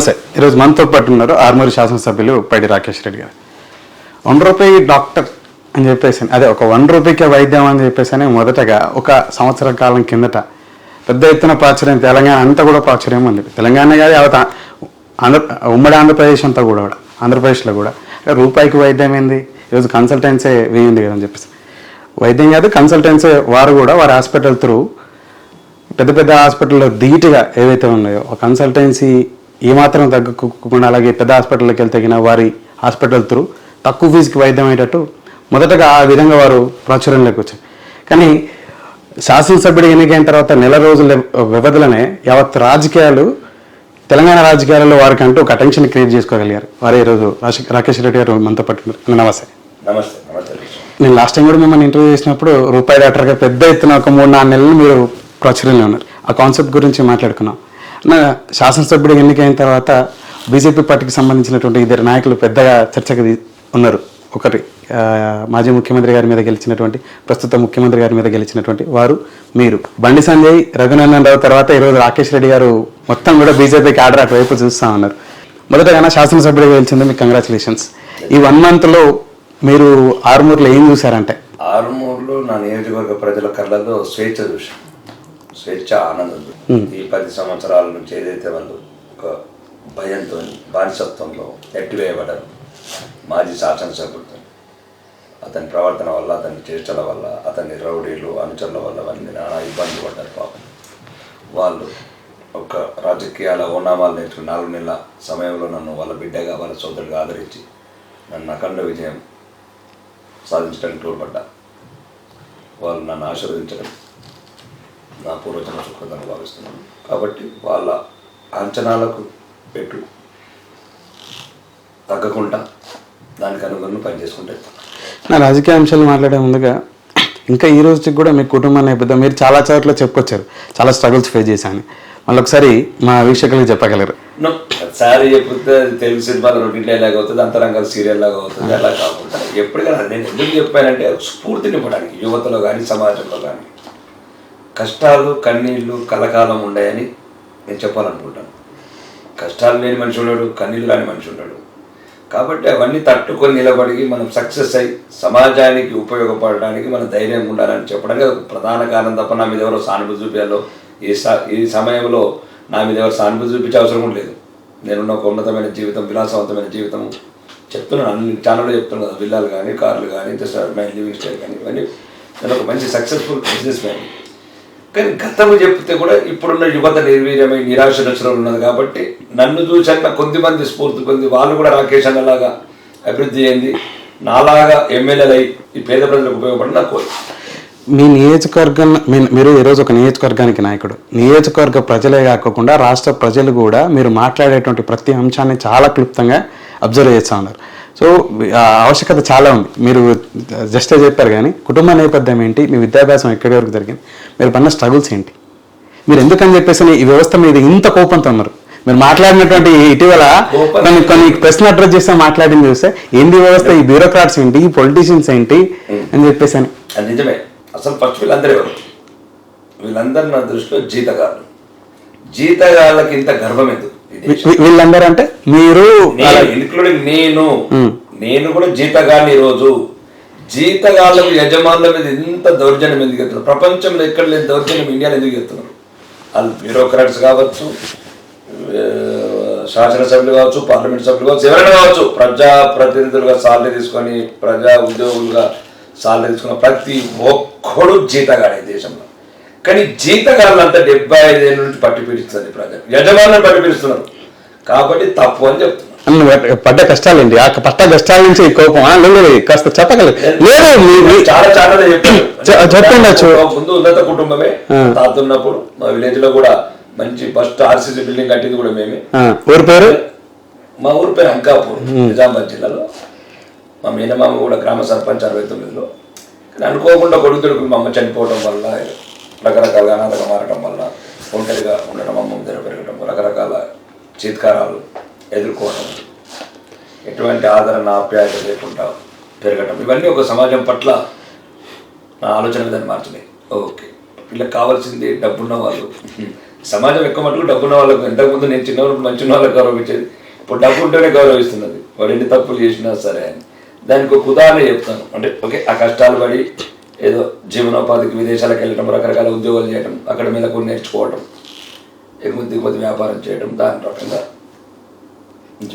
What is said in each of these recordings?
నమస్తే. ఈరోజు మనతో పాటు ఉన్నారు ఆర్మూరు శాసనసభ్యులు పైడి రాకేష్ రెడ్డి గారు. ₹1 డాక్టర్ అని చెప్పేసి, అదే ఒక ₹1 వైద్యం అని చెప్పేసి మొదటగా ఒక సంవత్సర కాలం కిందట పెద్ద ఎత్తున ప్రాచుర్యం, తెలంగాణ అంతా కూడా ప్రాచుర్యం ఉంది. తెలంగాణ కాదు, యావత్ ఉమ్మడి ఆంధ్రప్రదేశ్ అంతా కూడా, ఆంధ్రప్రదేశ్లో కూడా రూపాయికి వైద్యం ఏంది, ఈరోజు కన్సల్టెన్సీ వేయింది కదా అని చెప్పేసి, వైద్యం కాదు కన్సల్టెన్సీ వారు కూడా వారి హాస్పిటల్ త్రూ పెద్ద పెద్ద హాస్పిటల్లో ధీటుగా ఏవైతే ఉన్నాయో ఆ కన్సల్టెన్సీ ఏమాత్రం తగ్గకుండా, అలాగే పెద్ద హాస్పిటల్కి వెళ్తే వారి హాస్పిటల్ త్రూ తక్కువ ఫీజుకి వైద్యం అయ్యేటట్టు మొదటగా ఆ విధంగా వారు ప్రాచుర్యంలోకి వచ్చారు. కానీ శాసనసభ్యుడు ఎన్నికైన తర్వాత నెల రోజుల వ్యవధిలోనే యావత్ రాజకీయాలు, తెలంగాణ రాజకీయాలలో వారికి అంటూ ఒక అటెన్షన్ క్రియేట్ చేసుకోగలిగారు. వారే ఈరోజు రాకేష్ రెడ్డి గారు మనతో పట్టున్నారు. నమస్తే. నమస్తే. నమస్తే. నేను లాస్ట్ టైం కూడా మిమ్మల్ని ఇంటర్వ్యూ చేసినప్పుడు రూపాయి డాక్టర్గా పెద్ద ఎత్తున ఒక 3-4 నెలలు మీరు ప్రాచుర్యంలో ఉన్నారు. ఆ కాన్సెప్ట్ గురించి మాట్లాడుకున్నాం. శాసనసభ్యుడు ఎన్నికైన తర్వాత బీజేపీ పార్టీకి సంబంధించినటువంటి 2 నాయకులు పెద్దగా చర్చకు ఉన్నారు. ఒకటి మాజీ ముఖ్యమంత్రి గారి మీద గెలిచినటువంటి, ప్రస్తుత ముఖ్యమంత్రి గారి మీద గెలిచినటువంటి వారు, మీరు. బండి సంజయ్, రఘునందన్ రావు తర్వాత ఈరోజు రాకేష్ రెడ్డి గారు మొత్తం కూడా బీజేపీకి ఆర్డర్ అటువైపు చూస్తూ ఉన్నారు. మొదటగా శాసనసభ్యుడిగా గెలిచింది, మీకు కంగ్రాచులేషన్స్. ఈ 1 మంత్లో మీరు ఆర్మూర్లో ఏం చూసారంటే? ఆర్మూర్లో నా నియోజకవర్గ ప్రజల కళ్ళల్లో స్వేచ్ఛ చూసాను, స్వేచ్ఛ, ఆనందం. ఈ 10 సంవత్సరాల నుంచి ఏదైతే వాళ్ళు ఒక భయంతో, బానిసత్వంలో నెట్టివేయబడ్డారు మాజీ శాసనసభ్యులతో, అతని ప్రవర్తన వల్ల, అతని చేష్టల వల్ల, అతని రౌడీలు అనుచరుల వల్ల అవన్నీ నానా ఇబ్బంది పడ్డారు. పాపం వాళ్ళు ఒక రాజకీయాల ఓనామాలు నేర్చుకుని 4 నెలల సమయంలో నన్ను వాళ్ళ బిడ్డగా, వాళ్ళ సోదరుడిగా ఆదరించి నన్ను అఖండ విజయం సాధించడానికి తోడ్పడ్డా. వాళ్ళు నన్ను ఆశీర్వదించడం నా పూర్వజన్మ సుకృతంగా భావిస్తున్నాను. కాబట్టి వాళ్ళ అంచనాలకు పెట్టు తగ్గకుండా దానికి అనుగుణంగా పనిచేసుకుంటే. నా రాజకీయ అంశాలు మాట్లాడే ముందుగా ఇంకా ఈ రోజుకి కూడా మీ కుటుంబ నేపథ్యం మీరు చాలా చోట్ల చెప్పుకొచ్చారు, చాలా స్ట్రగుల్స్ ఫేస్ చేశాను. మళ్ళీ ఒకసారి మా వీక్షకులకు చెప్పగలరు? సారీ చెప్తే అది తెలుగు సినిమాలో రొటీన్ డైలాగ్ అవుతుంది, అంతరంగ సీరియల్ లాగా అవుతుంది. అలా కాకుండా ఎప్పటికైనా నేను ఎందుకు చెప్పానంటే స్ఫూర్తినివ్వడానికి యువతలో కానీ సమాజంలో కానీ కష్టాలు, కన్నీళ్ళు కలకాలం ఉన్నాయని నేను చెప్పాలనుకుంటాను. కష్టాలు లేని మనిషి ఉన్నాడు, కన్నీళ్ళు లేని మనిషి ఉన్నాడు. కాబట్టి అవన్నీ తట్టుకొని నిలబడి మనం సక్సెస్ అయ్యి సమాజానికి ఉపయోగపడడానికి మన ధైర్యంగా ఉండాలని చెప్పడానికి ఒక ప్రధాన కారణం. తప్ప నా మీద ఎవరో సానుభూతి చూపించాలో, ఈ సమయంలో నా మీద ఎవరు సానుభూతి చూపించే అవసరం కూడా లేదు. నేనున్న ఒక ఉన్నతమైన జీవితం, విలాసవంతమైన జీవితం చెప్తున్నాను, అన్ని ఛానల్లో చెప్తున్నాను కదా, విల్లాలు కానీ, కార్లు కానీ, మై లివింగ్ స్టైల్ కానీ, ఇవన్నీ నేను ఒక మంచి సక్సెస్ఫుల్ బిజినెస్ మ్యాన్. కానీ గతంలో చెప్తే కూడా ఇప్పుడున్న యువత నిర్వీర్యమై నిరాశ నచ్చడం ఉన్నది. కాబట్టి నన్ను చూసాక కొద్దిమంది స్ఫూర్తి పొంది వాళ్ళు కూడా రాకేష్ అన్నలాగా అభివృద్ధి అయింది, నాలాగా ఎమ్మెల్యేలు అయి ఈ పేద ప్రజలకు ఉపయోగపడి నాకు. మీ నియోజకవర్గం, మీరు ఈరోజు ఒక నియోజకవర్గానికి నాయకుడు. నియోజకవర్గ ప్రజలే కాకుండా రాష్ట్ర ప్రజలు కూడా మీరు మాట్లాడేటువంటి ప్రతి అంశాన్ని చాలా క్లుప్తంగా అబ్జర్వ్ చేస్తూ ఉన్నారు. సో ఆవశ్యకత చాలా ఉంది. మీరు జస్టే చెప్పారు, కానీ కుటుంబ నేపథ్యం ఏంటి, మీ విద్యాభ్యాసం ఎక్కడి వరకు జరిగింది, మీరు పన్న స్ట్రగుల్స్ ఏంటి, మీరు ఎందుకని చెప్పేసి ఈ వ్యవస్థ మీద ఇంత కోపంతో ఉన్నారు? మీరు మాట్లాడినటువంటి ఇటీవల కొన్ని ప్రశ్నలు అడ్రస్ చేస్తే మాట్లాడింది చూస్తే ఏంటి వ్యవస్థ, ఈ బ్యూరోక్రాట్స్ ఏంటి, ఈ పొలిటీషియన్స్ ఏంటి అని చెప్పేసి అని. అది నిజమే. అసలు ఫస్ట్ వీళ్ళందరూ ఎవరు? వీళ్ళందరూ నా దృష్టిలో జీతగాళ్ళు. జీతగాళ్ళకి ఇంత గర్వం ఎందుకు? వీళ్ళందరూ అంటే మీరు ఇన్క్లూడింగ్ నేను కూడా జీతగాళ్ళని. ఈరోజు జీతగాళ్ళకు యజమానుల మీద ఇంత దౌర్జన్యం ఎందుకు ఎత్తున్నారు? ప్రపంచంలో ఎక్కడ లేని దౌర్జన్యం ఇండియాలో ఎందుకు ఎత్తున్నారు? వాళ్ళు బ్యూరోక్రాట్స్ కావచ్చు, శాసనసభ్యులు కావచ్చు, పార్లమెంట్ సభ్యులు కావచ్చు, ఎవరైనా కావచ్చు, ప్రజాప్రతినిధులుగా సాలరీ తీసుకొని, ప్రజా ఉద్యోగులుగా సాలరీ తీసుకున్న ప్రతి ఒక్కడు జీతగాడే దేశంలో. కానీ జీతగాళ్ళంతా 75 ఏళ్ళ నుంచి పట్టి పీడిస్తుంది ప్రజలు, యజమానులను పట్టి పీడిస్తున్నారు. కాబట్టి తప్పు అని చెప్తున్నారు. పడ్డ కష్టాలండి, ఆ పడ్డ కష్టాల నుంచి కోపం కాస్త చెప్పగలరు? చాలా చాలా చెప్పండి. ముందు ఉన్నత కుటుంబమే. తాతున్నప్పుడు మా విలేజ్ లో కూడా మంచి ఫస్ట్ ఆర్సీసీ బిల్డింగ్ కట్టింది కూడా మేమే. ఊరి పేరు? మా ఊరి పేరు అంకాపూర్, నిజామాబాద్ జిల్లాలో. మా మేనమామ కూడా గ్రామ సర్పంచ్ 69లో. కానీ అనుకోకుండా కొడుకులకు మా అమ్మ చనిపోవడం వల్ల, రకరకాలుగా అనాథగా మారడం వల్ల, ఒంటరిగా ఉండడం, అమ్మ దగ్గర పెరగడం, రకరకాల చీత్కారాలు ఎదుర్కోవడం, ఎటువంటి ఆదరణ ఆప్యాయత లేకుండా పెరగటం, ఇవన్నీ ఒక సమాజం పట్ల నా ఆలోచన విధాన్ని మార్చినాయి. ఓకే, వీళ్ళకి కావాల్సింది డబ్బున్న వాళ్ళు, సమాజం ఎక్కువ మటుకు డబ్బున్న వాళ్ళకు, ఇంతకుముందు నేను చిన్నప్పుడు మంచి ఉన్న వాళ్ళకి గౌరవించేది, ఇప్పుడు డబ్బు ఉంటేనే గౌరవిస్తున్నది, వాడు ఎన్ని తప్పులు చేసినా సరే అని. దానికి ఒక ఉదాహరణ చెప్తాను. అంటే ఓకే, ఆ కష్టాలు పడి ఏదో జీవనోపాధికి విదేశాలకు వెళ్ళటం, రకరకాల ఉద్యోగాలు చేయడం, అక్కడ మీద కొన్ని నేర్చుకోవడం, ఎగుమతి దిగుమతి వ్యాపారం చేయడం, దాని రకంగా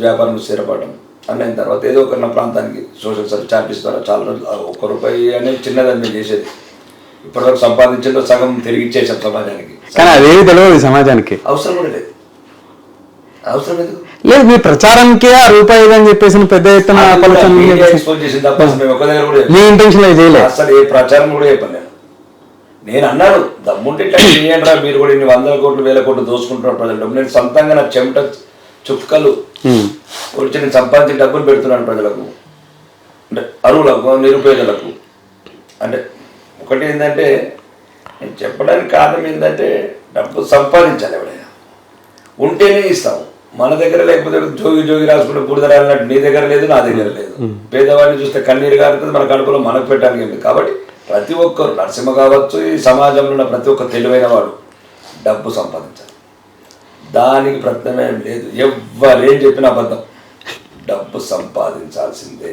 వ్యాపారంలో స్థిరపడడం అన్న తర్వాత ఏదో ఒక నా ప్రాంతానికి సోషల్ సర్వీస్ చారిటీస్ ద్వారా చాలా రోజులు ₹1 అనేది చిన్నదని మేము చేసేది. ఇప్పటివరకు సంపాదించేదో సగం తిరిగి ఇచ్చేసాం సమాజానికి. కానీ అదేమి తెలియదు సమాజానికి. అవసరం కూడా లేదు. అవసరం ఎందుకు లేదు, మీ ప్రచారానికే ₹1 అని చెప్పేసి పెద్ద ఎత్తున ఎక్స్పోజ్ చేసింది తప్ప మేము ఒక దగ్గర కూడా మీ ఇంటెన్షన్ చేయలేదు. అసలు ఏ ప్రచారం కూడా చెప్పాను నేను అన్నాను, దమ్ముంటే ఇట్లా చేయండి రా, మీరు కూడా ఇన్ని 100 కోట్లు 1000 కోట్లు దోసుకుంటున్నారు ప్రజలు. నేను సొంతంగా నా చెమట చుక్కలు వచ్చి నేను సంపాదించి డబ్బులు పెడుతున్నాను ప్రజలకు, అంటే అరువులకు, నిరుపేదలకు. అంటే ఒకటి ఏంటంటే నేను చెప్పడానికి కారణం ఏంటంటే డబ్బు సంపాదించాలి, ఎవడైనా ఉంటేనే ఇస్తాము. మన దగ్గర లేకపోతే జోగి జోగి రాసుకుంటే బురద రాలినట్టు నీ దగ్గర లేదు, నా దగ్గర లేదు. పేదవాడిని చూస్తే కన్నీరు కారుతుంది, మన కడుపులో మనకు పెట్టడానికి ఏంటి. కాబట్టి ప్రతి ఒక్కరు, నరసింహ కావచ్చు, ఈ సమాజంలో ఉన్న ప్రతి ఒక్క తెలివైన వాడు డబ్బు సంపాదించాలి. దానికి ప్రత్యామ్నాయం లేదు. ఎవరేం చెప్పిన అబద్ధం. డబ్బు సంపాదించాల్సిందే.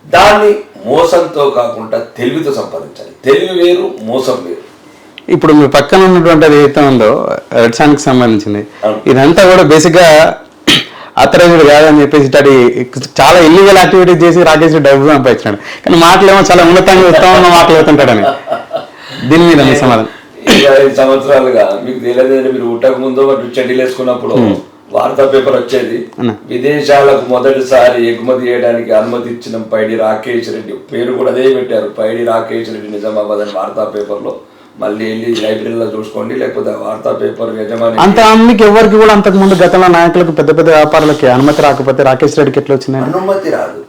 దాన్ని మోసంతో కాకుండా తెలివితో సంపాదించాలి. తెలివి వేరు, మోసం వేరు. ఇప్పుడు మీ పక్కన ఉన్నటువంటి ఏదైతే ఉందో రెడ్ సాంగ్కి సంబంధించింది, ఇదంతా కూడా బేసిక్గా అతరజుడు కాదని చెప్పేసి చాలా ఇల్లీగల్ యాక్టివిటీస్ చేసి రాకేష్ డబ్బు సంపాదించాడు. కానీ మాటలేమో చాలా ఉన్నతంగా ఉత్తమంగా మాట్లాడుతుంటాడని. దీని మీద మీ సమాధానం? 25 సంవత్సరాలుగా మీకు తెలియదు, మీరు ఉట్టక ముందు చెడ్డీలు వేసుకున్నప్పుడు వార్తా పేపర్ వచ్చేది, విదేశాలకు మొదటిసారి ఎగుమతి చేయడానికి అనుమతి ఇచ్చిన పైడి రాకేష్ రెడ్డి, పేరు కూడా అదే పెట్టారు, పైడి రాకేష్ రెడ్డి నిజామాబాద్ అని వార్తా పేపర్లో. మళ్ళీ వెళ్ళి లైబ్రరీలో చూసుకోండి, లేకపోతే వార్తా పేపర్ యజమాని. అంత మీకు ఎవరికి కూడా అంతకు ముందు గతంలో నాయకులకు, పెద్ద పెద్ద వ్యాపారులకి అనుమతి రాకపోతే రాకేష్ రెడ్డికి ఎట్లా వచ్చింది? అనుమతి రాదు.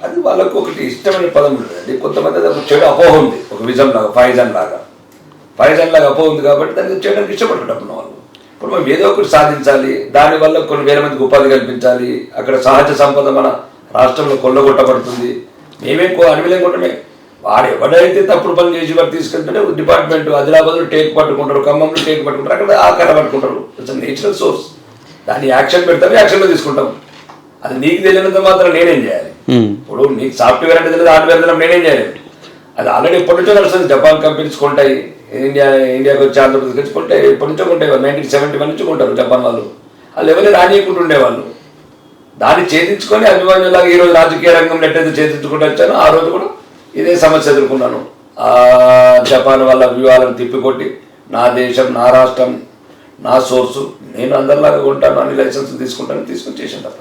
అది వాళ్ళకు ఒకటి ఇష్టమైన పదం ఉంటుంది. కొంతమంది చెడు అపోహ ఉంది, ఒక విజం లాగా, పాయిజన్ లాగా అపోహ ఉంది. కాబట్టి దాన్ని చేయడానికి ఇష్టపడేటప్పుడు వాళ్ళు ఇప్పుడు మనం ఏదో ఒకటి సాధించాలి, దానివల్ల కొన్ని వేల మందికి ఉపాధి కల్పించాలి. అక్కడ సహజ సంపద మన రాష్ట్రంలో కొల్లగొట్టబడుతుంది. మేమేం అడవిలేకుంటే వాడు ఎవడైతే తప్పుడు పని చేసి వాడు తీసుకెళ్తుంటే డిపార్ట్మెంట్ ఆదిలాబాద్లో టేక్ పట్టుకుంటారు, ఖమ్మంలో టేక్ పట్టుకుంటారు, అక్కడ ఆకార పట్టుకుంటారు. It's natural source. దాన్ని యాక్షన్ పెడతాం, యాక్షన్లో తీసుకుంటాం. అది నీకు తెలియనంత మాత్రం నేనేం చేయాలి? ఇప్పుడు నీకు సాఫ్ట్వేర్ అంటే తెలియదు, హార్డ్వేర్ తెలియదు, నేనేం చేయాలి? అది ఆల్రెడీ ఎప్పటి నుంచో నడుస్తుంది. జపాన్ కంపెనీస్ కొంటాయి, ఇండియాకి వచ్చి ఆంధ్రప్రదేశ్ వచ్చి కొంటే ఎప్పటి నుంచో కొంటాయి. 1971 నుంచి కొంటారు జపాన్ వాళ్ళు. వాళ్ళు ఎవరైనా రానియకుండా ఉండేవాళ్ళు. దాన్ని ఛేదించుకొని అభిమానులాగా ఈరోజు రాజకీయ రంగంలో ఎట్టయితే ఛేదించుకుంటూ వచ్చానో ఆ రోజు కూడా ఇదే సమస్య ఎదుర్కొన్నాను. జపాన్ వాళ్ళ వ్యూహాలను తిప్పికొట్టి నా దేశం, నా రాష్ట్రం, నా సోర్సు, నేను అందరిలాగా కొంటాను, అన్ని లైసెన్సులు తీసుకొని చేసాను తప్ప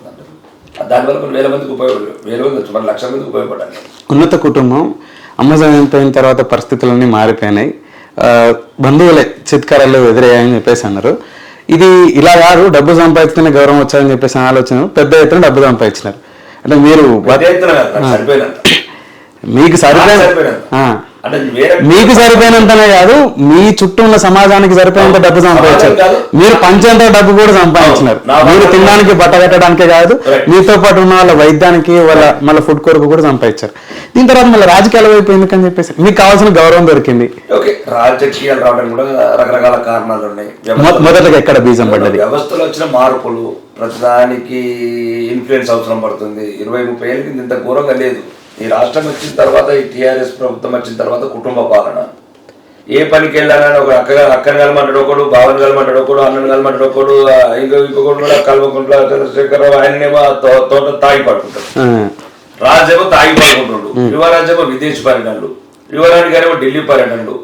దానివల్ల కొన్ని వేల మందికి ఉపయోగపడలేదు, వేల మంది మన లక్షల మందికి ఉపయోగపడాలి. ఉన్నత కుటుంబం, అమ్మ చనిపోయిన తర్వాత పరిస్థితులన్నీ మారిపోయినాయి, బంధువులే చిత్కారాలు ఎదురయ్యాయని చెప్పేసి అన్నారు. ఇది ఇలా కాదు, డబ్బు సంపాదిస్తేనే గౌరవం వచ్చాయని చెప్పేసి ఆలోచన, పెద్ద ఎత్తున డబ్బు సంపాదించినారు. అంటే మీరు మీకు సరిపోయినంతనే కాదు, మీ చుట్టూ ఉన్న సమాజానికి సరిపోయినంత డబ్బు సంపాదించారు. మీరు పంచేంత డబ్బు కూడా సంపాదించినారు. మీరు తినడానికి, బట్ట కట్టడానికే కాదు, మీతో పాటు ఉన్న వాళ్ళ వైద్యానికి, వాళ్ళ మళ్ళీ ఫుడ్ కొరకు కూడా సంపాదించారు. దీని తర్వాత మళ్ళీ రాజకీయాల వైపు ఎందుకని చెప్పేసి మీకు కావాల్సిన గౌరవం దొరికింది. రాజకీయాలు రావడం కూడా రకరకాల కారణాలు ఉన్నాయి. మొదటగా ఎక్కడ బీజం పడ్డది? వ్యవస్థలో వచ్చిన మార్పులు, ప్రతిదానికి ఇన్ఫ్లుయెన్స్ అవసరం పడుతుంది. 20-30 ఏళ్ళకి ఇంత ఘోరంగా లేదు. ఈ రాష్ట్రం వచ్చిన తర్వాత, ఈ టీఆర్ఎస్ ప్రభుత్వం వచ్చిన తర్వాత కుటుంబ పాలన. ఏ పనికి వెళ్ళాలని ఒక అక్కని కలమంటాడు ఒకడు, బావని కలమంటాడు ఒకడు, అన్నని కలమంటాడు ఒకడు, ఇంకొకడు కూడా కల్వకుంట్ల చంద్రశేఖరరావు ఆయననేమో తోట తాగి పడుకుంటాడు, రాజేమో తాగి పడుకుంటాడు, యువరాజేమో విదేశీ పర్యటనలు, యువరాణి గారేమో ఢిల్లీ పర్యటనలు,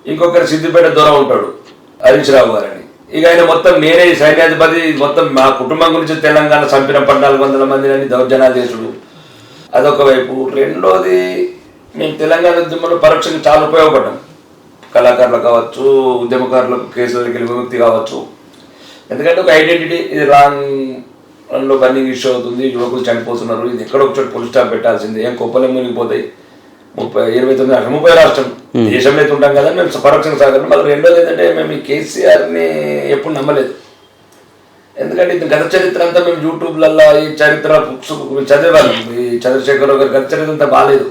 ఇంకొకరు సిద్దిపేట దూరం ఉంటాడు హరీష్ రావు గారని. ఇక ఆయన మొత్తం నేనే సైన్యాధిపతి, మొత్తం మా కుటుంబం గురించి తెలంగాణ చంపిన 1400 మందిని దౌర్జన్యాలు చేసుడు, అదొక వైపు. రెండోది, మేము తెలంగాణ ఉద్యమంలో పరోక్షంగా చాలా ఉపయోగపడ్డాం. కళాకారులు కావచ్చు, ఉద్యమకారులకు కేసులకి విముక్తి కావచ్చు. ఎందుకంటే ఒక ఐడెంటిటీ, ఇది రాంగ్లో బర్నింగ్ ఇష్యూ అవుతుంది, యువకులు చనిపోతున్నారు, ఇది ఎక్కడో ఒక చోట పోలీస్ స్టాప్ పెట్టాల్సింది, ఏం కుప్పలే మునిగిపోతాయి. 29 రాష్ట్రం దేశంలో అయితే ఉంటాం కదా, మేము పరోక్షంగా సాగలం. మళ్ళీ రెండోది ఏంటంటే, మేము ఈ కేసీఆర్ని ఎప్పుడు నమ్మలేదు. ఎందుకంటే ఇది గత చరిత్ర అంతా మేము యూట్యూబ్లలో ఈ చరిత్ర బుక్స్ చదివేవాళ్ళం. ఈ చంద్రశేఖరరావు గారి గత చరిత్ర అంతా బాగాలేదు.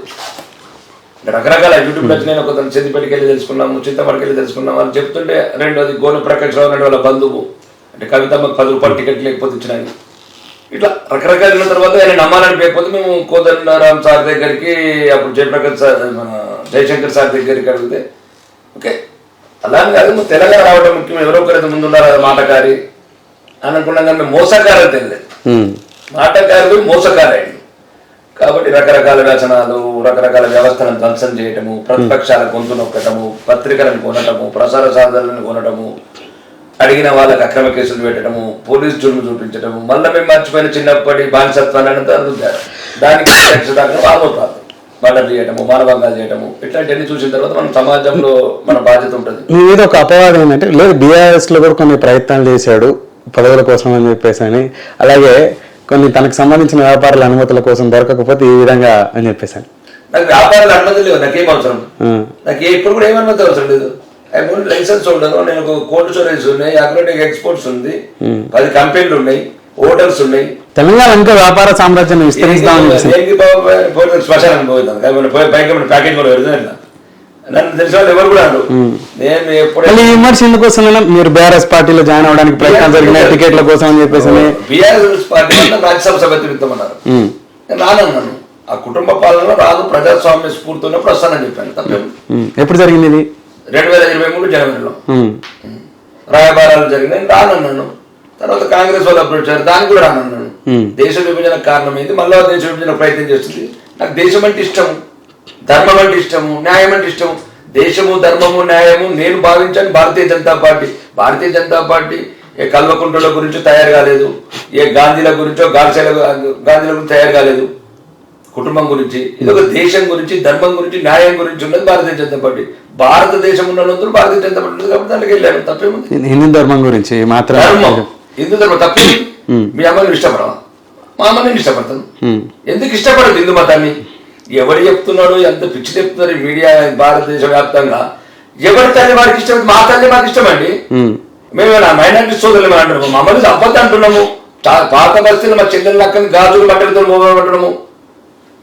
రకరకాల యూట్యూబ్ వచ్చి నేను ఒక సిద్దిపేటకి వెళ్ళి తెలుసుకున్నాము, చింతపడికి వెళ్ళి తెలుసుకున్నాము అని చెప్తుంటే, రెండోది గోన ప్రకాష్ రావు వాళ్ళ బంధువు అంటే కవితమ్మకు 10 రూపాయలు టికెట్ లేకపోతే ఇచ్చినాను. ఇట్లా రకరకాల ఉన్న తర్వాత ఆయన నమ్మాలని లేకపోతే మేము కోదండరామ్ సార్ దగ్గరికి, అప్పుడు జయప్రకాష్ సార్, మన జయశంకర్ సార్ దగ్గరికి అడిగితే ఓకే అలానే కాదు తెలంగాణ రావడం ముఖ్యం, ఎవరో ఒకరైతే ముందున్నారు మాటకారి అని అనుకున్నాం. కానీ మేము మోసకారని తెలియదు, మాటకారులు మోసకారాయన. కాబట్టి రకరకాల వ్యసనాలు, రకరకాల వ్యవస్థలను ధ్వంసం చేయటము, ప్రతిపక్షాల గొంతు నొక్కటము, పత్రికలను కొనటము, ప్రసార సాధనలను కొనటము, అడిగిన వాళ్ళకి అక్రమ కేసులు పెట్టడము, పోలీసు జులుము చూపించడము, మళ్ళీ మేము మర్చిపోయిన చిన్నప్పటి బానిసత్వాన్ని అందించారు. దానికి ఆమోపాలు మర్డర్ చేయటము, మానభంగాలు చేయటము, ఇట్లాంటివన్నీ చూసిన తర్వాత మనం సమాజంలో మన బాధ్యత ఉంటుంది. మీ మీద ఒక అపవాదం ఏంటంటే లేదు బీఆర్ఎస్ లో కూడా కొన్ని ప్రయత్నాలు చేశాడు పదవుల కోసం అని చెప్పేసి అని, అలాగే కొన్ని తనకు సంబంధించిన వ్యాపారాల అనుమతుల కోసం దొరకకపోతే ఈ విధంగా అని చెప్పేసాను. నాకు వ్యాపారాల అనుమతి లేవు, నాకేం అవసరం, నాకు ఇప్పుడు కూడా ఏం అనుమతి అవసరం లేదు. లైసెన్స్ ఉండదు, నేను కోల్డ్ స్టోరేజ్ ఉన్నాయి, అగ్రోటెక్ ఎక్స్పోర్ట్స్ ఉంది, 10 కంపెనీలు ఉన్నాయి, హోటల్స్ ఉన్నాయి. తెలంగాణ ఇంకా వ్యాపార సామ్రాజ్యం విస్తరిస్తామని శ్మశానం పోతాను పైకి ప్యాకేజ్ కూడా పెడతాను. నన్ను తెలిసిన వాళ్ళు ఎవరు కూడా అన్నారు. నేను ఎప్పుడు విమర్శ ఎందుకోసం మీరు బీఆర్ఎస్ పార్టీలో జాయిన్ అవడానికి ప్రయత్నం జరిగిన టికెట్ల కోసం అని చెప్పేసి బీఆర్ఎస్ పార్టీ రాజ్యసభ సభ్యత్వం ఇస్తామన్నారు. నేను రానన్నాను. ఆ కుటుంబ పాలన రాదు, ప్రజాస్వామ్య స్ఫూర్తి ఉన్నప్పుడు వస్తానని చెప్పాను. తప్పేం. ఎప్పుడు జరిగింది ఇది? 2023 జనవరిలో రాయబారాలు జరిగినాయి, రానన్నాను. తర్వాత కాంగ్రెస్ వాళ్ళు అప్పుడు వచ్చారు, దానికి కూడా రానన్నాను. దేశ విభజన కారణం ఏంది, మళ్ళీ దేశ విభజన ప్రయత్నం చేస్తుంది. నాకు దేశం అంటే ఇష్టము, ధర్మం అంటే ఇష్టము, న్యాయం అంటే ఇష్టము. దేశము, ధర్మము, న్యాయము నేను భావించాను. భారతీయ జనతా పార్టీ ఏ కల్వకుంట్ల గురించి తయారు కాలేదు, ఏ గాంధీల గురించో గాంధీల గురించి తయారు కాలేదు. కుటుంబం గురించి, ఇది ఒక దేశం గురించి, ధర్మం గురించి, న్యాయం గురించి ఉన్నది భారతీయ జనతా పార్టీ. భారతదేశం ఉన్న భారతీయ జనతా పార్టీ కాబట్టి దానికి వెళ్ళాను. తప్పేముంది? హిందూ ధర్మం గురించి మాత్రం, హిందూ ధర్మం తప్పేది. మీ అమ్మని ఇష్టపడవా? మా అమ్మని నేను ఇష్టపడతాను. ఎందుకు ఇష్టపడదు హిందూ మతాన్ని? ఎవరు చెప్తున్నాడు, ఎంత పిచ్చి చెప్తున్నారు ఈ మీడియా భారతదేశ వ్యాప్తంగా. ఎవరి తల్లి వారికి ఇష్టం, మా తల్లి మాకు ఇష్టం అండి. మేము మైనారిటీ సోదరులు అంటున్నాము, మమ్మల్ని అబద్ధం అంటున్నాము. పాత పరిస్థితులు మా చెల్లెళ్ళ అక్కని గాజులు బట్టలతో మోగబట్టడము,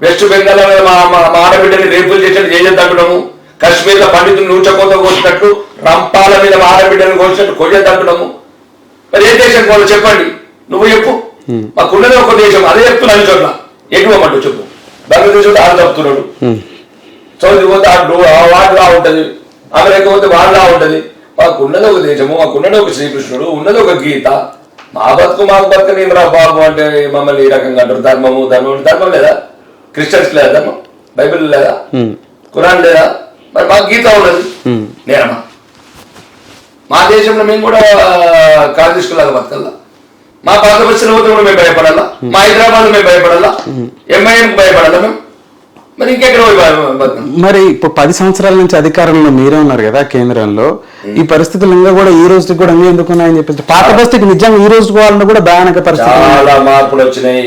వెస్ట్ బెంగాల్ మా ఆడబిడ్డని రేపులు చేసినట్టు చేయొద్దంటున్నాము, కశ్మీర్లో పండితులు నూచకోత కోసినట్టు రంపాల మీద మా ఆడబిడ్డలు కోసినట్టు కొయ్యొద్దంటున్నాము. మరి ఏ దేశం వాళ్ళు చెప్పండి, నువ్వు చెప్పు. మాకున్నది ఒక దేశం, అదే చెప్తున్నాను. చోట్ల ఎటువమంటూ చెప్పు. బంగ్లాదేశ్ ఆడు చెప్తున్నాడు, సౌదీ పోతే వాడు లా ఉంటుంది, అమెరికా పోతే వాడు లా ఉంటుంది. మాకున్నది ఒక దేశము, మాకున్నది ఒక శ్రీకృష్ణుడు, ఉన్నది ఒక గీత. మా బతుకు మాకు బతుకు నేను రా బాబు అంటే మమ్మల్ని ఈ రకంగా అంటారు. ధర్మం లేదా? క్రిస్టియన్స్ లేదా ధర్మం? బైబిల్ లేదా? ఖురాన్ లేదా? మరి మాకు గీత ఉన్నది. నేనమ్మా మా దేశంలో మేము కూడా కాంగ్రెస్లాగా బతకల్లా. మా పాత బస్సులో పోతే కూడా మేము భయపడాలా? మా హైదరాబాద్ మేము భయపడాలా? ఎంఐఎంకి భయపడాలా మేము? మరి ఇంకెక్కడ మరి ఇప్పుడు 10 సంవత్సరాల నుంచి అధికారంలో మీరే ఉన్నారు కదా కేంద్రంలో. ఈ పరిస్థితులు ఇంకా కూడా ఈ రోజుకి కూడా ఇంకా ఎందుకున్నాయని చెప్పేసి పాత పరిస్థితికి నిజంగా ఈ రోజు వాళ్ళని కూడా భయానక పరిస్థితి, చాలా మార్పులు వచ్చినాయి.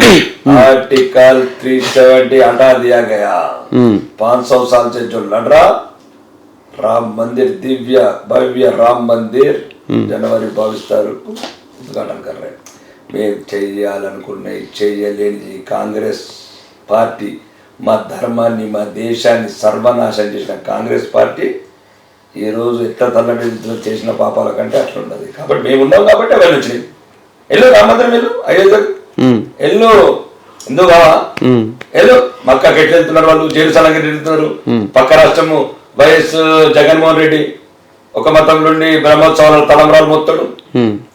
ఆర్టికల్ 370 हटा दिया गया. 500 साल से जो लड़ रहा राम मंदिर, दिव्य भव्य राम मंदिर जनवरी 22 तारीख उद्घाटन कर रहे. మేము చెయ్యాలనుకున్నాయి చెయ్యలేనిది కాంగ్రెస్ పార్టీ. మా ధర్మాన్ని, మా దేశాన్ని సర్వనాశనం చేసిన కాంగ్రెస్ పార్టీ ఈరోజు ఎట్లా తల్లడిలో చేసిన పాపాల కంటే అట్లా ఉండదు. కాబట్టి మేము ఉన్నాం కాబట్టి అవన్నీ వచ్చినాయి. ఎల్లు రామందిరం, వెళ్ళు అయోధ్యకు, ఎల్లు ఎందుకు కావా, ఎల్లు మక్కకి ఎట్లా వెళ్తున్నారు వాళ్ళు, జెరూసలంకి ఎట్లా వెళ్తున్నారు. పక్క రాష్ట్రము వైఎస్ జగన్మోహన్ రెడ్డి ఒక మతం నుండి బ్రహ్మోత్సవాలు తలంబరాలు మొత్తడు,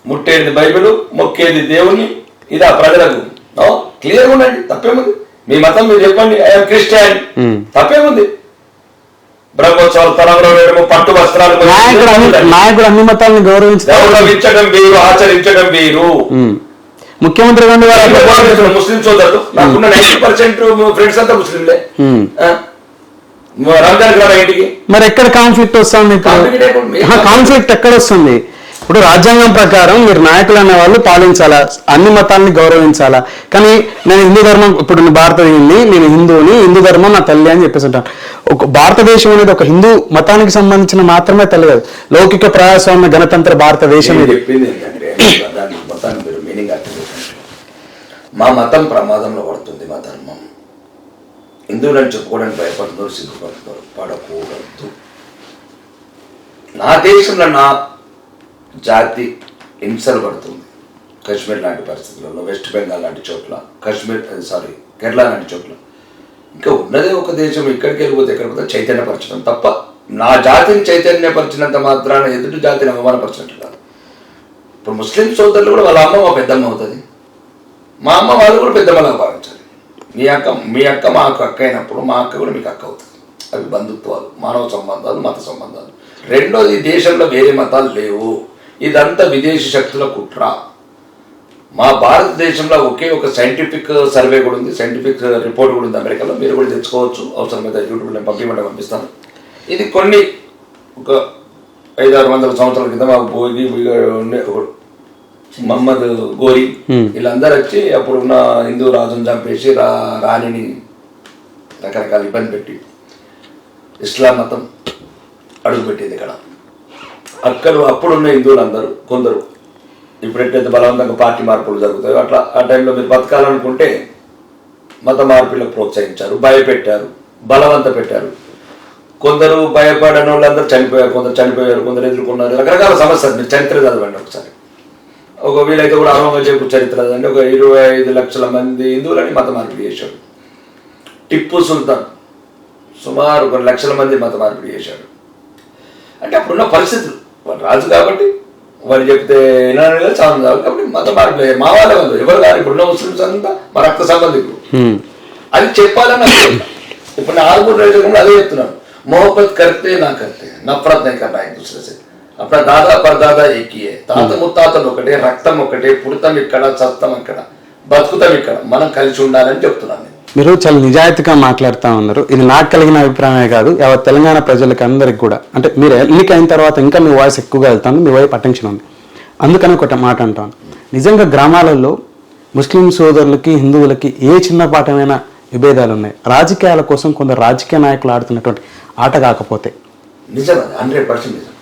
ముట్టేది బైబిల్, మొక్కేది దేవుని. ఇదా ప్రజలకు క్లియర్గా ఉండండి. తప్పేముంది? మీ మతం మీరు చెప్పండి, ఐఎమ్ క్రిస్టియన్, తప్పేముంది? బ్రహ్మోత్సవాలు తలంబరాలు వేయడము, పట్టు వస్త్రాలు, నాయకుడు అన్ని మతాలను గౌరవించడం వేరు, ఆచరించడం వేరు. ముఖ్యమంత్రి ముస్లిం సోదరులు, నాకున్న 90% ఫ్రెండ్స్ అంతా ముస్లింలే. రంజాన్ కదా ఇంటికి. మరి ఎక్కడ కాన్ఫ్లిక్ట్ వస్తుంది? కాన్ఫ్లిక్ట్ ఎక్కడ వస్తుంది? ఇప్పుడు రాజ్యాంగం ప్రకారం మీరు నాయకులు అనే వాళ్ళు పాలించాలా, అన్ని మతాలని గౌరవించాలా. కానీ నేను హిందూ ధర్మం, ఇప్పుడు భారతదేశాన్ని నేను హిందువుని, హిందూ ధర్మం నా తల్లి అని చెప్పేసి ఉంటాను. ఒక భారతదేశం అనేది ఒక హిందూ మతానికి సంబంధించిన మాత్రమే తల్లి కాదు, లౌకిక ప్రజాస్వామ్య గణతంత్ర భారతదేశం ఇది. మా మతం ప్రమాదంలో పడుతుంది, మా ధర్మం. హిందువులని చెప్పుకోవడానికి భయపడుతున్నారు, సిగ్గుపడుతున్నారు. పడకూడదు. నా దేశంలో నా జాతి హింసలు పడుతుంది. కాశ్మీర్ లాంటి పరిస్థితులలో, వెస్ట్ బెంగాల్ లాంటి చోట్ల, కేరళ లాంటి చోట్ల. ఇంకా ఉన్నదే ఒక దేశం. ఇక్కడికి వెళ్ళిపోతే ఎక్కడికి పోతే చైతన్యపరచడం తప్ప, నా జాతిని చైతన్యపరిచినంత మాత్రాన ఎదుటి జాతిని అవమానపరిచినట్టు కాదు. ఇప్పుడు ముస్లిం సోదరులు కూడా వాళ్ళ అమ్మ మా పెద్దమ్మ అవుతుంది, మా అమ్మ వాళ్ళు కూడా పెద్దమ్మలా భావించాలి. మీ అక్క మాకు అక్క అయినప్పుడు మా అక్క కూడా మీకు అక్క అవుతుంది. అవి బంధుత్వాలు, మానవ సంబంధాలు, మత సంబంధాలు. రెండోది, దేశంలో వేరే మతాలు లేవు. ఇదంతా విదేశీ శక్తుల కుట్ర. మా భారతదేశంలో ఒకే ఒక సైంటిఫిక్ సర్వే కూడా ఉంది, సైంటిఫిక్ రిపోర్ట్ కూడా ఉంది అమెరికాలో. మీరు కూడా తెచ్చుకోవచ్చు, అవసరమైతే యూట్యూబ్లో నేను పంపిస్తాను. ఇది కొన్ని ఒక 500-600 సంవత్సరాల క్రితం మాకు భోగి మహమ్మద్ గోరి వీళ్ళందరూ వచ్చి అప్పుడున్న హిందూ రాజును చంపేసి రాణిని రకరకాల ఇబ్బంది పెట్టి ఇస్లాం మతం అడుగుపెట్టింది ఇక్కడ. అప్పుడున్న హిందువులందరూ కొందరు ఇప్పుడు ఎట్లయితే బలవంతంగా పార్టీ మార్పులు జరుగుతాయో అట్లా ఆ టైంలో మీరు బతకాలనుకుంటే మత మార్పులకు ప్రోత్సహించారు, భయపెట్టారు, బలవంత పెట్టారు. కొందరు భయపడని వాళ్ళందరూ చనిపోయారు, కొందరు ఎదుర్కొన్నారు. రకరకాల సమస్యలు. మీరు చరిత్ర చదవండి ఒకసారి. వీలైతే కూడా ఔరంగజేబు చరిత్ర చదవండి. ఒక 25 లక్షల మంది హిందువులని మత మార్పిడి చేశాడు. టిప్పు సుల్తాన్ సుమారు 1 లక్షల మంది మత మార్పిడి చేశాడు. అంటే అప్పుడున్న పరిస్థితులు, వాళ్ళు రాజు కాబట్టి వాళ్ళు చెప్తే వినాలి, చాలా కావాలి కాబట్టి మత మార్పులు అయ్యారు. మా వాళ్ళ వాళ్ళు ఎవరు కాదు. ఇప్పుడున్న ముస్లిమ్స్ అంతా మా రక్త సంబంధికులు. అది చెప్పాలని అనుకుంటున్నాను. ఇప్పుడు నా 6 రోజులు అదే చెప్తున్నాను. మొహబ్బత్ కర్తే నా కర్తే, నఫరత్ నహీ కర్నా ఏక్ దూసరే సే. అప్పుడు దాదా పరదాదా ఏకీయే. తాత ముత్తాతలు ఒకటే, రక్తం ఒకటే, పుడతాం ఇక్కడ, చస్తాం ఇక్కడ, బతుకుతాం ఇక్కడ, మనం కలిసి ఉండాలని చెప్తున్నాను. మీరు చాలా నిజాయితీగా మాట్లాడుతూ ఉన్నారు. ఇది నాకు కలిగిన అభిప్రాయమే కాదు, యావత్ తెలంగాణ ప్రజలకు అందరికి కూడా. అంటే మీరు ఎన్నికైన తర్వాత ఇంకా మీ వాయిస్ ఎక్కువగా వెళ్తాను, మీ వైపు అటెన్షన్ ఉంది, అందుకని ఒక మాట అంటాను. నిజంగా గ్రామాలలో ముస్లిం సోదరులకి, హిందువులకి ఏ చిన్న పాఠమైన విభేదాలు ఉన్నాయి. రాజకీయాల కోసం కొందరు రాజకీయ నాయకులు ఆడుతున్నటువంటి ఆట కాకపోతే నిజం, 100% నిజం,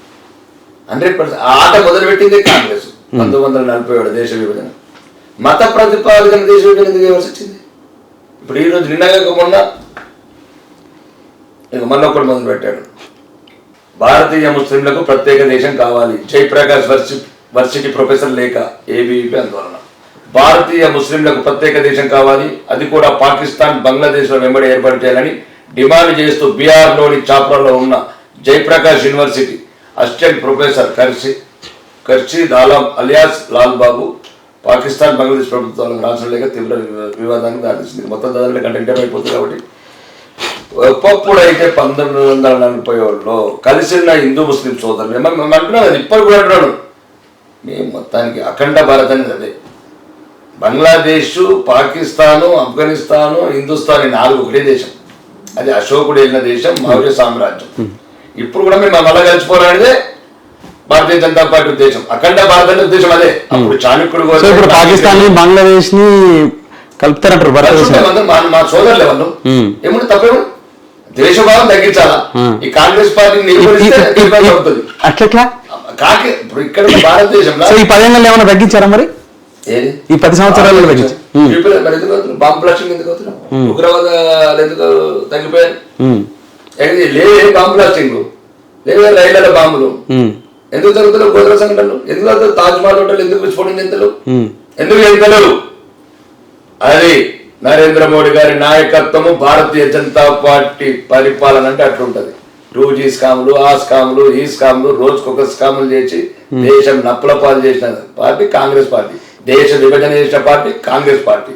100%. ఆ ఆట మొదలుపెట్టింది కాంగ్రెస్ 1947 దేశ విభజన. మత ప్రతిపాదన దేశ విభజన ఎందుకు ఇవ్వాల్సి వచ్చింది? ఇప్పుడు ఈరోజు నిన్నగా మొన్న ఒకటి మొదలు పెట్టాడు. భారతీయ ముస్లింలకు ప్రత్యేక దేశం కావాలి. జయప్రకాష్ వర్సిటీ ప్రొఫెసర్ లేఖ, ఏబీవీపీ ఆందోళన. భారతీయ ముస్లింలకు ప్రత్యేక దేశం కావాలి, అది కూడా పాకిస్తాన్, బంగ్లాదేశ్లో వెంబడి ఏర్పాటు చేయాలని డిమాండ్ చేస్తూ బీహార్లోని చాప్రాలో ఉన్న జయప్రకాష్ యూనివర్సిటీ అసిస్టెంట్ ప్రొఫెసర్ కర్షీ దాలాం అలియాస్ లాల్ బాబు పాకిస్తాన్, బంగ్లాదేశ్ ప్రభుత్వాలకు రాసిన లేక తీవ్ర వివాదానికి దారితీసింది. మొత్తం దాదాపు కంటెంట్ అయిపోతుంది కాబట్టి. ఒకప్పుడైతే 1940లో కలిసిన హిందూ ముస్లిం సోదరులు అంటున్నారు, ఇప్పటి కూడా అంటున్నాడు, మేము మొత్తానికి అఖండ భారత్ అనేది అదే. బంగ్లాదేశ్, పాకిస్తాను, ఆఫ్ఘనిస్తాను, హిందుస్థాన్ 4 ఒకటే దేశం. అది అశోకుడు వెళ్ళిన దేశం, మౌర్య సామ్రాజ్యం. ఇప్పుడు కూడా మేము మళ్ళా కలిసిపోవాలనేదే భారతీయ జనతా పార్టీ ఉద్దేశం. అఖండ భారత ఉద్దేశం అదే. అప్పుడు చాణక్యుడు పాకిస్తాన్, బంగ్లాదేశ్ ని కలుపుతారంటారు. మా సోదరులు ఎవరు ఏముంటే తప్పేమో, దేశభావం తగ్గించాలా. ఈ కాంగ్రెస్ పార్టీని అవుతుంది అట్లా కాకి. ఇప్పుడు ఇక్కడ భారతదేశంలో ఈ 10 ఏళ్ళు ఏమైనా తగ్గించారా మరి? ఈ 10 సంవత్సరాలు బాంబు బ్లాస్టింగ్ ఎందుకు అవుతున్నాం? ఉగ్రవాదాలు ఎందుకు తగ్గిపోయారు? లేదు బాంబు బ్లాస్టింగ్, లేదు రైళ్ల బాంబులు ఎందుకు జరుగుతున్నావు? గోదర సంఘటనలు ఎందుకు జరుగుతారు? తాజ్ మహల్ హోటల్ ఎందుకు విస్ఫోటన చెందలు? ఎందుకు చెందలు? అది నరేంద్ర మోడీ గారి నాయకత్వము, భారతీయ జనతా పార్టీ పరిపాలన అంటే అట్లుంటది. 2G స్కాములు, ఆ స్కాములు, ఈ స్కాములు, రోజుకొక స్కాములు చేసి దేశం నప్పుల పాలు చేసిన పార్టీ కాంగ్రెస్ పార్టీ. దేశ విభజన చేసిన పార్టీ కాంగ్రెస్ పార్టీ.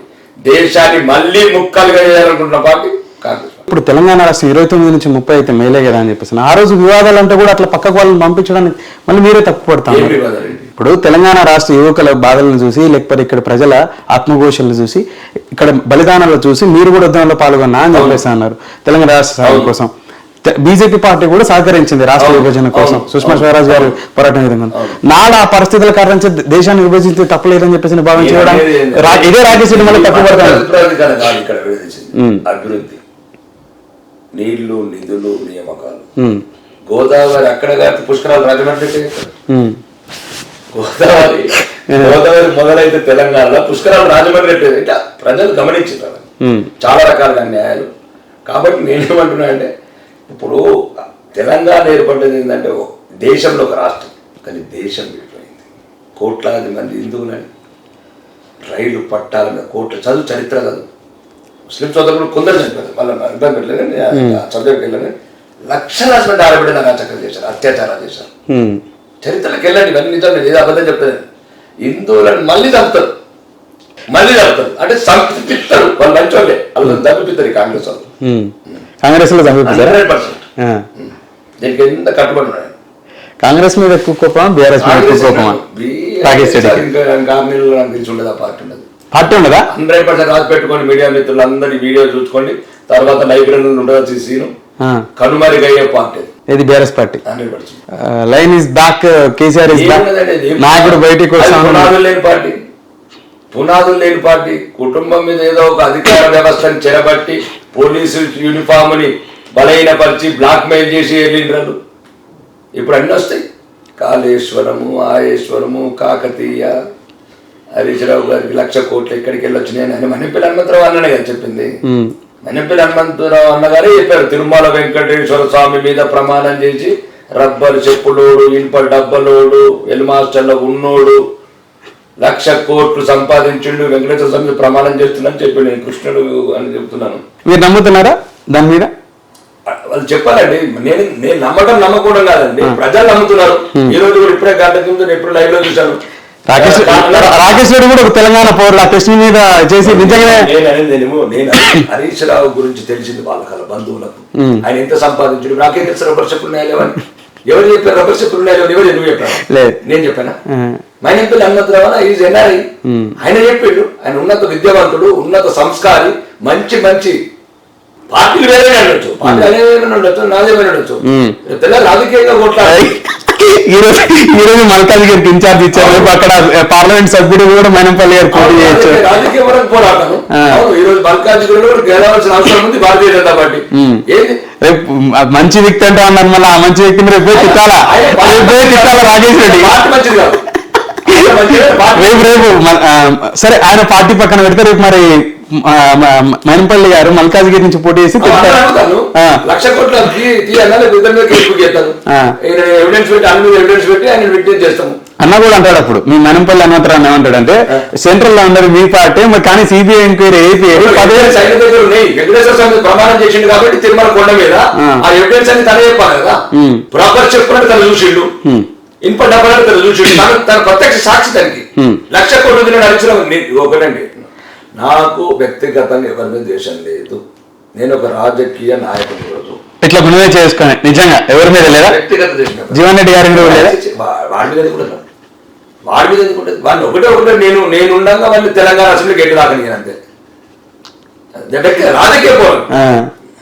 దేశాన్ని మళ్ళీ ముక్కలుగా చేయాలనుకుంటున్న పార్టీ కాంగ్రెస్. ఇప్పుడు తెలంగాణ రాష్ట్రం 29 నుంచి 30 అయితే మేలే కదా అని చెప్పేసి ఆ రోజు వివాదాలు అంటే కూడా అట్లా పక్కకు వాళ్ళని పంపించడానికి మళ్ళీ మీరే తప్పు పడతారు. ఇప్పుడు తెలంగాణ రాష్ట్ర యువకుల బాధలను చూసి, లేకపోతే ఇక్కడ ప్రజల ఆత్మఘోషలను చూసి, ఇక్కడ బలిదానాలు చూసి మీరు కూడా ఉద్యమంలో పాల్గొన్నా అని చెప్పేసి అన్నారు. తెలంగాణ రాష్ట్ర సాధన కోసం బీజేపీ పార్టీ కూడా సహకరించింది రాష్ట్ర విభజన కోసం. సుష్మా స్వరాజ్ గారు పోరాటం విధంగా నాడు ఆ పరిస్థితుల కారణంగా దేశాన్ని విభజించి తప్పలేదని చెప్పేసి భావించడం ఇదే రాకేష్ రెడ్డి మళ్ళీ తప్పు పడతారు. అభివృద్ధి, నీళ్లు, నిధులు, నియామకాలు. గోదావరి అక్కడ పుష్కరాలు రాజమండ్రి, గోదావరి మొదలైతే తెలంగాణలో పుష్కరాలు రాజమండ్రి. ప్రజలు గమనించారు చాలా రకాలుగా అన్యాయాలు. కాబట్టి నేనేమంటున్నా అంటే ఇప్పుడు తెలంగాణ ఏర్పడ్డది ఏంటంటే దేశంలో ఒక రాష్ట్రం, కానీ దేశం విడిపోయింది. కోట్లాది మంది హిందువులని రైలు పట్టాల మీద కోట్ల చదువు చరిత్ర చదువు ముస్లిం సోదరులు కొందరు చనిపోయారు, మళ్ళీ ఇబ్బంది పెట్టలేదు, చదువుకి వెళ్ళని లక్షలాది మంది ఆడబిడ్డలు అగాచకం చేశారు, అత్యాచారాలు చేశారు. చరిత్రలకు వెళ్ళండి, ఇవన్నీ నిజం, నేను ఏదో అబద్ధం చెప్తాను. హిందువులను మళ్ళీ చంపుతారు అంటే సంపిస్తారు, వాళ్ళు మంచి వాళ్ళే, వాళ్ళు చంపిస్తారు. కాంగ్రెస్ వాళ్ళు కాంగ్రెస్ లో 100% దీనికి ఎంత కట్టుబడి ఉన్నాడు. కాంగ్రెస్ మీద ఎక్కువ కోపమా, బీఆర్ఎస్ మీద ఎక్కువ కోపమా? పార్టీ ఉండదా? 100% రాసి పెట్టుకోండి. మీడియా మిత్రులు అందరి వీడియో చూసుకోండి, తర్వాత లైబ్రరీలో ఉండదు సీను. కనుమరుగయ్యే పార్టీ ఇది BRS party. Line is back, KCR is back. నాయకుడు బయటికి పునాదులు లేని పార్టీ, కుటుంబం మీద ఏదో ఒక అధికార వ్యవస్థను చెరబట్టి పోలీసు యూనిఫామ్ ని బలహీనపరిచి బ్లాక్ మెయిల్ చేసి వెళ్ళిండ్రు. ఇప్పుడు అన్నీ వస్తాయి, కాళేశ్వరము, ఆయేశ్వరము, కాకతీయ, హరీష్ రావు గారికి 1,00,000 కోట్లు ఎక్కడికి వెళ్ళొచ్చినాయని ఆయన మణిపల్లి హనుమంతరావు అన్ననే కదా చెప్పింది. మణిపల్లి హనుమంతరావు అన్నగారే చెప్పారు, తిరుమల వెంకటేశ్వర స్వామి మీద ప్రమాణం చేసి రబ్బర్ చెప్పులోడు, ఇనుప డబ్బలోడు, ఎల్ మాస్టర్లో ఉన్నోడు 1,00,000 కోట్లు సంపాదించిండు, వెంకటేశ్వర స్వామి ప్రమాణం చేస్తున్నాను చెప్పి నేను కృష్ణుడు అని చెప్తున్నాను. మీరు నమ్ముతున్నారా దాని మీద? వాళ్ళు చెప్పాలండి, నేను నమ్మకూడదు కాదండి, ప్రజలు నమ్ముతున్నారు. ఈ రోజు కూడా ఇప్పుడే గంట ముందు ఎప్పుడు లైవ్ లో చూశాను, రాకేష్ రెడ్డి కూడా తెలంగాణ పౌరులు ప్రశ్న మీద చేసి నిజంగానే. నేను హరీష్ రావు గురించి తెలిసింది వాళ్ళ బంధువులకు, ఆయన ఎంత సంపాదించాడు నాకే తెలుసు. రబ్బర్ చెప్పులు న్యాయలేవని ఎవరు చెప్పారు? రబ్బర్ చెప్పులు న్యాయలేవని ఎవరు నువ్వు చెప్పాను? నేను చెప్పానా? మైనంపల్లి హనుమంతరావు ఈజ్ ఎన్ఆర్ఐ, ఆయన చెప్పాడు. ఆయన ఉన్నత విద్యావంతుడు, ఉన్నత సంస్కారి, మంచి మంచి పార్టీలు వేరే ఉండొచ్చు, పార్టీ అనేమైనా ఉండొచ్చు, నాదేమైనా ఉండొచ్చు, తెల్ల రాజకీయంగా కొట్లాడాలి. ఈ రోజు మల్కాజ్గిరికి ఇన్ఛార్జ్ ఇచ్చారు, అక్కడ పార్లమెంట్ సభ్యుడు కూడా మైనంపల్లి గారు పోటీ చేయొచ్చు. రాజకీయ వరకు పోరాటం ఈ రోజు మల్కాజ్గిరిలో గెలవాల్సిన అవసరం ఉంది భారతీయ జనతా పార్టీ. రేపు మంచి వ్యక్తి అంటే అన్నారు, మళ్ళీ ఆ మంచి వ్యక్తిని రేపు తిట్టాలా రాకేష్ రెడ్డి. మంచిది కాదు రేపు సరే, ఆయన పార్టీ పక్కన పెడితే రేపు మరి మైనంపల్లి గారు మల్కాజ్గిరి నుంచి పోటీ చేసి 1,00,000 కోట్ల అన్న కూడా అంటాడు. అప్పుడు మీ మైనంపల్లి హనుమంతరావు ఏమంటాడు అంటే, సెంట్రల్ లో ఉన్నది మీ పార్టీ మరి, కానీ సిబిఐ ఎంక్వైరీ వెంకటేశ్వర స్వామి ప్రమాణం చేసిండు కాబట్టి తిరుమల కొండ మీద ఆ ఎవిడెన్స్ అని తనే చెప్పాలి కదా. ప్రాపర్ చెప్పుకున్నట్టు తను చూసిండు, ఇన్ప డబ్బులు తను చూసిండు, తన ప్రత్యక్ష సాక్షి దానికి 1,00,000 కోట్లు నడిచిన ఒకటండి. నాకు వ్యక్తిగతంగా ఎవరి మీద ద్వేషం లేదు, నేను ఒక రాజకీయ నాయకుడు. రోజు ఇట్లా గుణమే చేసుకుని నిజంగా ఎవరి మీద లేదా? వ్యక్తిగత ద్వేషం జీవన్ రెడ్డి గారి మీద వాడి మీద ఎందుకుంటుంది, వాడి మీద ఎందుకుంటుంది? వాడిని ఒకటే నేను ఉండగా వాడిని తెలంగాణ అసెంబ్లీ గెట్టి దాకని అంతే. రాజకీయ పోరాటం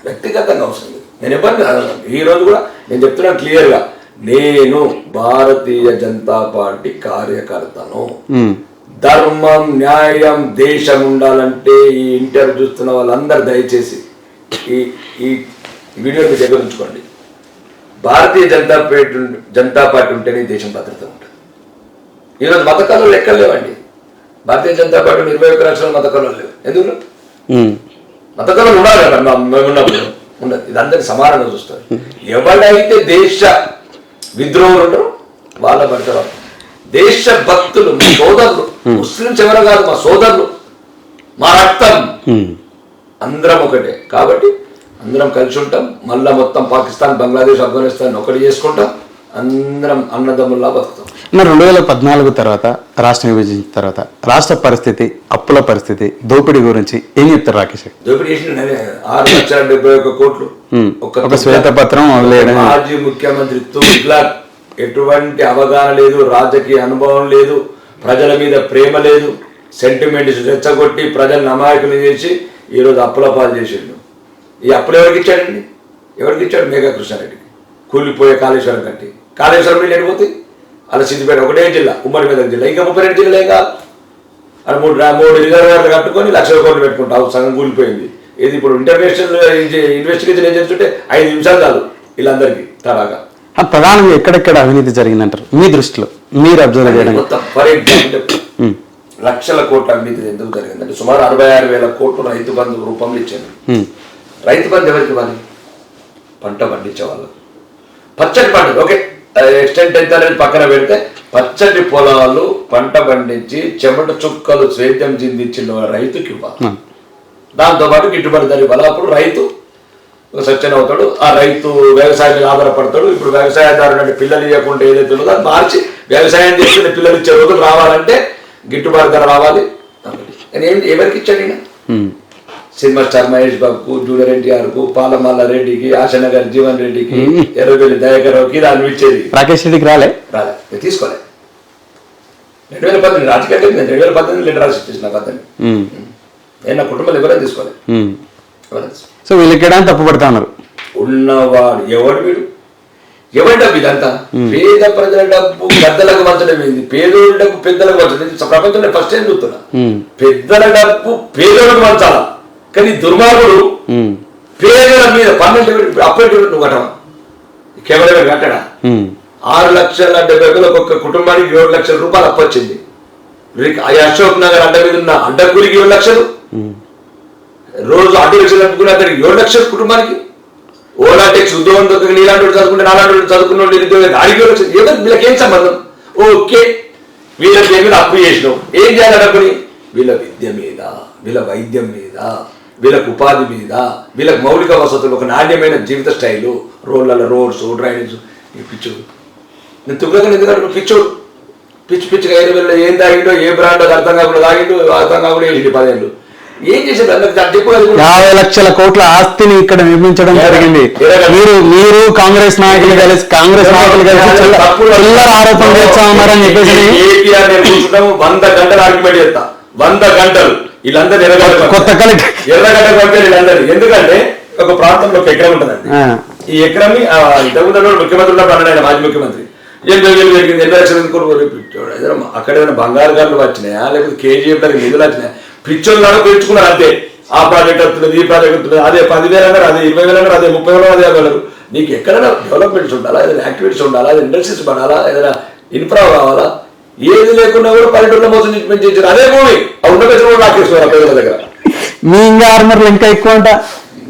వ్యక్తిగతంగా అవసరం లేదు. నేను ఎవరిని ఈ రోజు కూడా నేను చెప్తున్నాను క్లియర్ గా, నేను భారతీయ జనతా పార్టీ కార్యకర్తను. ధర్మం, న్యాయం, దేశం ఉండాలంటే ఈ ఇంటర్వ్యూ చూస్తున్న వాళ్ళందరూ దయచేసి ఈ వీడియో మీ దగ్గర ఉంచుకోండి. భారతీయ జనతా పార్టీ ఉంటేనే దేశం భద్రత ఉంటుంది. ఈరోజు మత కళలు ఎక్కడ లేవండి. భారతీయ జనతా పార్టీ 21 లక్షల మత కళలు లేవు. ఎందుకు మత కళలు ఉండాలి కదా, మేము ఉన్నప్పుడు ఉండదు. ఇది అందరికి సమానంగా చూస్తారు. ఎవరైతే దేశ విద్రోహులు ఉంటారో వాళ్ళ భర్తలు, దేశ భక్తులు, మా సోదరులు, ముస్లింస్ ఎవరో కాదు, మా సోదరులు, మా రక్తం, అందరం ఒకటే. కాబట్టి అందరం కలిసి ఉంటాం. మళ్ళా మొత్తం పాకిస్తాన్, బంగ్లాదేశ్, ఆఫ్ఘనిస్తాన్ ఒకటి చేసుకుంటాం. అందరం అన్నదమ్ముల్లా బతుకుతాం. 2014 తర్వాత రాష్ట్రం విభజించిన తర్వాత రాష్ట్ర పరిస్థితి, అప్పుల పరిస్థితి, దోపిడీ గురించి ఏం చెప్తారు రాకేష్? దోపిడీ చేసిన 6,71 కోట్లు ఒక శ్వేతపత్రం. మాజీ ముఖ్యమంత్రి తుగ్లక్, ఎటువంటి అవగాహన లేదు, రాజకీయ అనుభవం లేదు, ప్రజల మీద ప్రేమ లేదు, సెంటిమెంట్స్ రెచ్చగొట్టి ప్రజలను అమాయకులు చేసి ఈరోజు అప్పుల పాలు చేసిండు. ఈ అప్పులు ఎవరికి ఇచ్చాడండి? ఎవరికి ఇచ్చాడు? మేఘా కృష్ణారెడ్డికి. కూలిపోయే కాళేశ్వరం కట్టి, కాళేశ్వరం నీళ్ళు ఎడిపోతాయి. అలా సిద్దిపేట ఒకటే జిల్లా, ఉమ్మడి మెదక్ జిల్లా, ఇంకా 32 జిల్లాలు ఏం కాదు. అలా 3 రిజర్వాయర్లు కట్టుకొని 1,00,000 కోట్లు పెట్టుకుంటావు, సగం కూలిపోయింది. ఇది ఇప్పుడు ఇంటర్నేషనల్ ఇన్వెస్టిగేషన్ ఏం చేస్తుంటే 5 నిమిషాలు కాదు వీళ్ళందరికీ తడాగా. ప్రధానంగా ఎక్కడెక్కడ అవినీతి జరిగిందంటారు మీ దృష్టిలో, మీరు అబ్జర్వ్ చేయడం? మొత్తం ఫర్ ఎగ్జాంపుల్ 1,00,000 కోట్ల అవినీతి ఎందుకు జరిగిందంటే, సుమారు 66,000 కోట్లు రైతు బంధు రూపంలో ఇచ్చారు. రైతు బంధు ఎవరికి ఇవ్వాలి? పంట పండించే వాళ్ళు, పచ్చటి పంట, ఓకే ఎక్స్టెంట్ ఎంత అనేది పక్కన పెడితే పచ్చటి పొలాలు పంట పండించి చెమట చుక్కలు స్వేద్యం చిందించిన రైతుకి ఇవ్వాలి. దాంతోపాటు గిట్టుబాటు ధర ఇవ్వాలి. అప్పుడు రైతు సత్యం అవుతాడు. ఆ రైతు వ్యవసాయం మీద ఆధారపడతాడు. ఇప్పుడు వ్యవసాయదారుడు అంటే పిల్లలు ఇవ్వకుండా ఏదైతే ఉందో అది మార్చి వ్యవసాయం చేసుకుని పిల్లలు ఇచ్చే రోజులు రావాలంటే గిట్టుబాటు ధర రావాలి. కానీ ఎవరికి ఇచ్చాడు ఈయన? సినిమా స్టార్ మహేష్ బాబుకు, జూనియర్ ఎన్టీఆర్కు, పాలమాల రెడ్డికి, ఆశనగర్ జీవన్ రెడ్డికి, ఎర్రబెల్లి దయాకర్రావుకి దాన్ని ఇచ్చేది. రాకేష్ రెడ్డికి రాలే తీసుకోలే. 2018 రాజకీయాలు 2018 లెటర్ రాసి ఇచ్చేసిన పద్ధతి. నేను నా కుటుంబాలు ఎవరైనా తీసుకోలే. సో వీళ్ళకి తప్పు పడతా ఉన్నారు. ఉన్నవాడు ఎవడు వీడు? ఎవరి డబ్బు ఇదంతా? పేద ప్రజల డబ్బు పెద్దలకు పంచడం ఏంది? పేదోడి డబ్బు పెద్దలకు పంచడం ప్రపంచంలో ఫస్ట్ టైం చూస్తున్నా. పెద్దల డబ్బు పేదోడికి పంచాలా, కానీ దుర్మార్గుడు పేదల మీద 12 అప్పటి నువ్వు కట్టవా? కేవలం కట్టడా? 6,70,000 ఒక్కొక్క కుటుంబానికి 7 లక్షల రూపాయలు అప్పు వచ్చింది. అశోక్ నగర్ అడ్డ మీద ఉన్న అడ్డకూలికి 7 లక్షలు, రోజు ఆటో రిక్షలు నడుపుకునే అతనికి 7 లక్షలు కుటుంబానికి. ఓలా టెక్స్ ఉద్యోగం దొరక నీలాంటి చదువుకుంటే నాలాంటి చదువుకున్న వాళ్ళు నిరుద్యోగం దానికి 7 లక్షలు. ఏదో వీళ్ళకి ఏం సంబంధం? ఓకే వీళ్ళకి ఏమైనా అప్పు చేసినావు, ఏం చేయాలి డబ్బుని? వీళ్ళ విద్య మీద, వీళ్ళ వైద్యం మీద, వీళ్ళకు ఉపాధి మీద, వీళ్ళకి మౌలిక వసతులు, ఒక నాణ్యమైన జీవిత స్టైలు, రోడ్లలో రోడ్స్ డ్రైనేజ్. ఈ పిచ్చోడు నేను తుగ్గగా ఎందుకంటే పిచ్చోడు పిచ్చిగా 5,000 ఏం తాగిండో, ఏ బ్రాండ్ అర్థం కాకుండా తాగిండు, అర్థం కాకుండా వేసిండు 10 ఏళ్ళు. ఏం చేశారు? 50 లక్షల కోట్ల ఆస్తిని ఇక్కడ నిర్మించడం జరిగింది. మీరు కాంగ్రెస్ నాయకులు కలిసి ఆరోపణ చేస్తామన్నారని చెప్పేసి కేటీఆర్ నేను కూర్చుంటాము 100 గంటలు ఆర్గ్యుమెంట్ చేస్తా. 100 గంటలు వీళ్ళందరూ కొత్త కలెక్టర్ ఎర్రగడ్డ పంపారు వీళ్ళందరూ. ఎందుకంటే ఒక ప్రాంతంలో ఒక ఎకరం ఉంటుందండి. ఈ ఎకరాన్ని ఇంతకుముందు ముఖ్యమంత్రి ఉన్నప్పుడు అన్నాడు మాజీ ముఖ్యమంత్రి, 80,000 జరిగింది, 8 లక్షలు అక్కడ ఏదైనా బంగారు గారులు వచ్చినాయా లేకపోతే కేజీఎఫ్ దగ్గర నిధులు వచ్చినాయా? పిచ్చోళ్ళు లాగా పెంచుకున్నారు అంతే. ఆ ప్రాజెక్ట్ వస్తుంది, ఈ ప్రాజెక్ట్ వస్తుంది, అదే 10,000 అన్నారు, అదే 20,000 అన్నారు, అదే 30,000, అదే 50,000. నీకు ఎక్కడైనా డెవలప్మెంట్స్ ఉండాలా, ఏదైనా యాక్టివిటీస్ ఉండాలా, ఏదైనా ఇండస్ట్రీస్ పడాలా, ఏదైనా ఇన్ఫ్రా కావాలా? ఏది లేకుండా కూడా పల్లెటూరులో మోసం చేయించారు. అదే భూమి ఆ ఉన్న పెద్ద కూడా రాకేస్తున్నారు పేదల దగ్గర. మీ ఇంకా ఆర్మర్లు ఇంకా ఎక్కువ అంట.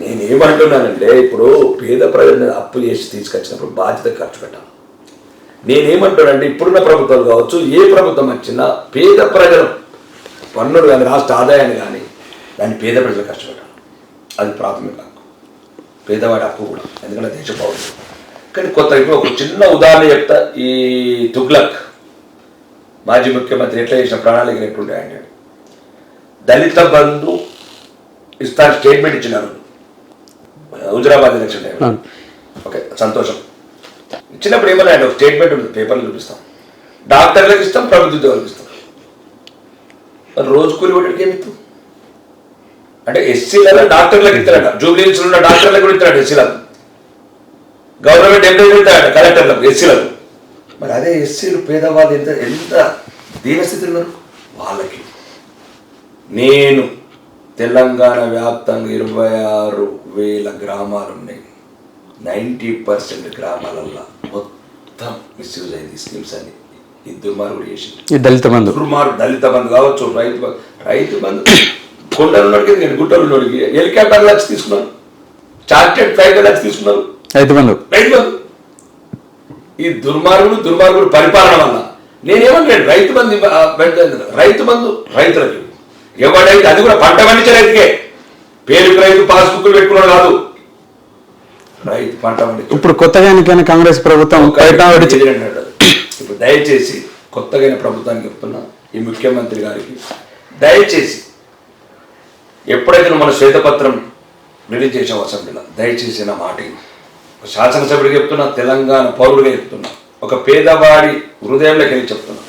నేనేమంటున్నానంటే ఇప్పుడు పేద ప్రజల అప్పు చేసి తీసుకొచ్చినప్పుడు బాధ్యత ఖర్చు పెట్టాలి. నేనేమంటానంటే ఇప్పుడున్న ప్రభుత్వాలు కావచ్చు, ఏ ప్రభుత్వం వచ్చినా పేద ప్రజల పన్నులు కానీ రాష్ట్ర ఆదాయాన్ని కానీ దాన్ని పేద ప్రజలు ఖర్చు పెట్టాలి. అది ప్రాథమిక హక్కు, పేదవాడి హక్కు కూడా, ఎందుకంటే దేశ పౌరులు. కానీ కొత్త ఇప్పుడు ఒక చిన్న ఉదాహరణ చెప్తా. ఈ తుగ్లక్ మాజీ ముఖ్యమంత్రి ఎట్లా చేసిన ప్రణాళికలు ఎట్లుండే ఆయన దళిత బంధు ఇస్తా స్టేట్మెంట్ ఇచ్చినారు హుజరాబాద్ ఎలక్షన్ టైంలో. ఓకే సంతోషం. ఇచ్చినప్పుడు ఏమన్నా ఒక స్టేట్మెంట్ ఉంటుంది, పేపర్లు చూపిస్తాం, డాక్టర్లకు ఇస్తాం, ప్రభుత్వ ఉద్యోగులకు ఇస్తాం. రోజు కూలి కొట్టడికి ఏమి ఇస్తాం అంటే ఎస్సీలలో డాక్టర్లకు ఇస్తారట, జూబ్లీహిల్స్లో ఉన్న డాక్టర్లకు కూడా ఇస్తారట, ఎస్సీలకు గవర్నమెంట్ ఎంప్లాయీ ఇస్తారట, కలెక్టర్లకు ఎస్సీలకు. మరి అదే ఎస్సీలు పేదవాళ్ళు ఎంత దీనస్థితిలో ఉన్నారు వాళ్ళకి. నేను తెలంగాణ వ్యాప్తంగా 26,000 గ్రామాలు ఉన్నాయి. 90% గ్రామాలల్లో మొత్తం మిస్యూజ్ అయింది స్కీమ్స్ అని. ఈ దుర్మార్గుడు చేసింది దళిత బంధు. దళిత బంధు కావచ్చు, రైతు బంధు కొండలకి గుట్టలకి హెలికాప్టర్ లక్ష తీసుకున్నారు, చార్టెడ్ ఫ్లైట్ లక్ష తీసుకున్నారు. రైతు బంధు ఈ దుర్మార్గుడు పరిపాలన వల్ల నేనేమన్నాడు రైతు బంధు రైతులకి ఎవడైతే, అది కూడా పంట పండించే రైతుకే, పేరుకు రైతు పాస్బుక్లు పెట్టుకున్నాడు కాదు, రైతు పంట పండించు. ఇప్పుడు కొత్తగా కాంగ్రెస్ ప్రభుత్వం ఇప్పుడు దయచేసి కొత్తగా ప్రభుత్వానికి చెప్తున్నా, ఈ ముఖ్యమంత్రి గారికి దయచేసి ఎప్పుడైతే మన శ్వేతపత్రం రిలీజ్ చేసావు అసెంబ్లీలో, దయచేసి నా మాట శాసనసభ్యుడికి చెప్తున్నా, తెలంగాణ పౌరుడిగా చెప్తున్నా, ఒక పేదవాడి హృదయంలోకి వెళ్ళి చెప్తున్నా,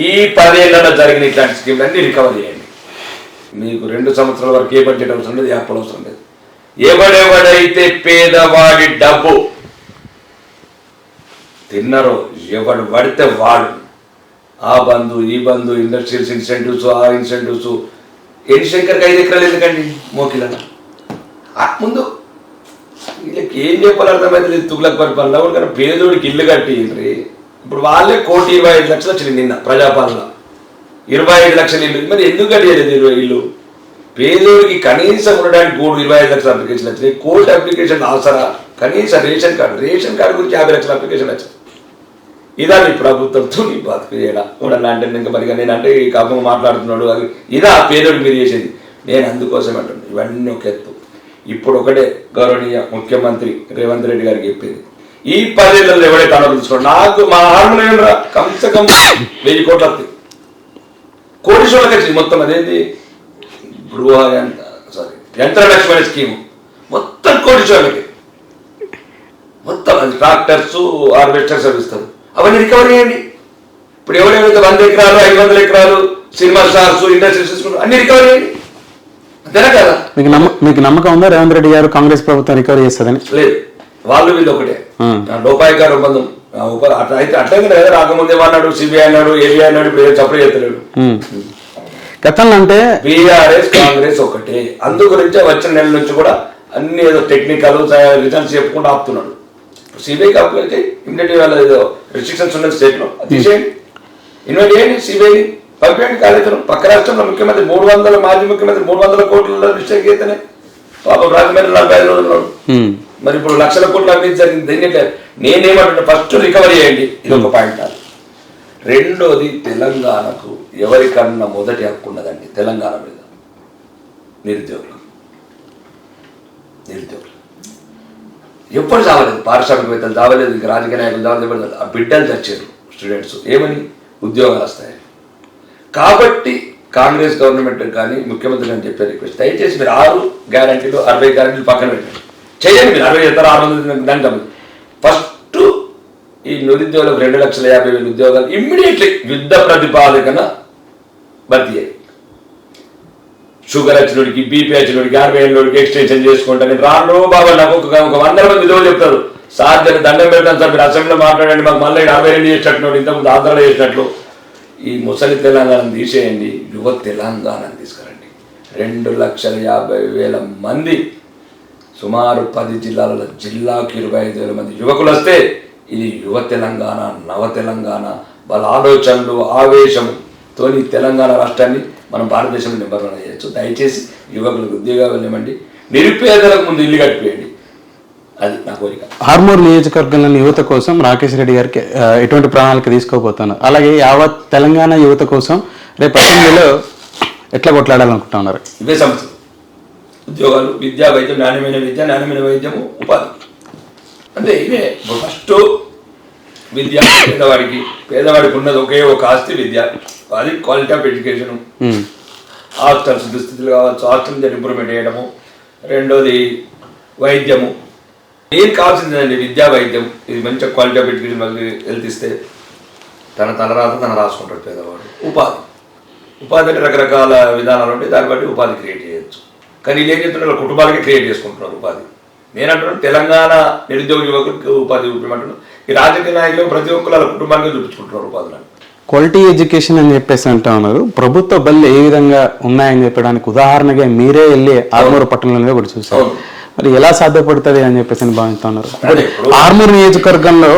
ఈ 10 ఏళ్లలో జరిగిన ఇట్లాంటి స్కీమ్లన్నీ రికవర్ చేయండి. మీకు 2 సంవత్సరాల వరకు ఏ బడ్జెట్ అవసరం లేదు, యాప్లు అవసరం లేదు. ఎవడెవడైతే పేదవాడి డబ్బు తిన్నారో, ఎవడు పడితే వాడు, ఆ బంధు ఈ బంధు, ఇండస్ట్రియల్స్ ఇన్సెంటివ్స్, ఆ ఇన్సెంటివ్స్, శంకర్కి 5 ఎకరాలు ఎందుకండి మోకిలన్న ముందు వీళ్ళకి ఏం చెప్పాలి అర్థమైతే తుగ్లక్ పరిపాలన. కానీ పేదోడికి ఇల్లు కట్టిండ్రి. ఇప్పుడు వాళ్ళే 1,25,00,000 వచ్చింది నిన్న ప్రజాపాలన, 25 లక్షల ఇల్లు. మరి ఎందుకు కట్టేది ఇల్లు? పేదోడికి కనీసం ఉండడానికి 25 లక్షల అప్లికేషన్లు వచ్చినాయి. కోటి అప్లికేషన్ అవసరం. కనీసం రేషన్ కార్డు గురించి 50 లక్షల అప్లికేషన్ వచ్చాయి. ఇదా నీ ప్రభుత్వంతో నీ బతుకు చేయడా ఉండాలంటే ఇంకా మరిగా నేనంటే ఈ కాపం మాట్లాడుతున్నాడు అది ఇదా పేదోడు మీరు చేసేది. నేను అందుకోసం అంటున్నాను, ఇవన్నీ ఒక ఎత్తు. ఇప్పుడు ఒకటే గౌరవనీయ ముఖ్యమంత్రి రేవంత్ రెడ్డి గారికి చెప్పేది, ఈ 10 ఏళ్ళలో ఎవడైతే అనుభవించుకోండి నాకు మా హార్మోనియం రా కమ్సే కమ్ 1000 కోట్లు వస్తాయి. కోటీశ్వర్లకు వచ్చింది మొత్తం. అదేంటి యంత్రలక్ష్మి స్కీము మొత్తం కోటీశ్వర్లకి, మొత్తం అది ట్రాక్టర్స్ హార్వెస్టర్స్ ఇస్తారు. అవన్నీ రికవరీ చేయండి. ఇప్పుడు ఎవరైతే 100 ఎకరాలు 500 ఎకరాలు సినిమా స్టార్స్ ఇండస్ట్రీస్ తీసుకుంటారు అన్ని రికవరీ చేయండి. అంతేనా కదా? మీకు నమ్మకం ఉందా రేవంత్ రెడ్డి గారు కాంగ్రెస్ ప్రభుత్వం రికవరీ చేస్తుందని? లేదు, వాళ్ళు వీళ్ళు ఒకటే లోపాయికార ఒప్పందం. అట్లా అయితే అట్లయితే కదా రాకముందే అన్నాడు, సిబిఐ అన్నాడు, ఏబిఐ అన్నాడు, ఇప్పుడు చప్పుడు చేస్తలేడు. గతంలో అంటే బీఆర్ఎస్ కాంగ్రెస్ ఒకటే. అందు గురించి వచ్చిన నెల నుంచి కూడా అన్ని ఏదో టెక్నికల్ రిజల్ట్స్ చెప్పుకుంటూ ఆపుతున్నాడు. సిబిఐకి అప్లై ఇమీడియట్ వాళ్ళ ఏదో రిస్ట్రిక్షన్స్ ఉన్న స్టేట్లో తీసేయండి, ఇన్వైట్ చేయండి, సిబిఐని పంపించండి కాలేజీలో. పక్క రాష్ట్రంలో ముఖ్యమంత్రి 300 మాజీ ముఖ్యమంత్రి 300 కోట్లలో మిస్టేక్ అయితేనే పాపం రాజమండ్రి 45 రోజులు. మరి ఇప్పుడు లక్షల కోట్లు అభివృద్ధి జరిగింది. దీనికి నేనేమంటున్నా, ఫస్ట్ రికవరీ చేయండి, ఇది ఒక పాయింట్. రెండోది, తెలంగాణకు ఎవరికన్నా మొదటి హక్కు ఉన్నదండి తెలంగాణ మీద, నిరుద్యోగులు. ఎప్పుడు చావలేదు, పారిశ్రామికవేత్తలు చావలేదు, ఇంకా రాజకీయ నాయకులు చావలేదు, ఆ బిడ్డలు చచ్చారు స్టూడెంట్స్. ఏమని? ఉద్యోగాలు వస్తాయి. కాబట్టి కాంగ్రెస్ గవర్నమెంట్ కానీ ముఖ్యమంత్రి అని చెప్పే రిక్వెస్ట్, దయచేసి మీరు 6 గ్యారంటీలు 60 గ్యారంటీలు పక్కన పెట్టండి, చేయండి. మీరు 60 చేస్తారు, 600 దానికి ఫస్ట్ ఈ నిరుద్యోగులకు 2,50,000 ఉద్యోగాలు ఇమ్మీడియట్లీ యుద్ధ ప్రతిపాదకన భర్తీ అయ్యి, షుగర్ వచ్చినోడికి, బీపీ వచ్చినోడికి, 60 ఏళ్ళకి ఎక్స్టెన్షన్ చేసుకుంటా. నేను రాను బాబా, నాకు ఒక 100 మంది విధులు చెప్తారు, సార్ దగ్గర దండం పెడతాను సార్, మీరు అసెంబ్లీలో మాట్లాడండి, మాకు మళ్ళీ 52 చేసినట్టు, ఇంతకుముందు ఆంధ్రలో చేసినట్లు. ఈ ముసలి తెలంగాణను తీసేయండి, యువ తెలంగాణను తీసుకురండి. 2,50,000 మంది, సుమారు 10 జిల్లాలలో జిల్లాకు 25,000 మంది యువకులు వస్తే ఇది యువ తెలంగాణ, నవ తెలంగాణ. వాళ్ళ ఆలోచనలు ఆవేశంతో తెలంగాణ రాష్ట్రాన్ని మనం భారతదేశంలో నెంబర్ 1 చేయొచ్చు. దయచేసి యువకులకు ఉద్యోగాలు ఇవ్వండి, నిరుపేదలకు ముందు ఇల్లు కట్టిపోయండి, అది నా కోరిక. ఆర్మూర్ నియోజకవర్గంలోని యువత కోసం రాకేష్ రెడ్డి గారికి ఎటువంటి ప్రణాళిక తీసుకోబోతున్నారు, అలాగే యావత్ తెలంగాణ యువత కోసం రేపు అసెంబ్లీలో ఎట్లా కొట్లాడాలనుకుంటున్నారు? ఇవే సమస్యలు: ఉద్యోగాలు, విద్యా, వైద్యం, నాణ్యమైన విద్య, నాణ్యమైన వైద్యము, ఉపాధి. అంటే ఇవే. ఫస్ట్ విద్య, పేదవాడికి ఉన్నది ఒకే ఒక ఆస్తి విద్య, అది క్వాలిటీ ఆఫ్ ఎడ్యుకేషను. హాస్టల్స్ దుస్థితులు కావచ్చు, హాస్టల్ ఇంప్రూవ్మెంట్ చేయడము. రెండోది వైద్యము. ఏం కావాల్సిందేనండి, విద్యా, వైద్యం. ఇది మంచిగా క్వాలిటీ ఆఫ్ ఎడ్యుకేషన్ మళ్ళీ హెల్త్ ఇస్తే తన తలరాత తన రాసుకుంటాడు పేదవాడు. ఉపాధి అంటే రకరకాల విధానాలు ఉంటాయి, దాన్ని బట్టి ఉపాధి క్రియేట్ చేయొచ్చు. కానీ వీళ్ళు ఏం చెప్తున్నారు, కుటుంబాలకే క్రియేట్ చేసుకుంటున్నారు ఉపాధి. నేను అంటున్నాను, తెలంగాణ నిరుద్యోగ యువకులకు ఉపాధి చూపించమంటున్నాను. ఈ రాజకీయ నాయకులు ప్రతి ఒక్కరు వాళ్ళ కుటుంబానికి చూపించుకుంటున్నారు ఉపాధులను. క్వాలిటీ ఎడ్యుకేషన్ అని చెప్పేసి అంటా ఉన్నారు. ప్రభుత్వ బళ్ళు ఏ విధంగా ఉన్నాయని చెప్పడానికి ఉదాహరణగా మీరే వెళ్ళి ఆర్మూరు పట్టణంలో కూడా చూసారు. మరి ఎలా సాధ్యపడుతుంది అని చెప్పేసి భావిస్తూ ఉన్నారు. ఆర్మూరు నియోజకవర్గంలో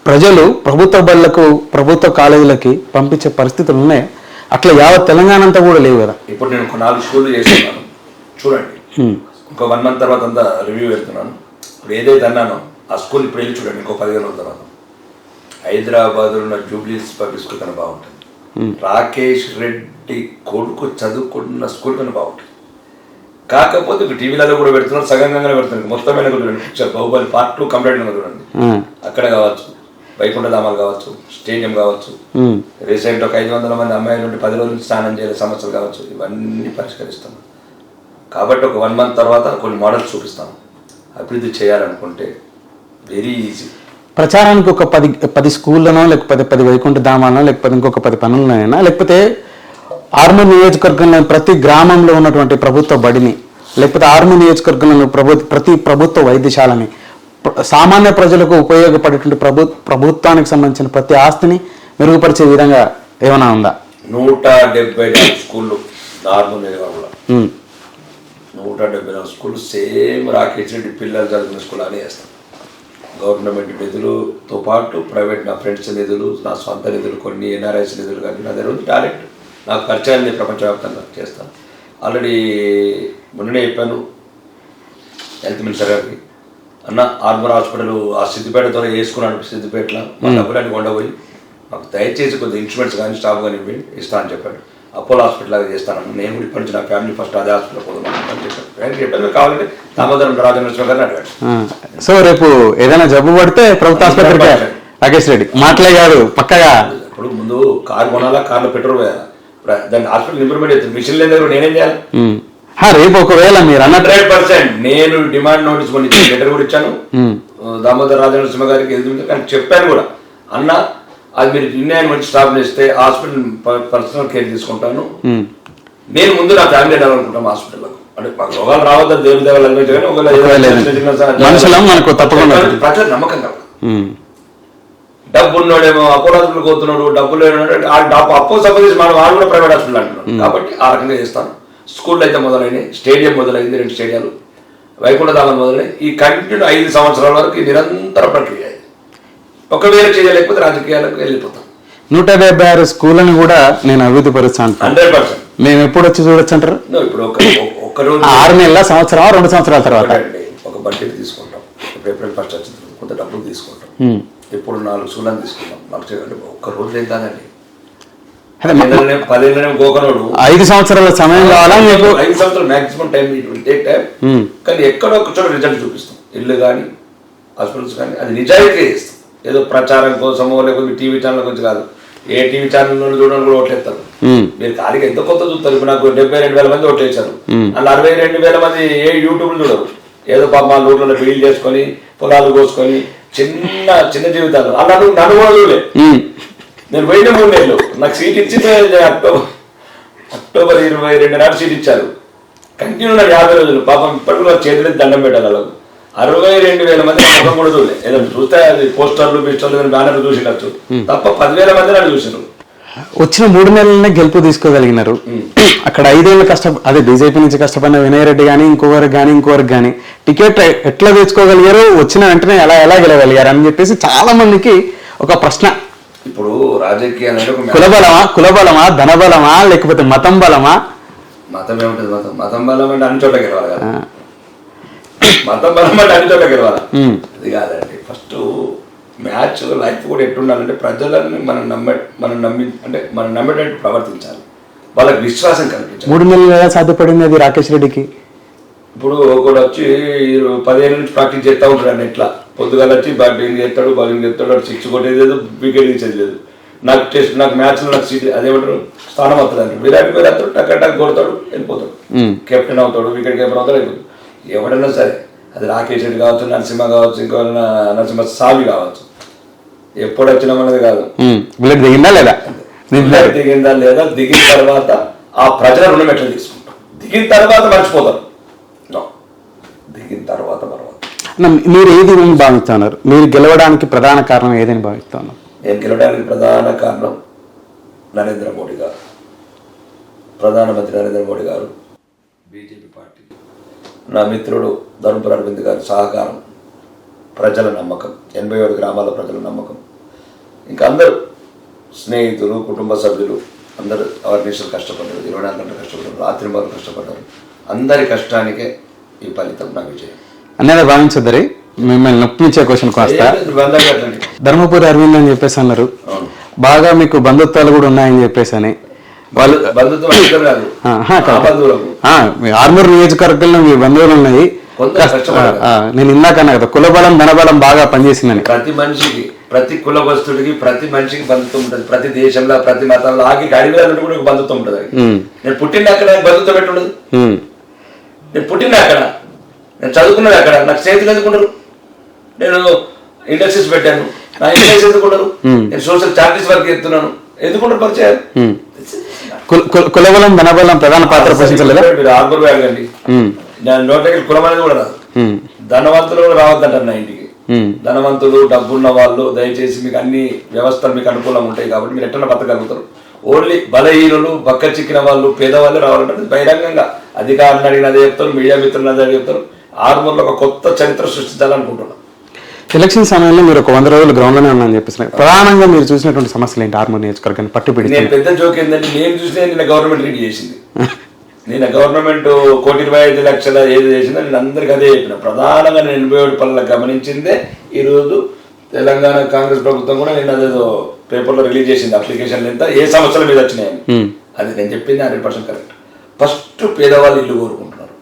ప్రజలు ప్రభుత్వ బళ్ళకు, ప్రభుత్వ కాలేజీలకి పంపించే పరిస్థితులు ఉన్నాయి. అట్లా యావత్ తెలంగాణ అంతా కూడా లేవు కదా. ఇప్పుడు నేను 4 స్కూళ్ళు చేస్తున్నాను చూడండి. ఇంకో 1 మంత్ తర్వాత అంతా రివ్యూ వెళ్తున్నాను. ఇప్పుడు ఏదైతే అన్నానో ఆ స్కూల్ ఇప్పుడు వెళ్ళి చూడండి. ఇంకో 15 రోజుల తర్వాత హైదరాబాద్లో ఉన్న జూబ్లీస్ పబ్లిక్ స్కూల్ కన్నా బాగుంటుంది. రాకేష్ రెడ్డి కొడుకు చదువుకుంటున్న స్కూల్ కన్నా బాగుంటుంది. కాకపోతే టీవీలలో కూడా పెడుతున్నారు, సగంగా పెడుతున్నారు. మొత్తమైన చూడండి, పిక్చర్ బాహుబలి పార్ట్ 2 కంప్లీట్గా చూడండి. అక్కడ కావచ్చు, వైకుంఠధామాలు కావచ్చు, స్టేడియం కావచ్చు, రీసెంట్ ఒక 500 మంది అమ్మాయిల నుండి 10 రోజుల నుంచి స్నానం చేయలే సమస్యలు కావచ్చు, ఇవన్నీ పరిష్కరిస్తాం. కాబట్టి ఒక 1 మంత్ తర్వాత కొన్ని మోడల్స్ చూపిస్తాం. అభివృద్ధి చేయాలనుకుంటే వెరీ ఈజీ. ప్రచారానికి ఒక 10 స్కూళ్ళనో, లేకపోతే 10 వైకుంఠ ధామాలనో, లేకపోతే ఇంకొక 10 పనులనైనా, లేకపోతే ఆర్మూర్ నియోజకవర్గంలో ప్రతి గ్రామంలో ఉన్నటువంటి ప్రభుత్వ బడిని, లేకపోతే ఆర్మూర్ నియోజకవర్గంలో ప్రతి ప్రభుత్వ వైద్యశాలని, సామాన్య ప్రజలకు ఉపయోగపడేటువంటి ప్రభుత్వానికి సంబంధించిన ప్రతి ఆస్తిని మెరుగుపరిచే విధంగా ఏమైనా ఉందా? 174 స్కూళ్ళు ఆర్మూర్ నియోజకవర్గంలో, 174 స్కూళ్ళు సేమ్ రాకేష్ రెడ్డి పిల్లలు చదివిన స్కూల్ అని వేస్తాం. గవర్నమెంట్ నిధులతో పాటు ప్రైవేట్, నా ఫ్రెండ్స్ నిధులు, నా సొంత నిధులు, కొన్ని ఎన్ఆర్ఐస్ నిధులు, కానీ నా దగ్గర ఉంది టాలెంట్, నాకు పరిచయాన్ని ప్రపంచవ్యాప్తంగా చేస్తాను. ఆల్రెడీ మొన్ననే చెప్పాను హెల్త్ మినిస్టర్ గారికి, అన్న ఆర్మర్ హాస్పిటల్ ఆ సిద్దిపేటతో వేసుకున్నాను, సిద్దిపేటలో మా డబ్బులన్నీ కొండపోయి మాకు దయచేసి కొద్దిగా ఇన్స్ట్రుమెంట్స్ కానీ స్టాఫ్ కానీ ఇస్తా అని చెప్పాడు. అపోలో హాస్పిటల్ లాగా చేస్తాను, నేను కూడా ఇప్పటి నుంచి నా ఫ్యామిలీ ఫస్ట్ అదే హాస్పిటల్ పోదాం అని చెప్పాను. చెప్పాను కావాలంటే దామోదరం రాజనరసింహ గారిని అడిగాడు. సో రేపు ఏదైనా జబ్బు పడితే ప్రభుత్వ ఆసుపత్రికి రాకేష్ రెడ్డి మాటలే కాదు పక్కగా. ఇప్పుడు ముందు కారు కొనాలా, కార్లో పెట్రోల్ పోయాలా, దాన్ని హాస్పిటల్ ఇంప్రూవ్మెంట్ అవుతుంది. మిషన్ లేదు, నేనేం చేయాలి? రేపు ఒకవేళ మీరు 100% నేను డిమాండ్ నోటీస్ కొన్ని లెటర్ కూడా ఇచ్చాను దామోదర్ రాజనరసింహ గారికి. ఎందుకంటే కానీ చెప్పాను కూడా, అన్న అది మీరు నిర్ణయాన్ని మంచి స్టాఫ్ చేస్తే హాస్పిటల్ పర్సనల్ కేర్ తీసుకుంటాను, నేను ముందు నా ఫ్యామిలీ వెళ్ళాలనుకుంటాం హాస్పిటల్లో. అంటే మాకు రోగాలు రావద్దని దేవుడి దేవాలు అనిపించే కానీ ప్రజలు నమ్మకం కాదు. డబ్బు ఉన్నోడేమో అపోలో హాస్పిటల్ పోతున్నాడు, డబ్బు లేడు, అప్పో సంబంధించి మనం వాళ్ళు కూడా ప్రైవేట్ హాస్పిటల్ అంటున్నాడు. కాబట్టి ఆ రకంగా చేస్తాను. స్కూల్లో అయితే మొదలైనవి, స్టేడియం మొదలైంది, 2 స్టేడియాలు, వైకుంఠధామం మొదలైనవి. ఈ కంటిన్యూ 5 సంవత్సరాల వరకు నిరంతర ప్రక్రియ. ఒకవేళ చేయలేకపోతే రాజకీయాలకు వెళ్ళిపోతాం. 156 స్కూళ్ళని కూడా నేను అభివృద్ధి పరుస్తాను. 100%. మేము ఎప్పుడు వచ్చి చూడొచ్చు అంటారు? ఇప్పుడు ఒక రోజు 6 నెలల సంవత్సరం 2 సంవత్సరాల తర్వాత ఒక బడ్జెట్ తీసుకుంటాం. ఏప్రిల్ 1 వచ్చిన కొంత డబ్బులు తీసుకుంటాం. ఇప్పుడు 4 స్కూళ్ళని తీసుకుంటాం. ఒక్క రోజు ఏం కాదండి. 10 ఏళ్ళనే గోకనోడు 5 సంవత్సరాల సమయం కావాలా మీకు? 5 సంవత్సరాలు maximum time, it will take time. కానీ ఎక్కడో ఒక చోట రిజల్ట్ చూపిస్తాం. ఇల్లు కానీ హాస్పిటల్స్ కానీ అది నిజాయితీ చేస్తాం. ఏదో ప్రచారం కోసమో లేకపోతే టీవీ ఛానల్ గురించి కాదు. ఏ టీవీ ఛానల్ చూడడం కూడా ఓట్లేస్తారు. మీరు ఖాళీగా ఎంత కొత్త చూస్తారు. ఇప్పుడు నాకు 72,000 మంది ఓట్లు వేశారు. అందులో 62,000 మంది ఏ యూట్యూబ్లు చూడరు. ఏదో పాప మా ఊళ్ళో బిల్లు చేసుకొని పొలాలు కోసుకొని చిన్న జీవితాలు అలా నన్ను కూడా చూడలే. నేను పోయిన 3 నెలలు నాకు సీట్ ఇచ్చింది అక్టోబర్ 22 నాడు సీట్ ఇచ్చారు. కంటిన్యూ నాకు 50 రోజులు పాపం ఇప్పటికి కూడా చేతులకి దండం పెట్టాలి. వాళ్ళకు 62,000 మంది ముఖం కూడా చూడలే. ఏదైనా చూస్తే అది పోస్టర్లు బిస్టర్లు బ్యానర్లు చూసినచ్చు తప్ప 10,000 మంది నన్ను చూసినారు. వచ్చిన 3 నెలలనే గెలుపు తీసుకోగలిగినారు. అక్కడ 5 ఏళ్ళు అదే బీజేపీ నుంచి కష్టపడిన వినయ్ రెడ్డి కానీ ఇంకొకరికి కానీ టికెట్ ఎట్లా తెచ్చుకోగలిగారు, వచ్చిన వెంటనే ఎలా గెలవగలిగారు అని చెప్పేసి చాలా మందికి ఒక ప్రశ్న. ఇప్పుడు రాజకీయాలు కులబలమా ధనబలమా లేకపోతే మతం బలమా? మతం ఏముంటుంది? మతం బలం అంటే అన్ని చోట్ల గెలవాలి కదా. మతం బలం అంటే అన్ని చోట్ల గెలవాలి అది కాదండి. ఫస్ట్ మ్యాచ్ లైఫ్ కూడా ఎట్టుండాలంటే ప్రజలను మనం నమ్మేటట్టు ప్రవర్తించాలి, వాళ్ళకి విశ్వాసం కల్పించాలి. 3 నెలలు ఎలా సాధ్యపడింది అది రాకేష్ రెడ్డికి? ఇప్పుడు ఒకడు వచ్చి 10 ఏళ్ళ నుంచి ప్రాక్టీస్ చేస్తూ ఉంటాడు అన్న. ఇట్లా పొద్దుగాల వచ్చి బ్యాటింగ్ చేస్తాడు, బౌలింగ్ చేస్తాడు, 6 కొట్టేది లేదు, వికెట్ ఇచ్చేది లేదు. నాకు మ్యాచ్లో నాకు సీట్ అదేమంటారు స్థానం వస్తుంది అంటారు. విరాట్ కోహ్లీ వస్తాడు, టక్ కొడతాడు, వెళ్ళిపోతాడు, కెప్టెన్ అవుతాడు, వికెట్ కీపర్ అవుతాడు, అయిపోతాడు. ఎవడన్నా సరే అది రాకేష్ రెడ్డి కావచ్చు, నరసింహ కావచ్చు, ఇంకెవరైనా నరసింహ సామి కావచ్చు, ఎప్పుడు వచ్చినా మనది కాదు. దిగిందా లేదా? దిగిన తర్వాత ఆ ప్రజల రుణం ఎట్లా తీసుకుంటాం, దిగిన తర్వాత మర్చిపోతారు. దిగిన తర్వాత మీరు ఏది భావిస్తున్నారు? మీరు గెలవడానికి ప్రధాన కారణం ఏదని భావిస్తున్నారు? నేను గెలవడానికి ప్రధాన కారణం నరేంద్ర మోడీ గారు, ప్రధానమంత్రి నరేంద్ర మోడీ గారు, బీజేపీ పార్టీ, నా మిత్రుడు ధర్మపురి అరవింద్ గారి సహకారం, ప్రజల నమ్మకం, 87 గ్రామాల ప్రజల నమ్మకం, ఇంకా అందరూ స్నేహితులు, కుటుంబ సభ్యులు అందరూ అవర్నిషలు కష్టపడ్డారు, 24 గంటలు కష్టపడ్డారు, రాత్రి మొదలు కష్టపడ్డారు. అందరి కష్టానికే ఈ ఫలితం నా విజయం అనేది భావించద్దరి. మిమ్మల్ని నొప్పించే క్వశ్చన్ కాస్త ధర్మపురి అరవింద్ అని చెప్పేసి అన్నారు. బాగా మీకు బంధుత్వాలు కూడా ఉన్నాయని చెప్పేసి అని వాళ్ళు ఆర్మూర్ నియోజకవర్గంలో మీ బంధువులు ఉన్నాయి. నేను ఇందాక అన్నా కదా కులబలం ధనబలం బాగా పనిచేసిందని. ప్రతి మనిషికి, ప్రతి కులవస్తుడికి, ప్రతి మనిషికి బంధుత్వం ఉంటుంది. ప్రతి దేశంలో, ప్రతి మతంలో అడవిలో కూడా బంధుత్వం ఉంటుంది. నేను పుట్టిన అక్కడ బంధుత్వం పెట్టుండదు. నేను పుట్టిన అక్కడ, నేను చదువుకున్నది అక్కడ, నాకు స్నేహితులు ఎందుకుంటారు? నేను ఇండస్ట్రీస్ పెట్టాను, నా ఇండస్ట్రీస్ ఎందుకుంటారు? నేను సోషల్ చారిటీస్ వర్క్ చేస్తున్నాను, ఎందుకుంటారు పరిచయాలు? కులబలం ధనబలం ప్రధాన పాత్ర పోషించలేదు. మీరు ఆర్బర్ అడగండి, నేను నోట్లకి కులం అనేది కూడా రాదు. ధనవంతులు కూడా రావద్దంటారు నా ఇంటికి. ధనవంతులు, డబ్బున్న వాళ్ళు దయచేసి మీకు అన్ని వ్యవస్థలు మీకు అనుకూలంగా ఉంటాయి కాబట్టి మీరు ఎట్లా బతకగలుగుతారు. ఓన్లీ బలహీనులు, బక్క చిక్కిన వాళ్ళు, పేదవాళ్ళు రావాలంటే బహిరంగంగా అధికారులను అడిగినదే చెప్తారు, మీడియా మిత్రులు అదే చెప్తారు. ఆర్మూర్లో ఒక కొత్త చరిత్ర సృష్టించాలనుకుంటున్నాను. ఎలక్షన్ సమయంలో మీరు ఒక 100 రోజులు గ్రౌండ్ లోనే ఉన్నాను చెప్పేసి ప్రధానంగా మీరు చూసినటువంటి సమస్యలు ఏంటి? ఆర్మూర్ నియోజకవర్గాన్ని పట్టుబడి నేను పెద్ద జోక్ ఏంటంటే నేను చూసిన నిన్న గవర్నమెంట్ రీడ్ చేసింది. నేను గవర్నమెంట్ 1,25,00,000 ఏది చేసిందో నేను అందరికీ అదే చెప్పిన. ప్రధానంగా నేను 87 పనులకు గమనించిందే ఈరోజు తెలంగాణ కాంగ్రెస్ ప్రభుత్వం కూడా నేను అదేదో పేపర్లో రిలీజ్ చేసింది అప్లికేషన్లు ఎంత ఏ సమస్యల మీద వచ్చినాయని. అది నేను చెప్పింది 100% కరెక్ట్. ఫస్ట్ పేదవాళ్ళు ఇల్లు కోరుకుంటున్నారు,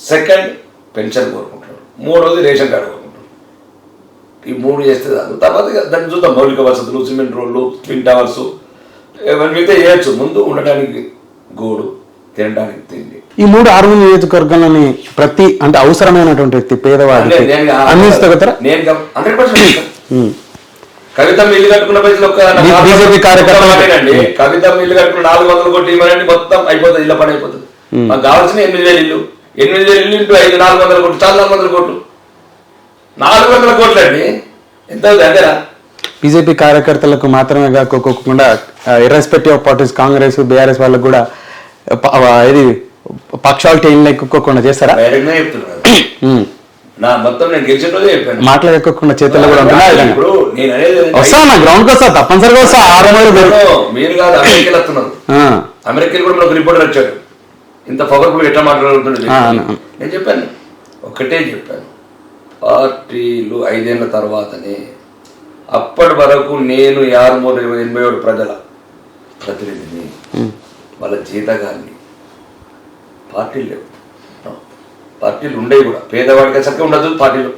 సెకండ్ పెన్షన్ కోరుకుంటున్నారు, మూడోది రేషన్ కార్డు కోరుకుంటున్నారు. ఈ 3 చేస్తే చాలు. తర్వాత దాన్ని చూద్దాం, మౌలిక వసతులు, సిమెంట్ రోడ్లు, ట్విన్ టవర్స్ మిగతా చేయొచ్చు. ముందు ఉండటానికి గూడు, తినడానికి తిండి. ఈ 3 ఆర్మూర్ నియోజకవర్గంలోని ప్రతి అంటే అవసరమైనటువంటి వ్యక్తి పేదవాడికి అందిస్తారా? నేను 100% కవిత ఇల్లు కట్టుకున్న పైసలు బీజేపీ కార్యకర్తలండి. కవిత ఇల్లు కట్టుకున్న 400 కోట్లు ఇవ్వాలంటే మొత్తం అయిపోతుంది, ఇళ్ళ పని అయిపోతుంది. మాకు కావాల్సిన 8,000 ఇల్లు, 8,000 ఇల్లు ఇంటూ 5 400 కోట్లు, చాలా 400 కోట్లు, 400 కోట్లు అండి. ఎంత అంతేనా? బీజేపీ కార్యకర్తలకు మాత్రమే కాకోకుండా irrespective of parties, Congress BRS వాళ్ళకు కూడా ఇది పక్షాలిటీ ఏం లెక్కోకుండా చేస్తారా? డైరెక్ట్గా చెప్తున్నాను. నా మొత్తం నేను గెలిచిన రోజే చెప్పాను. మాటలు ఎక్కకుండా చేతుల్లో కూడా ఇప్పుడు నేను అనేది వస్తా గ్రౌండ్ కి వస్తా, తప్పనిసరిగా వస్తా. మీరు కాదు, అమెరికాలో వస్తున్నారు. అమెరికాలో కూడా మనకు రిపోర్టర్ వచ్చాడు, ఇంత పవర్ఫుల్ ఎట్లా మాట్లాడుతుంది. నేను చెప్పాను, ఒకటే చెప్పాను, పార్టీలు 5 ఏళ్ల తర్వాతనే, అప్పటి వరకు నేను 87 ప్రజల ప్రతినిధిని, వాళ్ళ జీతగాన్ని. పార్టీలు లేవు, పార్టీలు ఉండేవి కూడా. పేదవాడికి చక్కగా ఉండదు పార్టీలు.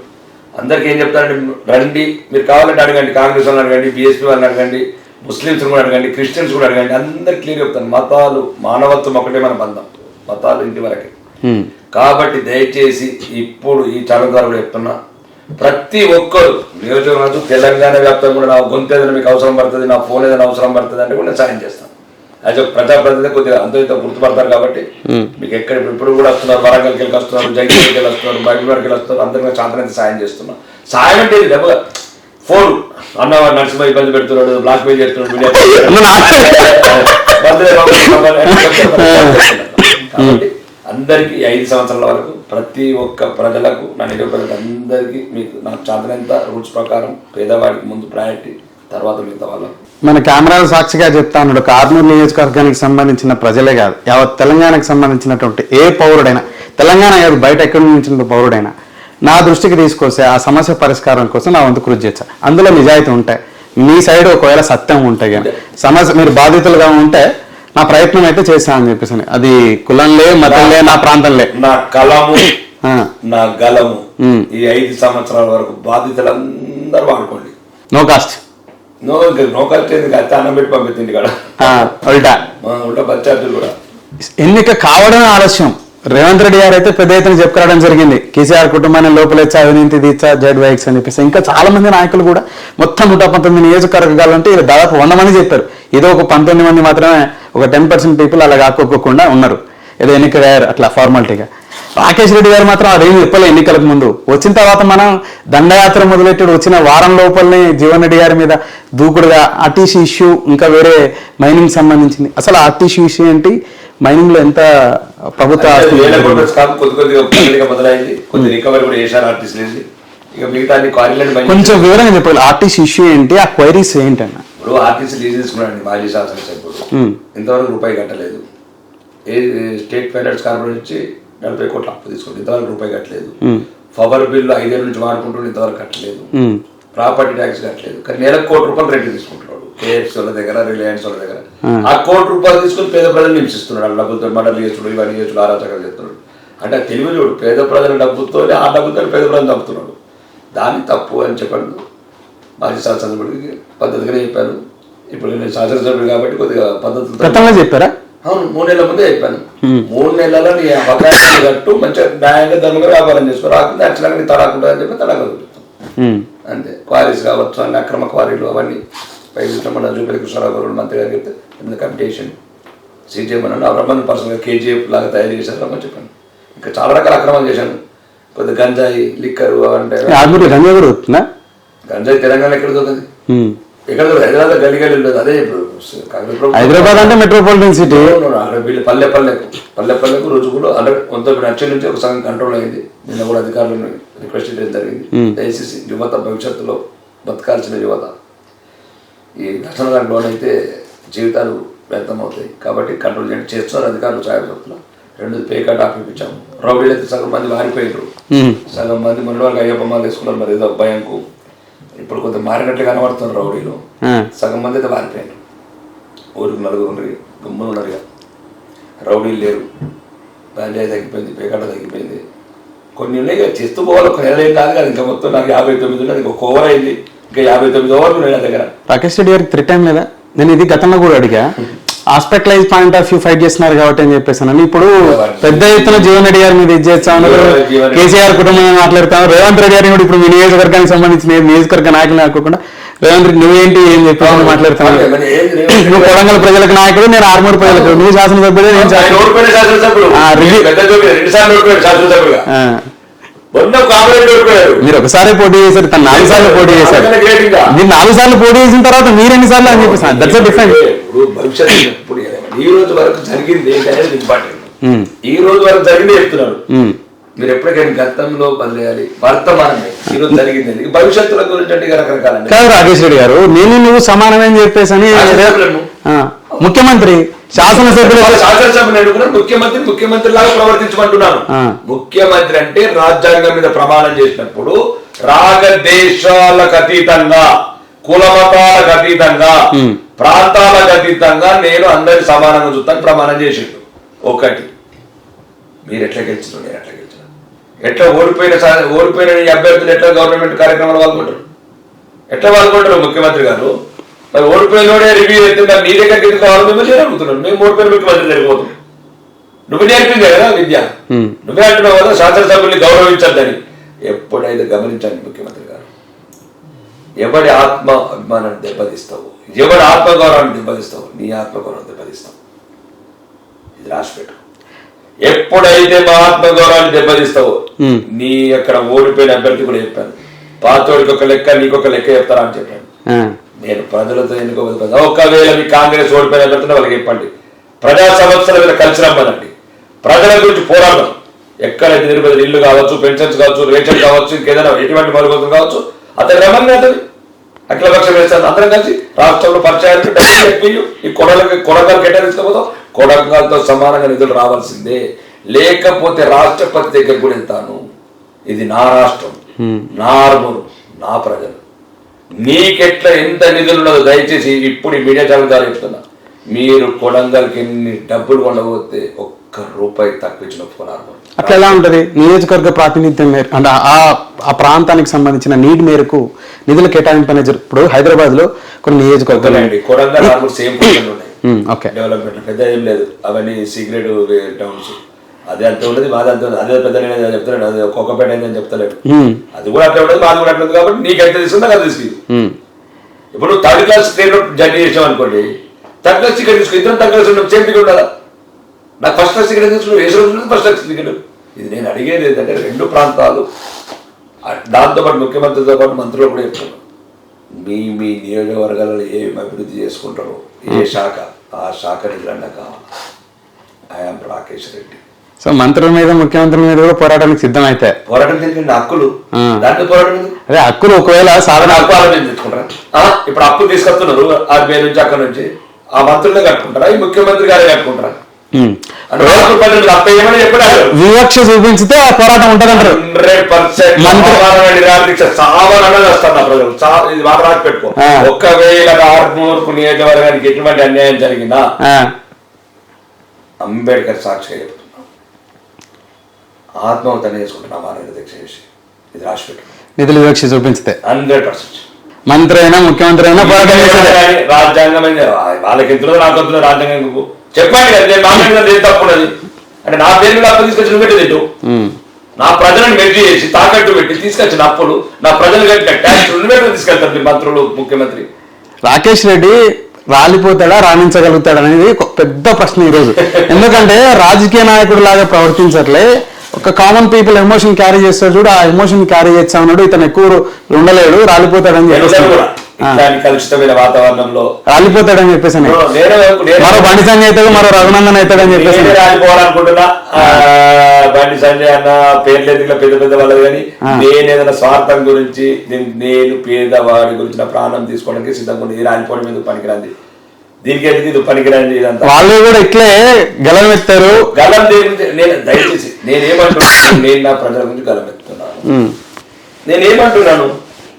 అందరికీ ఏం చెప్తారంటే, రండి మీరు కావాలంటే అడగండి, కాంగ్రెస్ వాళ్ళని అడగండి, బీఎస్పీ వాళ్ళని అడగండి, ముస్లిమ్స్ కూడా అడగండి, క్రిస్టియన్స్ కూడా అడగండి, అందరు క్లియర్ చెప్తాను. మతాలు, మానవత్వం ఒకటే మన బంధం, మతాలు ఇంటి వరకే. కాబట్టి దయచేసి ఇప్పుడు ఈ ఛానల్ ద్వారా కూడా చెప్తున్నా, ప్రతి ఒక్కరు నియోజకవర్గం తెలంగాణ వ్యాప్తంగా కూడా నా గొంతు ఏదైనా మీకు అవసరం పడుతుంది, నా ఫోన్ ఏదైనా అవసరం పడుతుంది అంటే కూడా నేను సాయం చేస్తాను. యాజ్ ప్రజాప్రతినిధి కొద్దిగా అంత ఇంత గుర్తుపడతారు కాబట్టి మీకు ఎక్కడ ఇప్పుడు కూడా వస్తున్నారు, వరంగల్కి వెళ్ళి వస్తున్నారు, జగిత్యాలకి వెళ్ళి వస్తున్నారు, బయటకి వెళ్ళి వస్తున్నారు, అందరికీ చాంతనైతే సాయం చేస్తున్నాం. సాయం అంటే ఇది డబ్బుగా ఫోన్ అన్న నరసింహ ఇబ్బంది పెడుతున్నాడు, బ్లాక్ మెయిల్ చేస్తున్నాడు, మీడియా కాబట్టి అందరికీ 5 సంవత్సరాల వరకు ప్రతి ఒక్క ప్రజలకు, నా నియోజకవర్గ అందరికీ మీకు నా చాంతనంత రూల్స్ ప్రకారం పేదవాడికి ముందు ప్రయారిటీ, తర్వాత మిగతా వాళ్ళ. మన కెమెరాల సాక్షిగా చెప్తా ఉన్నాడు, ఒక ఆర్మూర్ నియోజకవర్గానికి సంబంధించిన ప్రజలే కాదు, యావత్ తెలంగాణకు సంబంధించినటువంటి ఏ పౌరుడైనా, తెలంగాణ కాదు బయట ఎక్కడి నుంచి పౌరుడైనా నా దృష్టికి తీసుకొస్తే ఆ సమస్య పరిష్కారం కోసం నా వంతు కృషి చేస్తా. అందులో నిజాయితీ ఉంటాయి, మీ సైడ్ ఒకవేళ సత్యం ఉంటాయి, కానీ సమస్య మీరు బాధితులుగా ఉంటే నా ప్రయత్నం అయితే చేస్తాను అని చెప్పేసి. అది కులంలే, మతంలే, నా ప్రాంతంలే, నా కలము, నా గలము. ఈ 5 సంవత్సరాల వరకు బాధితులందరూ వాడుకోండి. నో కాస్ట్, నో కాస్ట్ ఏంది, అన్నం పెట్టి పంపిస్తుంది కదా, ఉల్టా పంచాయతీలు కూడా. ఎన్నిక కావడమే ఆలస్యం. రేవంత్ రెడ్డి గారు అయితే పెద్ద ఎత్తున చెప్పుకోవడం జరిగింది, కేసీఆర్ కుటుంబాన్ని లోపలేచ్చా, అవినీతి తీర్చా, జెడ్ వైక్స్ అని చెప్పేసి. ఇంకా చాలా మంది నాయకులు కూడా మొత్తం 119 నియోజకవర్గాలు అంటే ఇలా దాదాపు 100 మంది చెప్పారు. ఏదో ఒక 19 మంది మాత్రమే, ఒక 10% పీపుల్ అలా కాకోకుండా ఉన్నారు, ఏదో ఎన్నిక అయ్యారు అట్లా ఫార్మాలిటీగా. రాకేష్ రెడ్డి గారు మాత్రం అదేమి చెప్పలే. ఎన్నికలకు ముందు వచ్చిన తర్వాత మనం దండయాత్ర మొదలెట్టాడు, వచ్చిన వారం లోపలనే జీవన్ రెడ్డి గారి మీద దూకుడుగా ఆర్టీసీ ఇష్యూ, ఇంకా వేరే మైనింగ్ సంబంధించింది. అసలు ఆర్టీసీ ఇష్యూ ఏంటి, మైనింగ్ లో ఎంత ప్రభుత్వ కొంచెం వివరంగా చెప్పాలి, ఆర్టీసీ ఇష్యూ ఏంటి, ఆ క్వైరీస్ ఏంటన్న. ఇప్పుడు ఆర్టీసీ లీజ్ తీసుకున్నాడు మాజీ శాసనసభ్యుడు, ఇంతవరకు రూపాయి కట్టలేదు. స్టేట్ ఫైనాన్స్ కార్పొరేషన్ నుంచి 40 కోట్ల అప్పు తీసుకుంటే ఇంతవరకు రూపాయి కట్టలేదు. పవర్ బిల్లు 5 ఏళ్ళ నుంచి వాడుకుంటుంటే ఇంతవరకు కట్టలేదు. ప్రాపర్టీ ట్యాక్స్ కట్టలేదు. కానీ నెలకు ₹1 కోటి రెంట్ తీసుకుంటున్నాడు కేఎఫ్సీ వాళ్ళ దగ్గర, రిలయన్స్ వాళ్ళ దగ్గర. ఆ ₹1 తీసుకుని పేద ప్రజలు హింసిస్తున్నాడు, డబ్బులతో మర్డర్లు చేస్తున్నాడు, ఇవన్నీ చేస్తున్నాడు, అరాచకాలు చేస్తున్నాడు. అంటే తెలివి చూడు, పేద ప్రజల డబ్బుతో ఆ డబ్బుతో పేద ప్రజలు చంపుతున్నాడు. దాన్ని తప్పు అని చెప్పండి. మాజీ శాసనసభ్యుడికి పద్ధతిగానే చెప్పాను. ఇప్పుడు నేను శాసనసభ్యుడు కాబట్టి కొద్దిగా పద్ధతులు చెప్పారా? అవును, 3 నెలల ముందే చెప్పాను. 3 నెలల్లో నీ అవకాశాలు కట్టు, మంచిగా న్యాయంగా ధర్మంగా వ్యాపారం చేసుకో, రాకుండా యాక్చువల్గా నీ తడాకుండా అని చెప్పి తడాగా చూపిస్తాం. అంతే. క్వారీస్ కావచ్చు, అన్ని అక్రమ క్వారీలు అవన్నీ పై మన జూపల్లి కృష్ణారావు గారు మంత్రి గారు చెప్తే కమిటేషన్ సీజీఎం అన్నాను. రమ్మని పర్సనల్గా కేజీఎఫ్ లాగా తయారు చేశారు, రమ్మని చెప్పాను. ఇంకా చాలా రకాల అక్రమాలు చేశాను. కొద్దిగా గంజాయి, లిక్కర్ అంటే గంజాయి తెలంగాణ ఎక్కడ దొరుకుతుంది, ఎక్కడ హైదరాబాద్ గల్లీ గల్లీ ఉండదు. అదే ఇప్పుడు హైదరాబాద్ అంటే మెట్రోపాలిటన్ సిటీ. వీళ్ళు పల్లెకు రుజువులు అంటే కొంత నచ్చే నుంచి ఒక సగం కంట్రోల్ అయింది. నిన్న కూడా అధికారులను రిక్వెస్ట్ చేయడం జరిగింది. దయచేసి యువత భవిష్యత్తులో బతకాల్సిన యువత ఈ దర్శన దాంట్లోనైతే జీవితాలు వ్యర్థమవుతాయి. కాబట్టి కంట్రోల్ చేస్తున్నారు అధికారులు ఛాయాపత్రులు. 2 పేకట్ ఆపిపించాము. రౌడీలు అయితే సగం మంది మారిపోయినారు, సగం మంది మొన్న వాళ్ళకి అయ్యప్ప మాలు వేసుకున్నారు. మరి ఏదో భయంకు ఇప్పుడు కొంత మారినట్లు కనబడుతున్నారు రౌడీలు. సగం మంది అయితే మారిపోయినారు. ఊరికి 4 ఉన్నారు, గుమ్మలు ఉన్నారు. రౌడీలు లేరు. గాంజాయి తగ్గిపోయింది, పేకట తగ్గిపోయింది. కొన్ని ఉన్నాయి కదా చేస్తూ పోవాలి. ఒక నెల ఏం కాదు కదా. ఇంకా మొత్తం నాకు 59 ఉన్నది, ఇంకొక ఓవర్ అయింది. ఇంకా 59 ఓవర్లు ఉన్నాయి నా దగ్గర. రాకేష్ రెడ్డి గారికి 3 టైం లేదా? నేను ఇది గతంలో కూడా అడిగా. Hospitalise point of view fight చేస్తున్నారు కాబట్టి అని చెప్పేసాను. ఇప్పుడు పెద్ద ఎత్తున జీవన్ రెడ్డి గారి మీద ఇది చేస్తాను, కేసీఆర్ కుటుంబం మాట్లాడుతాను. రేవంత్ రెడ్డి గారిని కూడా ఇప్పుడు మీ నియోజకవర్గానికి సంబంధించిన నియోజకవర్గ నాయకులు కాకుండా రేవంత్ రెడ్డి నువ్వేంటి ఏం చెప్పావు మాట్లాడుతాను. నువ్వు కొడంగల్ ప్రజలకు నాయకుడు, నేను ఆర్మూరు ప్రజలకు, నువ్వు శాసనసభ్యుడు, నేను మీరు ఒకసారి పోటీ చేశారు, తను 4 సార్లు పోటీ చేశారు. మీరు 4 సార్లు పోటీ చేసిన తర్వాత మీరు ఎన్నిసార్లు అని చెప్పేసి దట్స్ డిఫరెంట్. భవిష్యత్తు ఈ రోజు వరకు జరిగింది ఏంటనేది ఇంపార్టెంట్. ఈ రోజు వరకు జరిగింది చెప్తున్నాడు. మీరు ఎప్పటికైనా గతంలో బదిలేయాలి, వర్తమానమే ఈ రోజు జరిగింది. భవిష్యత్తుల గురించి అంటే రకరకాల కాదు రాకేష్ రెడ్డి గారు, నేను నువ్వు సమానమే అని చెప్పేసి అని ముఖ్యమంత్రి శాసనసభ్యులు అడుగున్నారు. ముఖ్యమంత్రి లాగా ప్రవర్తించమంటున్నాను. ముఖ్యమంత్రి అంటే రాజ్యాంగం మీద ప్రమాణం చేసినప్పుడు రాగదేశాలకు అతీతంగా, కులమతాలకు అతీతంగా, ప్రాంతాలకు అతీతంగా నేను అందరి సమానంగా చూస్తాను ప్రమాణం చేసిండు. ఒకటి, మీరు ఎట్లా గెలిచిన, నేను ఎట్లా గెలిచిన, ఎట్లా ఓడిపోయిన ఈ అభ్యర్థులు ఎట్లా గవర్నమెంట్ కార్యక్రమాలు పాల్గొంటారు, ఎట్లా పాల్గొంటారు ముఖ్యమంత్రి గారు? మరి ఓడిపోయినోడే రివ్యూ ఎత్తున్నారు. నీ దగ్గరికి ఎందుకు కావాలి? మిమ్మల్ని అడుగుతున్నాను. మేము ఓడిపోయిన ముఖ్యమంత్రి జరిగిపోతాం. నువ్వు నేర్పింది కదా విద్య, నువ్వే అంటున్నావు కదా శాసనసభ్యుల్ని గౌరవించద్దని. ఎప్పుడైతే గమనించండి ముఖ్యమంత్రి గారు, ఎవడి ఆత్మ అభిమానాన్ని దెబ్బతీస్తావు, ఎవడి ఆత్మగౌరవాన్ని దెబ్బతీస్తావు, నీ ఆత్మగౌరవం దెబ్బతీస్తావు. ఇది రాసిపెట్టు. ఎప్పుడైతే మా ఆత్మగౌరవాన్ని దెబ్బతీస్తావు, నీ అక్కడ ఓడిపోయిన అభ్యర్థి కూడా చెప్పాను, పాతోడికి ఒక లెక్క నీకొక లెక్క చెప్తారా అని చెప్పాను. నేను ప్రజలతో ఎన్నుకోవాలి. ఒకవేళ మీ కాంగ్రెస్ ఓడిపోయిన అభ్యర్థిని వాళ్ళకి చెప్పండి, ప్రజా సమస్యల మీద కలిసి రమ్మనండి, ప్రజల గురించి పోరాడదాం. ఎక్కడైతే నిరుపేద ఇల్లు కావచ్చు, పెన్షన్స్ కావచ్చు, రేషన్ కావచ్చు, ఇంకేదైనా ఎటువంటి మరుగుదలు కావచ్చు, అతను రమ్మని అతని అఖిలపక్షం వేస్తాను. అందరం కలిసి రాష్ట్రంలో పరిచయాలు ఈ కొడంగల్ కేటాయించకపోతాం. కొడంగల్తో సమానంగా నిధులు రావాల్సిందే, లేకపోతే రాష్ట్రపతి దగ్గర కూడా వెళ్తాను. ఇది నా రాష్ట్రం, నా ఆర్మూరు, నా ప్రజలు. నీకెట్లా ఎంత నిధులు ఉన్నదో దయచేసి ఇప్పుడు ఈ మీడియా ఛానల్ ద్వారా చెప్తున్నా. మీరు కొడంగల్కి ఎన్ని డబ్బులు ఉండబోతే ₹1 తక్కువ ఇచ్చిన ఒప్పుకున్నారు. అట్లా ఎలా ఉంటది? నియోజకవర్గ ప్రాతినిధ్యం మేరకు అంటే ఆ ప్రాంతానికి సంబంధించిన నీటి మేరకు నిధుల కేటాయింపు అనేది ఇప్పుడు హైదరాబాద్ లో కొన్ని నియోజకవర్గాలు కొడంగల్ ఆర్మూర్ సేమ్ ఉన్నాయి. డెవలప్మెంట్ పెద్ద ఏం లేదు, అవన్నీ సీక్రెట్ టౌన్స్. అదే అంత ఉండదు, మాది అంత ఉండదు. అదే పెద్ద నేను చెప్తాను, అది ఒక్కొక్కపేట అయిందని చెప్తలేడు. అది కూడా అట్లా ఉండదు, మాది కూడా అట్లా ఉంది. కాబట్టి నీకు ఎంత తీసుకుందా కదా తీసుకు. ఇప్పుడు 3rd క్లాస్ ట్రైన్ జర్నీ చేసాం అనుకోండి, 3rd క్లాస్ టికెట్ తీసుకుని ఇద్దరం 3rd క్లాస్ ఉన్నాం, సేమ్ టికెట్ ఉండాలా? నాకు ఫస్ట్ క్లాస్ టికెట్ తీసుకున్నాం, ఏ రోజు ఫస్ట్ క్లాస్ టికెట్. ఇది నేను అడిగేది ఏంటంటే 2 ప్రాంతాలు, దాంతోపాటు ముఖ్యమంత్రితో పాటు మంత్రులు కూడా చెప్తున్నాను. మీ నియోజకవర్గాలలో ఏం అభివృద్ధి చేసుకుంటారో, ఏ శాఖ ఆ శాఖ నిధులన్నా కావాలి. ఐఎమ్ రాకేష్ రెడ్డి. సో మంత్రుల మీద, ముఖ్యమంత్రి మీద కూడా పోరాటానికి సిద్ధం అయితే పోరాటం తెలియదు హక్కులు, దాంట్లో పోరాటం అదే హక్కులు. ఒకవేళ సాధన హక్కు ఆలోచన తెచ్చుకుంటారా? ఇప్పుడు అప్పు తీసుకొస్తున్నారు RBI నుంచి, అక్కడ నుంచి. ఆ మంత్రులే కట్టుకుంటారా, ఈ ముఖ్యమంత్రి గారే కట్టుకుంటారా? వివక్ష చూపించితే ఆ పోరాటం ఉంటుందంటారు. 100% పెట్టుకో. ఒకవేళ ఆర్మూర్కు నియోజకవర్గానికి ఎటువంటి అన్యాయం జరిగినా అంబేద్కర్ సాక్షిగా చెప్తున్నా, ఆత్మహత్య చేసుకుంటున్నా దీక్ష చేసి. ఇది రాసి పెట్టు. నిధులు వివక్ష చూపించితే 100% మంత్రి అయినా ముఖ్యమంత్రి అయినా పోరాటం రాజ్యాంగం వాళ్ళకి ఎంతున్నదో నాకు ఎంతున్నదో రాజ్యాంగం చెప్పండి కదా. నేను మాట్లాడిన తప్పున్నది అంటే నా పేరు మీద అప్పు తీసుకొచ్చి నువ్వు పెట్టేది, నా ప్రజలను మెర్జీ చేసి తాకట్టు పెట్టి తీసుకొచ్చిన అప్పులు, నా ప్రజలు కట్టిన ట్యాక్స్ తీసుకెళ్తారు మంత్రులు, ముఖ్యమంత్రి. రాకేష్ రెడ్డి రాలిపోతాడా, రాణించగలుగుతాడా అనేది ఒక పెద్ద ప్రశ్న ఈరోజు. ఎందుకంటే రాజకీయ నాయకుడు లాగా ప్రవర్తించట్లే, ఒక కామన్ పీపుల్ ఎమోషన్ క్యారీ చేస్తాడు చూడు, ఆ ఎమోషన్ క్యారీ చేస్తా ఉన్నాడు. ఇతను ఎక్కువ ఉండలేడు, రాలిపోతాడని చెప్పేసి, కలుషితమైన వాతావరణంలో రాలిపోతాడని చెప్పేసి, మరో బండి సంజయ్ అవుతాడు, మరో రఘునందన్ అవుతాడని చెప్పేసి రాలిపోవాలనుకుంటున్నా. బండి సంజయ్ అన్న పేర్లు ఎందుకు పెద్ద పెద్ద వాళ్ళు, కానీ నేను ఏదైనా స్వార్థం గురించి, నేను పేదవాడి గురించి నా ప్రాణం తీసుకోవడానికి సిద్ధంగా ఉంది. రాలిపోవడం ఎందుకు పనికిరాంది. దీనికి ఎందుకు ఇది పనికిరండి ఇదంతా వాళ్ళు కూడా ఇట్లే గలం ఎత్తారు. గలం నేను దయచేసి నేనేమంటున్నాను, నేను నా ప్రజల గురించి గలం ఎత్తున్నాను. నేనేమంటున్నాను,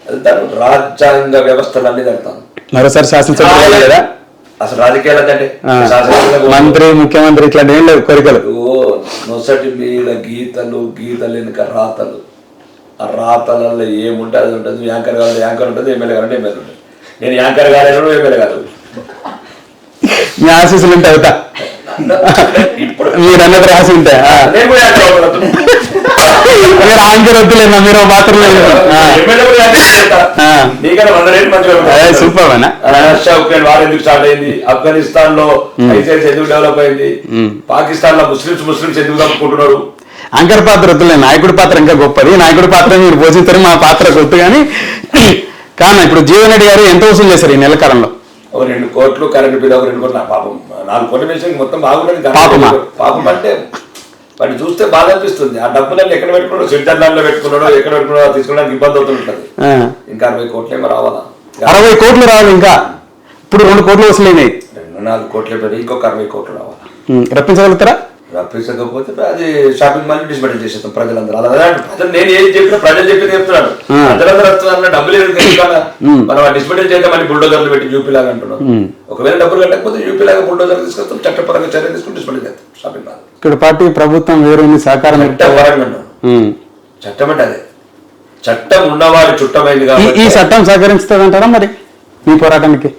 వెళ్తాను రాజ్యాంగ వ్యవస్థలన్నీ వెళ్తాను. మరోసారి శాసనసభ కదా అసలు రాజకీయాలు అంటే మంత్రి ముఖ్యమంత్రి ఇట్లాంటి ఏం లేవు కోరికలు. నొసటి మీద గీతలు వెనుక రాతలు, ఆ రాతలలో ఏముంటే అది ఉంటుంది. యాంకర్ కావాలి యాంకర్ ఉంటుంది, ఎమ్మెల్యే కావాలంటే ఎమ్మెల్యే ఉంటుంది. నేను యాంకర్ కాలేను, ఎమ్మెల్యే కాదు. మీ ఆశీస్సులు ఉంటాయి అవుతా ఇప్పుడు మీరు అన్నది రాసి ఉంటాయి. మీరు యాంకర్ వద్దులేమా, మీరు మాత్రం సూపర్ వారు ఎందుకు స్టార్ట్ అయింది, ఆఫ్ఘనిస్తాన్ లో ఐసిఐసి ఎందుకు డెవలప్ అయింది, పాకిస్తాన్ లో ముస్లింస్ ఎందుకు తప్పుకుంటున్నారు. యాంకర్ పాత్ర వద్దులే, నాయకుడి పాత్ర ఇంకా గొప్పది. నాయకుడి పాత్ర మీరు పోషిస్తారు, మా పాత్ర గొప్ప. కానీ ఇప్పుడు జీవన్ రెడ్డి గారు ఎంత వసూలు చేశారు ఈ నెల కాలంలో? 2 కోట్లు కరెంట్ బిల్, 2 కోట్లు. పాపం 4 కోట్ల విషయం మొత్తం బాగున్నది. పాపం అంటే వాటిని చూస్తే బాధ అనిపిస్తుంది. ఆ డబ్బులన్నీ ఎక్కడ పెట్టుకున్నాడో, స్విట్జర్లాండ్ లో పెట్టుకున్నాడో, ఎక్కడ పెట్టుకున్నాడో తీసుకోవడానికి ఇబ్బంది అవుతుంటుంది. ఇంకా 60 కోట్లు ఏమో రావాలా? 60 కోట్లు రావాలి. ఇంకా ఇప్పుడు 2 కోట్లు వసూలైనాయి. 4 కోట్లు పెట్టి ఇంకొక 60 కోట్లు రావాలి. రప్పించగలుగుతారా? రప్పించకపోతే అది షాపింగ్ మాల్ డిస్మెంటల్ చేసేస్తాం ప్రజలందరూ. అలా ప్రజలు నేను ఏం చెప్పినా ప్రజలు చెప్పింది చెప్తున్నాను. ప్రజలందరూ వస్తున్నా డబ్బులు మనం డిస్మెంటల్ చేద్దాం మళ్ళీ బుల్డోజర్లు పెట్టి యూపీలాగా అంటున్నాం. ఒకవేళ డబ్బులు కట్టకపోతే యూపీలాగా బుల్డోజర్ తీసుకొస్తాం, చట్టపరంగా చర్య తీసుకుని డిస్మెంటల్ చేస్తాం షాపింగ్ మాల్. ఇక్కడ పార్టీ ప్రభుత్వం వేరే సహకారం చట్టం అంటే అదే చట్టం ఉన్నవాడి చుట్టమైంది కాబట్టి ఈ చట్టం సహకరిస్తుందంటారా మరి మీ పోరాటానికి?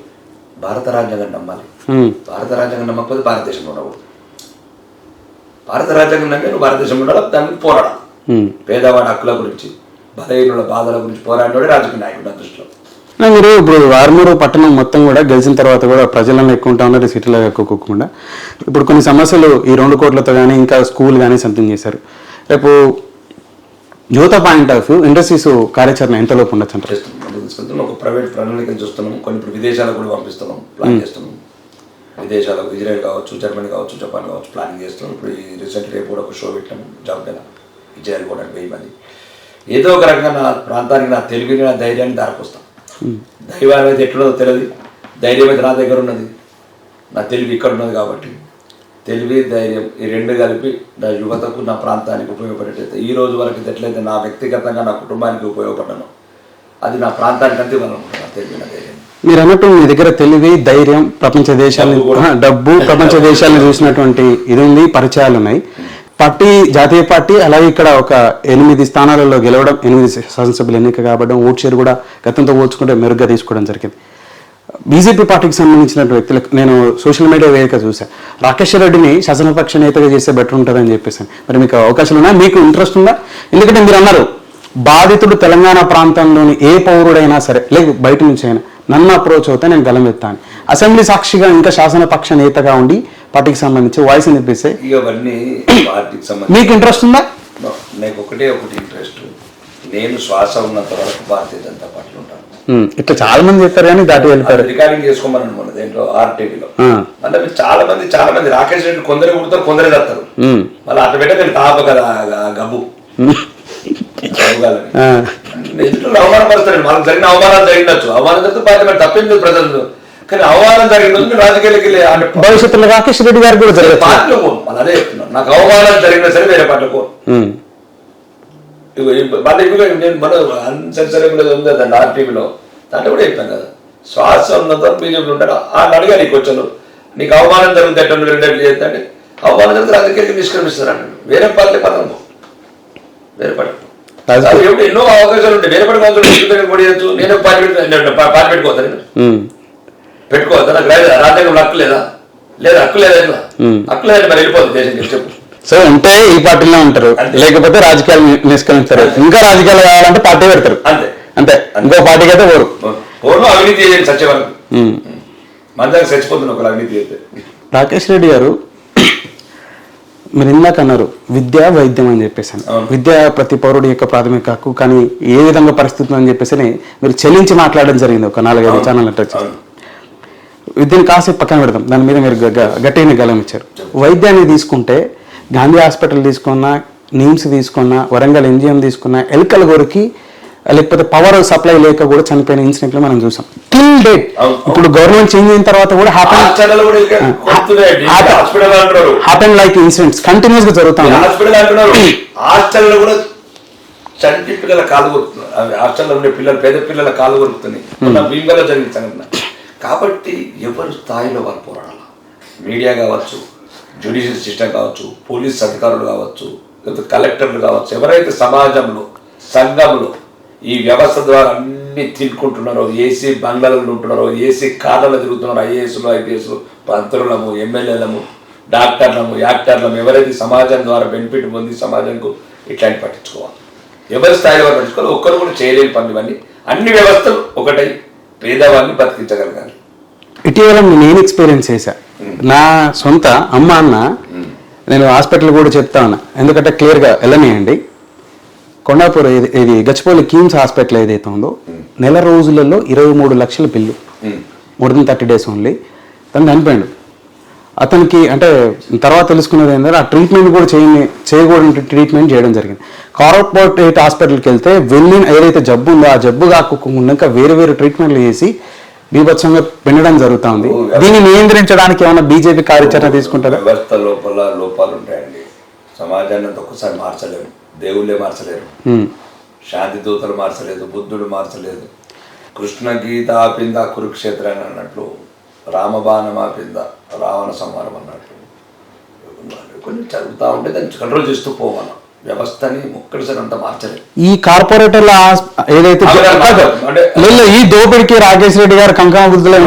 భారత రాజ్యాంగం నమ్మాలి. భారత రాజ్యాంగం నమ్మకపోతే భారతదేశంలో ఉండకూడదు. భారత రాజ్యాంగం అంటే నువ్వు భారతదేశంలో ఉండాలి, దానికి పోరాడాలి. పేదవాడి హక్కుల గురించి, బలహీనుల బాధల గురించి పోరాడే రాజకీయ నాయకుడు దృష్టిలో. మీరు ఇప్పుడు ఆర్మూరు పట్టణం మొత్తం కూడా గెలిచిన తర్వాత కూడా ప్రజలను ఎక్కువ ఉంటా ఉన్నారు, సిటీలో ఎక్కువకుండా. ఇప్పుడు కొన్ని సమస్యలు ఈ 2 కోట్లతో కానీ ఇంకా స్కూల్ కానీ సంథింగ్ చేశారు. రేపు యువత పాయింట్ ఆఫ్ వ్యూ ఇండస్ట్రీస్ కార్యాచరణ ఎంతలోపు ఉండొచ్చు అంటారు? తీసుకెళ్తున్నాం, ఒక ప్రైవేట్ ప్రణాళికలు చూస్తున్నాం, కొన్ని ఇప్పుడు విదేశాలకు కూడా పంపిస్తున్నాం, ప్లాన్ చేస్తున్నాం. విదేశాలకు ఇజ్రాయెల్ కావచ్చు, జర్మనీ కావచ్చు, జపాన్ కావచ్చు ప్లానింగ్ చేస్తున్నాం. ఇప్పుడు ఈ రీసెంట్ రేపు కూడా ఒక షో పెట్టాము జాబ్ మీద, ఇజ్రాయెల్ కూడా 1000 మంది. ఏదో ఒక రకంగా నా ప్రాంతానికి, నా తెలుగుని, నా ధైర్యాన్ని దారిపోస్తాం. దైవం అయితే ఎట్లున్నదో తెలియదు, ధైర్యం అయితే నా దగ్గర ఉన్నది, నా తెలుగు ఇక్కడ ఉన్నది. కాబట్టి తెలివి ధైర్యం ఈ 2 కలిపి నా యువతకు, నా ప్రాంతానికి ఉపయోగపడేటైతే ఈ రోజు వరకు ఎట్లయితే నా వ్యక్తిగతంగా నా కుటుంబానికి ఉపయోగపడ్డాను, అది నా ప్రాంతానికి అంతే మనం నా తెలివి, నా ధైర్యం. మీరు అన్నట్టు మీ దగ్గర తెలివి ధైర్యం, ప్రపంచ దేశాలను డబ్బు ప్రపంచ దేశాలను చూసినటువంటి ఇది ఉంది, పరిచయాలు ఉన్నాయి. పార్టీ జాతీయ పార్టీ అలాగే ఇక్కడ ఒక 8 స్థానాలలో గెలవడం, 8 శాసనసభ్యులు ఎన్నిక కాబట్టడం, ఓట్ షేర్ కూడా గతంతో పోల్చుకుంటే మెరుగ్గా తీసుకోవడం జరిగింది. బీజేపీ పార్టీకి సంబంధించిన వ్యక్తులకు నేను సోషల్ మీడియా వేదిక చూసాను, రాకేష్ రెడ్డిని శాసనపక్ష నేతగా చేస్తే బెటర్ ఉంటుందని చెప్పేసి. మరి మీకు అవకాశాలు ఉన్నాయా, మీకు ఇంట్రెస్ట్ ఉందా? ఎందుకంటే మీరు అన్నారు బాధితుడు తెలంగాణ ప్రాంతంలోని ఏ పౌరుడైనా సరే, లేక బయట నుంచి అయినా నన్ను అప్రోచ్ అవుతే నేను గలం ఎత్తాను. అసెంబ్లీ సాక్షిగా ఇంకా శాసనపక్ష నేతగా ఉండి పార్టీకి సంబంధించి వాయిస్ వినిపిస్తే మీకు ఇంట్రెస్ట్ ఉందా? నాకు ఒకటి ఇంట్రెస్ట్, నేను శ్వాస ఉన్నంత వరకు భారతీయ జనతా పార్టీలో ఉంటాను. ఇట్లా చాలా మంది చెప్తారు కానీ దాటి వెళ్ళిపోయారు. రికార్డింగ్ చేసుకోమని మొన్న దేంట్లో ఆర్టీవీలో, అంటే చాలా మంది రాకేష్ రెడ్డి కొందరే కుడతారు, కొందరే చేస్తారు. మళ్ళీ అట్లా పెట్టే నేను తాప కదా గబ్బు అవమానపరుస్తాడు. మనకు జరిగిన అవమానాలు జరిగినచ్చు, అవమానం జరిగితే పార్టీ తప్పేం లేదు ప్రజలు. కానీ అవమానం జరిగిన రాజకీయాలకి భవిష్యత్తులో రాకేష్ రెడ్డి గారు కూడా జరిగింది పార్టీలో పోను. మళ్ళీ అదే చెప్తున్నాను, నాకు అవమానం జరిగినా సరే వేరే పార్టీలో పోను. నేను మన అన్సెన్సరీ ఉంది కదండి ఆర్టీవీలో, దాంట్లో కూడా చెప్పాను కదా, శ్వాస ఉన్నంత బీజేపీలో ఉంటాడు. ఆయన అడిగా నీకు వచ్చాను, నీకు అవమానం జరిగితే ఎట్లా 2 చేస్తే అవమానం జరిగితే రాజకీయాలకి నిష్క్రమిస్తారు అన్నాడు. వేరే పార్టీ పదం వేరే పార్టీ ఎన్నో అవకాశాలు ఉంటాయి. వేరే పార్టీ పడియచ్చు, నేను పార్టీ పెట్టుకోవద్దా, పెట్టుకోవద్దా? నాకు రాజ్యాంగం హక్కు లేదా? లేదా హక్కు లేదా? హక్కు లేదంటే మరి వెళ్ళిపోతుంది దేశం చెప్పు. సో ఉంటే ఈ పార్టీలో ఉంటారు, లేకపోతే రాజకీయాలు నిష్క్రమిస్తారు. ఇంకా రాజకీయాలు కావాలంటే పార్టీ పెడతారు, అంతే అంతే. ఇంకో పార్టీకి అయితే పోరు అవినీతి చేయండి చచ్చే వరకు. మన దగ్గర చచ్చిపోతుంది ఒక అవినీతి అయితే. రాకేష్ రెడ్డి గారు మీరు ఇందాక అన్నారు విద్య వైద్యం అని చెప్పేసి. విద్య ప్రతి పౌరుడి యొక్క ప్రాథమిక హక్కు, కానీ ఏ విధంగా పరిస్థితులు అని చెప్పేసి మీరు చెల్లించి మాట్లాడడం జరిగింది ఒక 4-5 ఛానల్ టచ్. విద్యను కాసేపు పక్కన పెడతాం, దాని మీద మీరు గట్టిగా గలం ఇచ్చారు. వైద్యాన్ని తీసుకుంటే గాంధీ హాస్పిటల్ తీసుకున్నా, నిమ్స్ తీసుకున్నా, వరంగల్ ఎంజిఎం తీసుకున్నా, ఎలుకల గోరికి లేకపోతే పవర్ సప్లై లేక కూడా చనిపోయిన ఇన్సిడెంట్లు మనం చూసాం. Till date. అవును. ఇప్పుడు గవర్నమెంట్ చేంజ్ అయిన తర్వాత కూడా హాస్పిటల్ కూడా ఇక్కడ కొడుతున్నాయండి. హాస్పిటల్ అంటున్నారు, హ్యాపెన్ లైక్ ఇన్సిడెంట్స్ కంటిన్యూస్ గా జరుగుతాయి. హాస్పిటల్ అంటున్నారు, హాస్టల్లో కూడా చంటి పిల్లల కాలు కొడుతున్నారు. హాస్టల్లో ఉండే పిల్లలు, పేద పిల్లల కాలు కొడుతున్నాయి. భీమలో జరిగిన సంఘటన. కాబట్టి ఎవరి స్థాయిలో వారు పోరాడాలి. మీడియా కావచ్చు, జ్యుడిషియల్ సిస్టమ్ కావచ్చు, పోలీస్ అధికారులు కావచ్చు, లేకపోతే కలెక్టర్లు కావచ్చు, ఎవరైతే సమాజంలో సంఘంలో ఈ వ్యవస్థ ద్వారా అన్ని తినుకుంటున్నారో, ఏసీ బంగ్లాలలో ఉంటున్నారో, ఏసీ కార్లలో తిరుగుతున్నారో, ఐఏఎస్లు, ఐపీఎస్లు, మంత్రులము, ఎమ్మెల్యేలము, డాక్టర్లము, యాక్టర్లము, ఎవరైతే సమాజం ద్వారా బెనిఫిట్ పొంది సమాజంకు ఇట్లాంటి పట్టించుకోవాలి. ఎవరి స్థాయిలో వారు పట్టించుకోవాలి. ఒక్కరు కూడా చేయలేని పనులు ఇవన్నీ. అన్ని వ్యవస్థలు ఒకటై పేదవాడిని బతికించగలగాలి. ఇటీవల నేను ఎక్స్పీరియన్స్ చేశా. నా సొంత అమ్మ అన్న, నేను హాస్పిటల్ కూడా చెప్తా ఉన్నా, ఎందుకంటే క్లియర్గా వెళ్ళనియండి. కొండాపూర్ ఇది గచ్చిపల్లి కిమ్స్ హాస్పిటల్ ఏదైతే ఉందో, నెల రోజులలో 23 లక్షల bill, more than 30 days only. తను చనిపోయాడు. అతనికి అంటే తర్వాత తెలుసుకున్నది ఏంటంటే ఆ ట్రీట్మెంట్ కూడా చేయకూడని ట్రీట్మెంట్ చేయడం జరిగింది. కార్పొరేట్ హాస్పిటల్కి వెళ్తే వెళ్ళిన ఏదైతే జబ్బు ఉందో ఆ జబ్బు కాకుండా వేరే వేరే ట్రీట్మెంట్లు చేసి బీభత్సంగా పెంచడం జరుగుతూ ఉంది. దీన్ని నియంత్రించడానికి ఏమైనా బీజేపీ కార్యాచరణ తీసుకుంటారా? వ్యవస్థ లోపల లోపాలు ఉంటాయండి. సమాజాన్ని ఒక్కసారి మార్చలేరు, దేవుళ్ళే మార్చలేరు, శాంతి దూతలు మార్చలేదు, బుద్ధుడు మార్చలేదు. కృష్ణ గీత ఆపిందా కురుక్షేత్రాన్ని అన్నట్లు, రామబాణం ఆపిందా రావణ సంహారం అన్నట్లు కొన్ని జరుగుతూ ఉంటే దాన్ని కంట్రోల్ చేస్తూ పోవాలి. వ్యవస్థని ఒక్కడిసారి అంతా మార్చలేదు. ఈ కార్పొరేటర్ల ఏదైతే ఈ దోపిడికి రాకేష్ రెడ్డి గారు కంకణ బుద్ధులు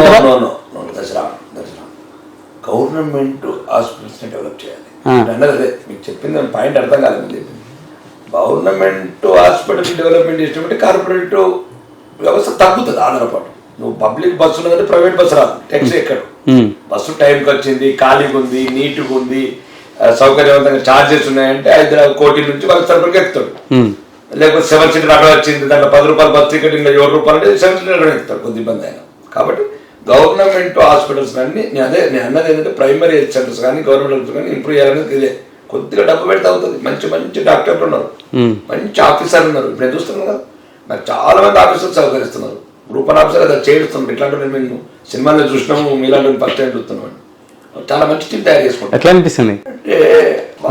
గవర్నమెంట్ హాస్పిటల్స్ ని డెవలప్ చేయాలి అన్నది. అదే మీకు చెప్పింది పాయింట్ అర్థం కాలేదు. గవర్నమెంట్ హాస్పిటల్ డెవలప్మెంట్ చేసినప్పుడు కార్పొరేట్ వ్యవస్థ తగ్గుతుంది. ఆధారపాటు నువ్వు పబ్లిక్ బస్సు ఉన్నదంటే ప్రైవేట్ బస్సు రాదు, ట్యాక్సీ ఎక్కడు. బస్సు టైంకి వచ్చింది, ఖాళీగా ఉంది, నీట్గా ఉంది, సౌకర్యవంతంగా ఛార్జెస్ ఉన్నాయంటే 5 కోట్ల నుంచి వాళ్ళ తరపుకి ఎక్కుతాడు. లేకపోతే 7 సీటర్ ఆటో వచ్చింది, దాంట్లో 10 రూపాయలు బస్ టికెట్, ఇంకా 7 రూపాయలు అంటే 7 సీటర్ ఆటో ఎక్కుతాడు, కొద్ది ఇబ్బంది అయినా. కాబట్టి గవర్నమెంట్ హాస్పిటల్స్ అన్ని నేను అన్నది ఏంటంటే ప్రైమరీ హెల్త్ సెంటర్స్ కానీ గవర్నమెంట్ కానీ ఇంప్రూవ్ చేయాలనేది ఇదే. కొద్దిగా డబ్బు పెడితే అవుతుంది. మంచి మంచి డాక్టర్లు ఉన్నారు, మంచి ఆఫీసర్లు ఉన్నారు. ఇప్పుడు నేను చూస్తున్నాను కదా, నాకు చాలా మంది ఆఫీసర్లు సహకరిస్తున్నారు. గ్రూప్ వన్ ఆఫీసర్ అది చేయిస్తున్నాం. ఇట్లాంటి మేము సినిమాలో చూసినాము, మీలాంటి ఫస్ట్ టైం చూస్తున్నాం. చాలా మంచి టీం తయారు చేసుకుంటాం. ఎట్లా అనిపిస్తుంది?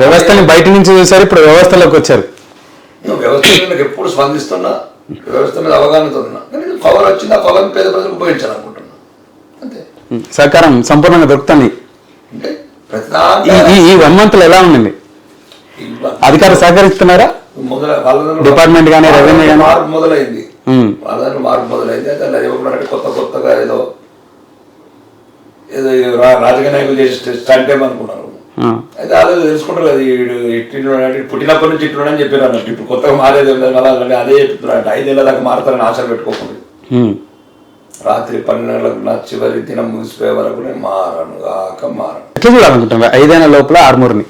వ్యవస్థని బయట నుంచి చూసారు, ఇప్పుడు వ్యవస్థలోకి వచ్చారు. వ్యవస్థ మీద ఎప్పుడు స్పందిస్తున్నా, వ్యవస్థ మీద అవగాహనతో ఉన్నా. కానీ పవర్ వచ్చింది, ఆ పవర్ని పేద ప్రజలకు ఉపయోగించాలనుకుంటున్నా, అంతే. సహకారం సంపూర్ణంగా దొరుకుతుంది. అంటే ఈ 1 month ఎలా ఉండింది? అధికారులు సహకరిస్తున్నారా? డిపార్ట్మెంట్ కానీ రెవెన్యూ కానీ మార్పు మొదలైంది. అయితే అలా ఇవ్వకుండా కొత్తగా ఏదో రాజకీయ నాయకులు చేసి స్టార్ట్ అనుకున్నారు. అయితే అదే తెలుసుకుంటారు కదా, పుట్టినప్పటి నుంచి ఇట్లున్నా అని చెప్పారు అన్నట్టు. ఇప్పుడు కొత్తగా మారేది అదే చెప్తున్నాడు. 5 ఏళ్ళ దాకా మారుతారని ఆశలు పెట్టుకోకుండా రాత్రి 12 గంటలకు నా చివరి దినం ముగిసిపోయే వరకు నేను మారను. ఎట్లా చూడాలనుకుంటున్నా 5 ఏళ్ల లోపల ఆర్మూర్ని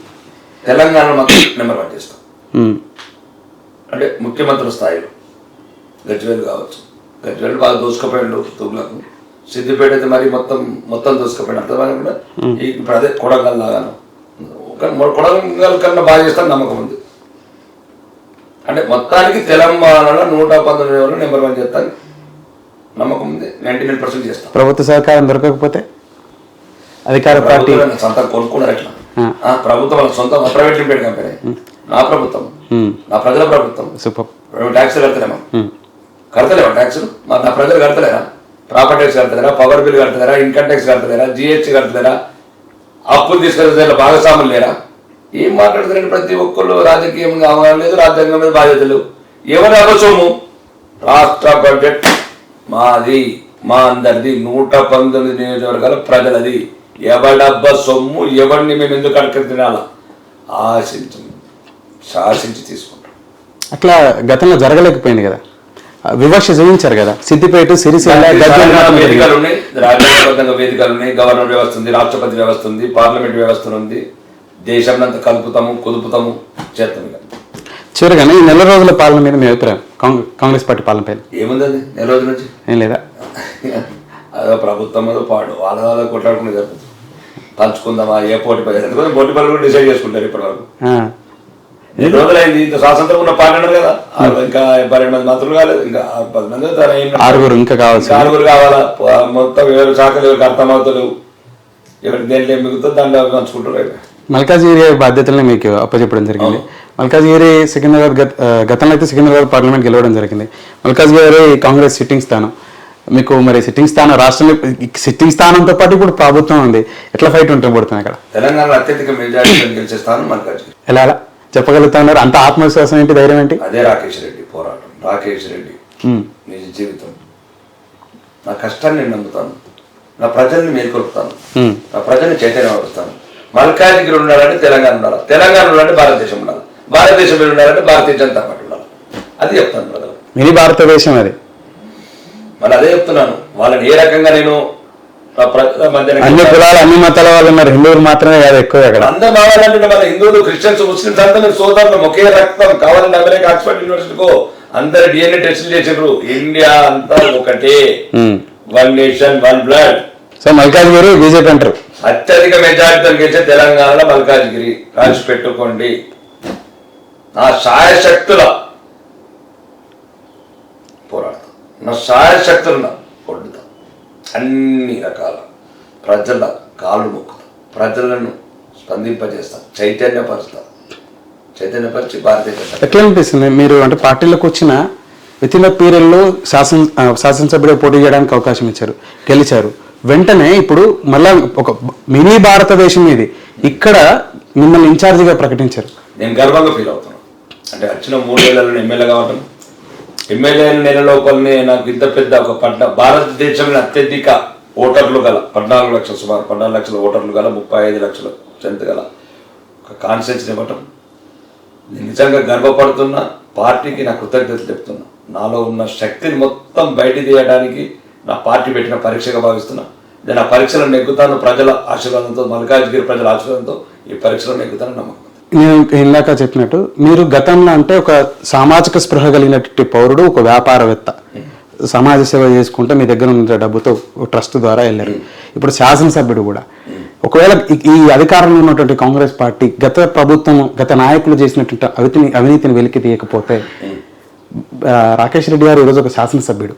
తెలంగాణ మాత్రం నెంబర్ 1 చేస్తాం. అంటే ముఖ్యమంత్రి స్థాయిలో గజ్వేల్ కావచ్చు, గజ్వేల్ బాగా దోసుకుపోయాడు తుగ్లకు. సిద్దిపేట అయితే మరి మొత్తం దోసుకుపోయాడు. అర్థమైనా ఇప్పుడు అదే కొడంగల్ లాగాను, కొడంగల్ కన్నా బాగా చేస్తాను నమ్మకం ఉంది. అంటే మొత్తానికి తెలంగాణలో 119 నెంబర్ 1 చేస్తాను నమ్మకం ఉంది. 99% చేస్తాం. ప్రభుత్వ సహకారం దొరకకపోతే అధికార పార్టీ సొంతం కొనుక్కున్నారు. ఎట్లా ప్రభుత్వం వాళ్ళ సొంత ప్రైవేట్ లిమిటెడ్ కంపెనీ, నా ప్రభుత్వం, నా ప్రజల ప్రభుత్వం. ట్యాక్సులు కడతలేమా ట్యాక్సులు? మరి నా ప్రజలు కడతలేరా? ప్రాపర్టీ ట్యాక్స్ కడతలేరా? పవర్ బిల్ కడతలేరా? ఇన్కమ్ ట్యాక్స్ కడతలేరా? జిఎస్టీ కడతలేరా? అప్పులు తీసుకెళ్తే భాగస్వాములు లేరా? ఏం మాట్లాడుతున్నారంటే ప్రతి ఒక్కళ్ళు రాజకీయం అవగాహన లేదు, రాజ్యాంగం మీద బాధ్యతలు. ఎవరి అవసరము? రాష్ట్ర బడ్జెట్ మాది, మా అందరిది, 119 నియోజకవర్గాల ప్రజలది. ఎవడబ్బ సొమ్ము ఎవరిని మేము ఎందుకు అడగ తినాలా? శాసించి తీసుకుంటాం. అట్లా గతంలో జరగలేకపోయింది కదా, వివక్ష చూపించారు కదా. సిద్దిపేట, సిరిసిల్ల వేదికలు ఉన్నాయి, రాజ్యాంగబద్ధంగా వేదికలు ఉన్నాయి, గవర్నర్ వ్యవస్థ ఉంది, రాష్ట్రపతి వ్యవస్థ ఉంది, పార్లమెంట్ వ్యవస్థ ఉంది. దేశంలో అంతా కలుపుతాము, కుదుపుతాము, చేస్తాము. చివరిగానే ఈ 4 రోజుల పాలన మీద మీ అభిప్రాయం, కాంగ్రెస్ పార్టీ పాలన పైన ఏముంది? 4 రోజుల నుంచి ఏం లేదా? అదో ప్రభుత్వం మీద పాడు వాళ్ళ కొట్లాడుకునే జరుగుతుంది. పంచుకుందామా, ఏ పోటీ పది పోటీ పనులు కూడా డిసైడ్ చేసుకుంటారు ఇప్పటి వరకు. ఎన్ని రోజులైంది ఇంత స్వాతంత్రం ఉన్న పార్టీ ఉన్నారు కదా, ఇంకా 12 మంది మంత్రులు కాలేదు, ఇంకా 10 మంది ఆరుగురు ఇంకా కావాలి, ఆరుగురు కావాలా, మొత్తం ఎవరు శాఖలు ఎవరికి అర్థమవుతలేవు, ఎవరికి దేంట్లో ఏం మిగుతుందో దాంట్లో పంచుకుంటారు. మల్కాజ్గిరి బాధ్యతలను మీకు అప్పచెప్పడం జరిగింది. మల్కాజ్గిరి సికింద్రాబాద్ గతంలో అయితే సికింద్రాబాద్ పార్లమెంట్ గెలవడం జరిగింది. మల్కాజ్గిరి కాంగ్రెస్ సిట్టింగ్ స్థానం, మీకు మరి సిట్టింగ్ స్థానం, రాష్ట్రంలో సిట్టింగ్ స్థానంతో పాటు ఇప్పుడు ప్రభుత్వం ఉంది, ఎట్లా ఫైట్ పడుతుంది అక్కడ? తెలంగాణలో అత్యధిక మెజారిటీ గెలిచే స్థానం మల్కాజ్గిరి. ఎలా చెప్పగలుగుతా ఉన్నారు? అంత ఆత్మవిశ్వాసం ఏంటి, ధైర్యం ఏంటి? అదే రాకేష్ రెడ్డి పోరాటం. రాకేష్ రెడ్డి నిజ జీవితం. నా కష్టాన్ని నేను నమ్ముతాను, నా ప్రజల్ని మేల్కొల్పుతాను, నా ప్రజల్ని చైతన్యపరుస్తాను. మల్కాజ్గిరి ఉండాలంటే తెలంగాణ ఉండాలి, తెలంగాణ ఉండాలంటే భారతదేశం ఉండాలి, భారతదేశం ఉండాలంటే భారతీయ జనతా పార్టీ ఉండాలి. అది చెప్తాను ప్రజలు. మినీ భారతదేశం అది. మళ్ళీ అదే చెప్తున్నాను, వాళ్ళని ఏ రకంగా నేను అన్ని కులాలు అన్ని మతాల వాళ్ళు ఉన్నారు, హిందువులు మాత్రమే కాదు ఎక్కువ అక్కడ. అందరూ బాగాలంటే మన హిందువులు క్రిస్టియన్స్ ముస్లిమ్స్ అందరూ సోదరులు, ఒకే రక్తం. కావాలంటే అమెరికా ఆక్స్ఫర్డ్ యూనివర్సిటీకో అందరు డిఎన్ఏ టెస్టులు చేసారు. ఇండియా అంతా ఒకటే, one nation one blood. So Malkajgiri BJP అంటారు. అత్యధిక మెజారిటీతో గెలిచే తెలంగాణలో మల్కాజ్గిరి. రాసి పెట్టుకోండి. నా శాయశక్తుల పోరాడతాం, నా శాయశక్తులను పొందుతాం. అన్ని రకాల ప్రజల కాళ్ళు మొక్కుతాం, ప్రజలను స్పందింపజేస్తాం, చైతన్యపరిచి భారతీయ జనతా. ఎట్లా అనిపిస్తుంది మీరు అంటే పార్టీలోకి వచ్చిన విత్ ఇన్ పీరియడ్లో శాసనసభ్యుడు పోటీ చేయడానికి అవకాశం ఇచ్చారు, గెలిచారు. వెంటనే ఇప్పుడు మళ్ళా ఒక మినీ భారతదేశం ఇది, ఇక్కడ మిమ్మల్ని ఇన్ఛార్జిగా ప్రకటించారు. నేను గర్వంగా ఫీల్ అవుతున్నాను. అంటే వచ్చిన 3 ఏళ్లలో ఎమ్మెల్యే కావటం, ఎమ్మెల్యే నెల లోపలనే నాకు ఇంత పెద్ద ఒక భారతదేశంలో అత్యధిక ఓటర్లు గల 14 లక్షలు, సుమారు 14 లక్షల ఓటర్లు గల 35 లక్షల స్ట్రెంత్ గల ఒక కాన్స్టిట్యూన్సీని ఇవ్వటం. నేను నిజంగా గర్వపడుతున్నా. పార్టీకి నా కృతజ్ఞతలు చెప్తున్నా. నాలో ఉన్న శక్తిని మొత్తం బయట తీయడానికి నా పార్టీ పెట్టిన పరీక్షగా భావిస్తున్నా. నేను ఆ పరీక్షలో నెగ్గుతాను. ప్రజల ఆశీర్వాదంతో, మల్కాజ్గిరి ప్రజల ఆశీర్వాదంతో ఈ పరీక్షలో నెగ్గుతాను నమ్మకం. నేను ఇందాక చెప్పినట్టు మీరు గతంలో అంటే ఒక సామాజిక స్పృహ కలిగినటువంటి పౌరుడు, ఒక వ్యాపారవేత్త, సమాజ సేవ చేసుకుంటే మీ దగ్గర ఉన్న డబ్బుతో ట్రస్ట్ ద్వారా వెళ్ళారు. ఇప్పుడు శాసనసభ్యుడు కూడా. ఒకవేళ ఈ అధికారంలో ఉన్నటువంటి కాంగ్రెస్ పార్టీ గత ప్రభుత్వం, గత నాయకులు చేసినటువంటి అవినీతిని వెలికి తీయకపోతే రాకేష్ రెడ్డి గారు ఈరోజు ఒక శాసనసభ్యుడు.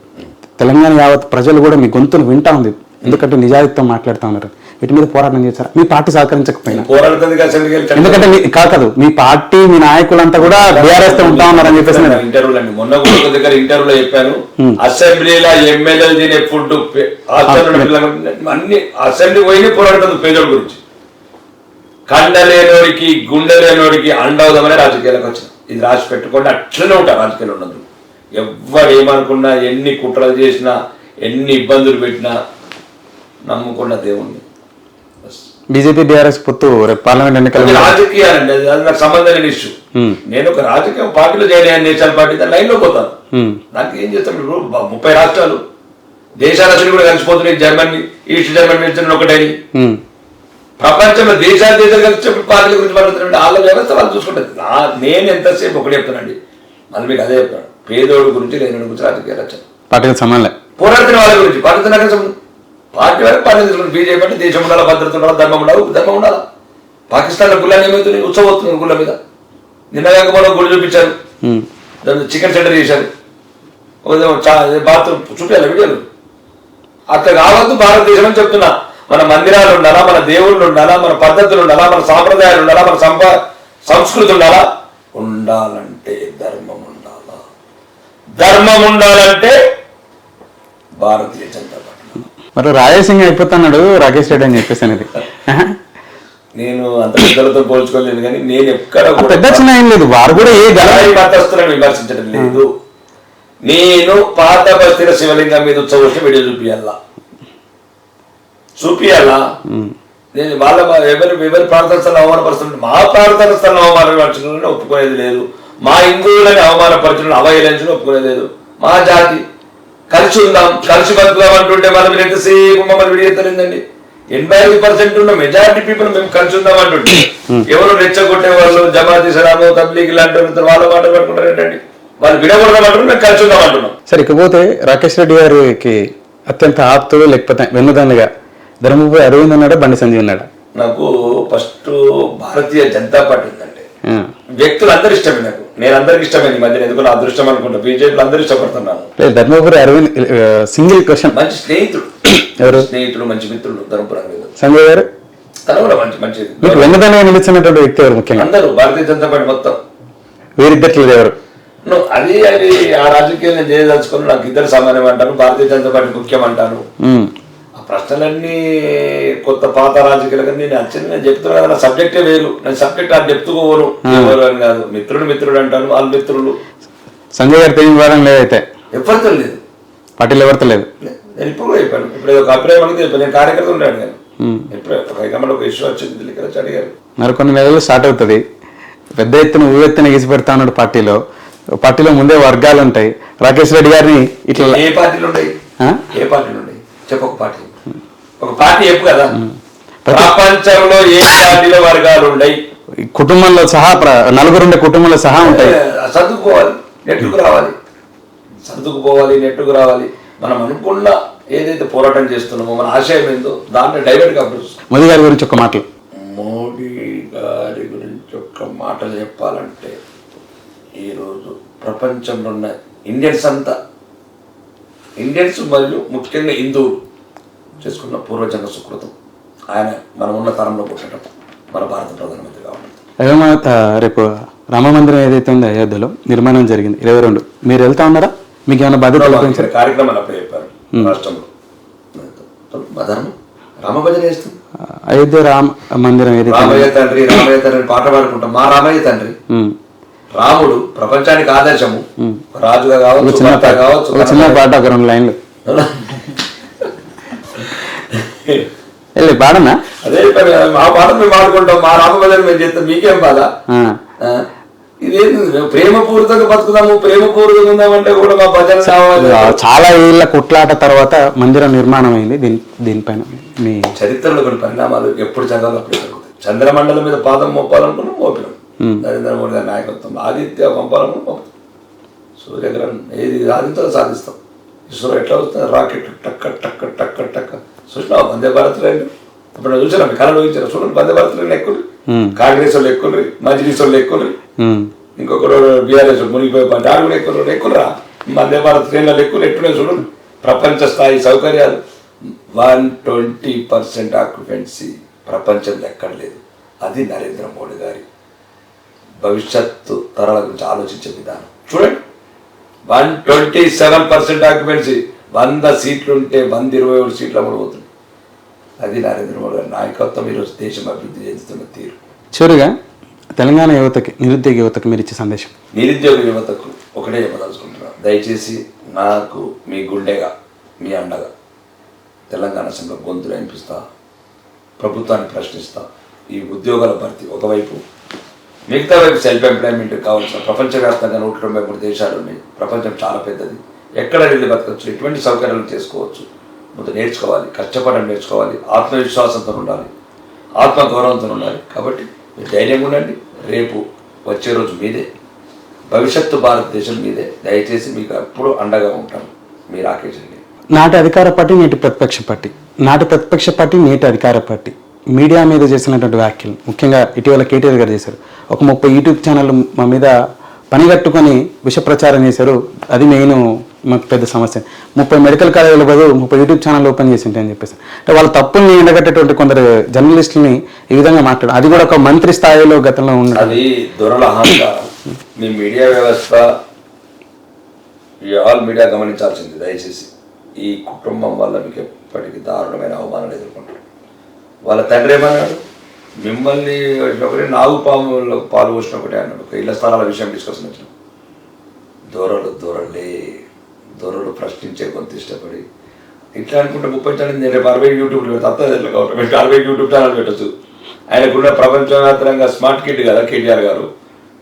తెలంగాణ యావత్ ప్రజలు కూడా మీ గొంతును వింటా ఉంది, ఎందుకంటే నిజాయితీతో మాట్లాడుతూ ఉన్నారు. వీటి మీద పోరాటం చేశారా? మీ పార్టీ సహకరించకపోయినా, ఎందుకంటే కాదు మీ పార్టీ, మీ నాయకులంతా కూడా బీఆర్ఎస్ తో ఉంటా ఉన్నారని చెప్పేసి ఇంటర్వ్యూలు అండి. మొన్న కూడా దగ్గర ఇంటర్వ్యూలో చెప్పాను, అసెంబ్లీలో ఎమ్మెల్యేలు తినే ఫుడ్ అన్ని అసెంబ్లీ పోయి పోరాడుతుంది పేదల గురించి. కండలేనోడికి గుండెలేనోడికి అండవుదామని రాజకీయాలకు వచ్చింది. ఇది రాసి పెట్టుకోండి. అట్లనే ఉంటారు రాజకీయాలు ఉన్నది. ఎవరు ఏమనుకున్నా, ఎన్ని కుట్రలు చేసినా, ఎన్ని ఇబ్బందులు పెట్టినా నమ్ముకున్న దేవుణ్ణి. బీజేపీ బీఆర్ఎస్ పొత్తు రేపు పార్లమెంట్ ఎన్నికలు రాజకీయాలండి, అది నాకు సంబంధం లేని ఇష్యూ. నేను ఒక రాజకీయ పార్టీలో జాయిన్ అయ్యాను, నేషనల్ పార్టీ, దాని లైన్లో పోతాను. నాకు ఏం చేస్తాను, 30 రాష్ట్రాలు, దేశాలన్నీ కూడా కలిసిపోతున్నాయి. జర్మనీ, ఈస్ట్ జర్మనీ నుంచి ఒకటైన ప్రపంచంలో దేశాలు కలిసి పార్టీల గురించి మాట్లాడుతున్నాండి. వాళ్ళ వ్యవస్థ వాళ్ళు చూసుకుంటుంది. నేను ఎంతసేపు ఒకటి చెప్తానండి, మళ్ళీ మీకు అదే చెప్తాను. పేదోడు గురించి, లేని గురించి రాజకీయాలు వచ్చాను. పార్టీకి సంబంధం పోరాడుతున్న వాళ్ళ గురించి, పార్టీ పార్టీ వరకు పార్టీ తీసుకుంటారు. బీజేపీ అంటే దేశం ఉండాలి, భద్రత ఉండాలి, ధర్మం ఉండాలి. పాకిస్తాన్లో గుళ్ళని ఏమవుతుంది, ఉత్సవం గుళ్ళ మీద. నిన్నగాక మనం గుడి చూపించారు, చికెన్ సెంటర్ చేశారు, బాత్రూమ్ చూపించాలి వీడియోలు. అట్లా కావద్దు భారతదేశం అని చెప్తున్నా. మన మందిరాలు ఉండాలా, మన దేవుళ్ళు ఉండాలా, మన పద్ధతులు ఉండాలా, మన సాంప్రదాయాలు ఉండాలా, మన సంస్కృతి ఉండాలా. ఉండాలంటే ధర్మం ఉండాలా. ధర్మం ఉండాలంటే భారతీయ జనతా పార్టీ. మరి రాయసింగ్ అయిపోతున్నాడు రాకేష్ రెడ్డి అని చెప్పేసి అనేది నేను అంత పెద్దలతో పోల్చుకోలేదు, కానీ నేను ఎక్కడ పెద్ద చిన్న ఏం లేదు. వారు కూడా ఏ గలాయి మతస్థులను విమర్శించడం లేదు. నేను పాత బస్తీల శివలింగం మీద ఉత్సవం వీడియో చూపియాలా. నేను వాళ్ళ ఎవరి ప్రార్థన స్థలం అవమానపరుస్తున్నాను, మా ప్రార్థన స్థలం అవమానపరచడం ఒప్పుకునేది లేదు. మా హిందువులని అవమానపరచడం, అవహేళించడం ఒప్పుకునేది లేదు. మా జాతి కలిసి ఉందాం, కలిసి బతుకుదాం అంటుంటే మనం ఎంతసేపు మమ్మల్ని విడియెత్తలేదండి. 85% ఉన్న మెజారిటీ పీపుల్ మేము కలిసి ఉందాం అంటుంటే ఎవరు రెచ్చగొట్టే వాళ్ళు, జమాత్ ఇస్లాము, తబ్లీగ్ ఇలాంటి వాళ్ళ మాట పట్టుకుంటారు ఏంటండి. వాళ్ళు విడగొడదాం అంటున్నారు, మేము కలిసి ఉందాం అంటున్నాం. సరే, ఇకపోతే రాకేష్ రెడ్డి గారికి అత్యంత ఆప్తుడు, లేకపోతే వెన్నుదన్నుగా ధర్మపురి అరవింద్ ఉన్నాడా, బండి సంజయ్ ఉన్నాడా? నాకు ఫస్ట్ భారతీయ జనతా పార్టీ ఉందండి. వ్యక్తులు అందరు ఇష్టమే నాకు, నేను అందరికి ఇష్టమే. ఈ మధ్య ఎందుకు నా అదృష్టం అనుకుంటా, బీజేపీలో అందరూ ఇష్టపడుతున్నాను. ధర్మపురి అరవింద్ సింగిల్ క్వశ్చన్, మంచి స్నేహితుడు, ఎవరు స్నేహితుడు మంచి మిత్రుడు ధర్మపురి అరవింద్. సంజయ్ గారు తను కూడా మంచి మీకు వెన్నదనంగా నిలిచినటువంటి వ్యక్తి ఎవరు ముఖ్యంగా? అందరూ భారతీయ జనతా పార్టీ మొత్తం. వీరిద్దట్లు ఎవరు? అది ఆ రాజకీయాలు నేను చేయదలుచుకుని నాకు ఇద్దరు సమానం అంటాను, భారతీయ జనతా పార్టీ ముఖ్యం అంటాను. ఆ ప్రశ్నలన్నీ కొత్త పాత రాజకీయాలు కానీ నేను వచ్చింది నేను చెప్తున్నా కదా, నా సబ్జెక్టే వేరు. నేను సబ్జెక్ట్ అది చెప్తుకోవను ఎవరు అని కాదు. మిత్రుడు అంటాను, వాళ్ళ మిత్రులు. సంజయ్ గారు తెలియని వారం లేదైతే ఎవరితో లేదు, పార్టీలో ఎవరితో లేదు. నేను ఇప్పుడు కూడా చెప్పాను, ఇప్పుడు ఒక అభిప్రాయం అనేది చెప్పాను. నేను కార్యకర్త ఉన్నాడు నేను ఇప్పుడు హైకమాండ్ ఒక ఇష్యూ వచ్చింది ఢిల్లీకి వచ్చి అడిగారు. మరికొన్ని నెలలు స్టార్ట్ అవుతుంది, పెద్ద ఎత్తున ఊవెత్తున ఎగిసిపెడతా ఉన్నాడు పార్టీలో ముందే వర్గాలు ఉంటాయి. రాకేష్ రెడ్డి గారిని ఇట్లా ఏ పార్టీలు ఉన్నాయి, ఏ పార్టీలు ఉన్నాయి చెప్పు, ఒక పార్టీ చెప్పు కదా. ప్రపంచంలో ఏ పార్టీలో వర్గాలు ఉన్నాయి? కుటుంబంలో సహా నలుగురుండే కుటుంబంలో సహా ఉంటాయి. సర్దుకుపోవాలి, నెట్టుకు రావాలి. మనం అనుకున్న ఏదైతే పోరాటం చేస్తున్నామో, మన ఆశయం ఏందో దాంట్లో డైవర్ట్ గా మోదీ గారి గురించి ఒక మాటలు. మోడీ గారి గురించి ఒక మాటలు చెప్పాలంటే, ఈరోజు ప్రపంచంలో ఉన్న ఇండియన్స్ మరియు ముఖ్యంగా హిందువులు చేసుకున్న పూర్వజన్మ సుకృతం. ఆయన మనం ఉన్న తరంలో పుట్టడం, మన భారత ప్రధానమంత్రి కావడం. రేపు రామ మందిరం ఏదైతే ఉందో అయోధ్యలో నిర్మాణం జరిగింది 22, మీరు వెళ్తా ఉన్నారా? మీకు ఏమైనా బాధ్యత? కార్యక్రమాలు అప్పుడు చెప్పారు రాష్ట్రంలో రామభజన చేస్తుంది. అయోధ్య రామ మందిరం ఏదైతే రామయ్య తండ్రి పాట పాడుకుంటాం. మా రామయ్య తండ్రి రాముడు ప్రపంచానికి ఆదర్శము. రాజుగా కావచ్చు, చిన్న పాట ఒక 2 లైన్లు పాడనా? అదే మా పాట మేము పాడుకుంటాం, మా రామభజన మేము చేస్తాం, మీకేం బాధ? ఇదేంటి ప్రేమపూరితంగా బతుకుదాము, ప్రేమపూరితంగా ఉందామంటే కూడా మా భజన చాలా ఏళ్ళ కొట్లాట తర్వాత మందిరం నిర్మాణం అయింది. దీనిపైన మీ చరిత్రలో కొన్ని పరిణామాలు ఎప్పుడు జరగాలో అప్పుడు జరుగుతాయి. చంద్రమండలం మీద పాదం మోపాలనుకున్నాం, మోపినాం. నరేంద్ర మోడీ గారి నాయకత్వం ఆదిత్య పంపాలనుకున్నాం, పంపుతాం. సూర్యగ్రహణం ఏది సాధించాలో సాధిస్తాం. ఇస్రో ఎట్లా వస్తుంది, రాకెట్ టక్క టక్క టక్క టక్క. చూసినావు వందే భారత్ రైలు? ఇప్పుడు చూసారా, మీ కళలో చూసారా? చూడండి, వందే భారత్ రైలు ఎక్కువ, కాంగ్రెస్ వాళ్ళు ఎక్కువ, మజ్లిస్ వాళ్ళు ఎక్కువ, ఇంకొకరు బీఆర్ఎస్ మునిగిపోయి ఆడు కూడా ఎక్కువరా. వందే భారత్ ట్రైన్లలో ఎక్కువ ఎట్టున్నాయి చూడండి. ప్రపంచ స్థాయి సౌకర్యాలు, 120% ఆక్యుపెన్సీ ప్రపంచంలో ఎక్కడ లేదు. అది నరేంద్ర మోడీ గారి భవిష్యత్తు తరాల గురించి ఆలోచించే విధానం. చూడండి, 127% ఆక్యుపెన్సీ, 100 సీట్లు ఉంటే 127 సీట్లు అమలుపోతుంది. అది నరేంద్ర మోడీ గారి నాయకత్వం. ఈరోజు దేశం అభివృద్ధి చెందుతున్న తీరు. చివరిగా తెలంగాణ యువతకి, నిరుద్యోగ యువతకి మీరు ఇచ్చే సందేశం? నిరుద్యోగ యువతకు ఒకటే చెప్పదలుచుకుంటున్నాను, దయచేసి నాకు మీ గుండెగా, మీ అండగా తెలంగాణ అసెంబ్లీ గొంతులు వినిపిస్తా, ప్రభుత్వాన్ని ప్రశ్నిస్తా. ఈ ఉద్యోగాల భర్తీ ఒకవైపు, మిగతా వైపు సెల్ఫ్ ఎంప్లాయ్మెంట్ కావాల్సిన ప్రపంచవ్యాప్తంగా 193 దేశాలు ఉన్నాయి. ప్రపంచం చాలా పెద్దది, ఎక్కడ వెళ్ళి బతకచ్చు, ఎటువంటి సౌకర్యాలు చేసుకోవచ్చు. ముందు నేర్చుకోవాలి, కష్టపడడం నేర్చుకోవాలి, ఆత్మవిశ్వాసంతో ఉండాలి, ఆత్మగౌరవంతో ఉండాలి. కాబట్టి మీరు ధైర్యంగా ఉండండి. రేపు వచ్చే రోజు మీదే, భవిష్యత్తు భారతదేశం మీదే. దయచేసి మీకు ఎప్పుడూ అండగా ఉంటాను. మీ రాకేష్ రెడ్డి. నాటి అధికార పార్టీ, నేటి ప్రతిపక్ష పార్టీ, నాటి ప్రతిపక్ష పార్టీ, నేటి అధికార పార్టీ మీడియా మీద చేసినటువంటి వ్యాఖ్యలు, ముఖ్యంగా ఇటీవల కేటీఆర్ గారు చేశారు. ఒక 30 యూట్యూబ్ ఛానల్ మా మీద పనిగట్టుకొని విష ప్రచారం చేశారు. అది మెయిన్ మాకు పెద్ద సమస్య. 30 మెడికల్ కాలేజీల బదులు 30 యూట్యూబ్ ఛానల్ ఓపెన్ చేసింటే అని చెప్పేసి, అంటే వాళ్ళ తప్పుల్ని ఎండగట్టేటువంటి కొందరు జర్నలిస్టులని ఈ విధంగా మాట్లాడు. అది కూడా ఒక మంత్రి స్థాయిలో గతంలో ఉంది. అది దొరల అహంకారం. మీ మీడియా వ్యవస్థ, ఆల్ మీడియా గమనించాల్సింది. దయచేసి ఈ కుటుంబం వల్ల మీకు ఎప్పటికీ దారుణమైన అవమానాలు ఎదుర్కొంటారు. వాళ్ళ తండ్రి ఏమన్నాడు, మిమ్మల్ని ఒకటి నాగు పాములో పాలు పోసిన ఒకటే అన్నాడు. ఒక ఇళ్ల స్థలాల విషయం డిస్కషన్ వచ్చిన దొరలు ప్రశ్నించే కొంత ఇష్టపడి ఇట్లా అనుకుంటే 30 ఛానల్, నేను రేపు 60 యూట్యూబ్లో తప్పదు. ఎట్లా కావాలి 60 యూట్యూబ్ ఛానల్ పెట్టచ్చు. ఆయనకున్న ప్రపంచవ్యాప్తంగా స్మార్ట్ కిడ్ కదా కేటీఆర్ గారు.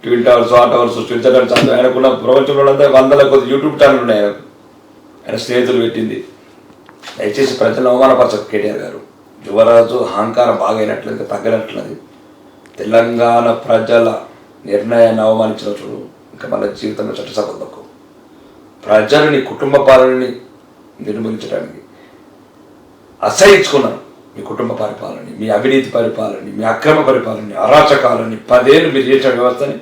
ట్విన్ టవర్స్, ఆ టవర్స్, స్విట్జర్లాండ్, ఆయనకున్న ప్రపంచంలో అంతా 100 కొద్ది యూట్యూబ్ ఛానల్ ఉన్నాయి. ఆయన స్నేహితులు పెట్టింది. దయచేసి ప్రజలను అవమానపరచక కేటీఆర్ గారు. యువరాజు అహంకారం బాగా అయినట్లేదు, తగ్గనట్లది. తెలంగాణ ప్రజల నిర్ణయాన్ని అవమానించిన చూడు, ఇంకా మన జీవితంలో చట్టసభ తక్కువ. ప్రజలని, కుటుంబ పాలనని నిర్మూలించడానికి అసహించుకున్నారు. మీ కుటుంబ పరిపాలనని, మీ అవినీతి పరిపాలనని, మీ అక్రమ పరిపాలనని, అరాచకాలని, 10 ఏళ్ళు మీరు చేసిన వ్యవస్థని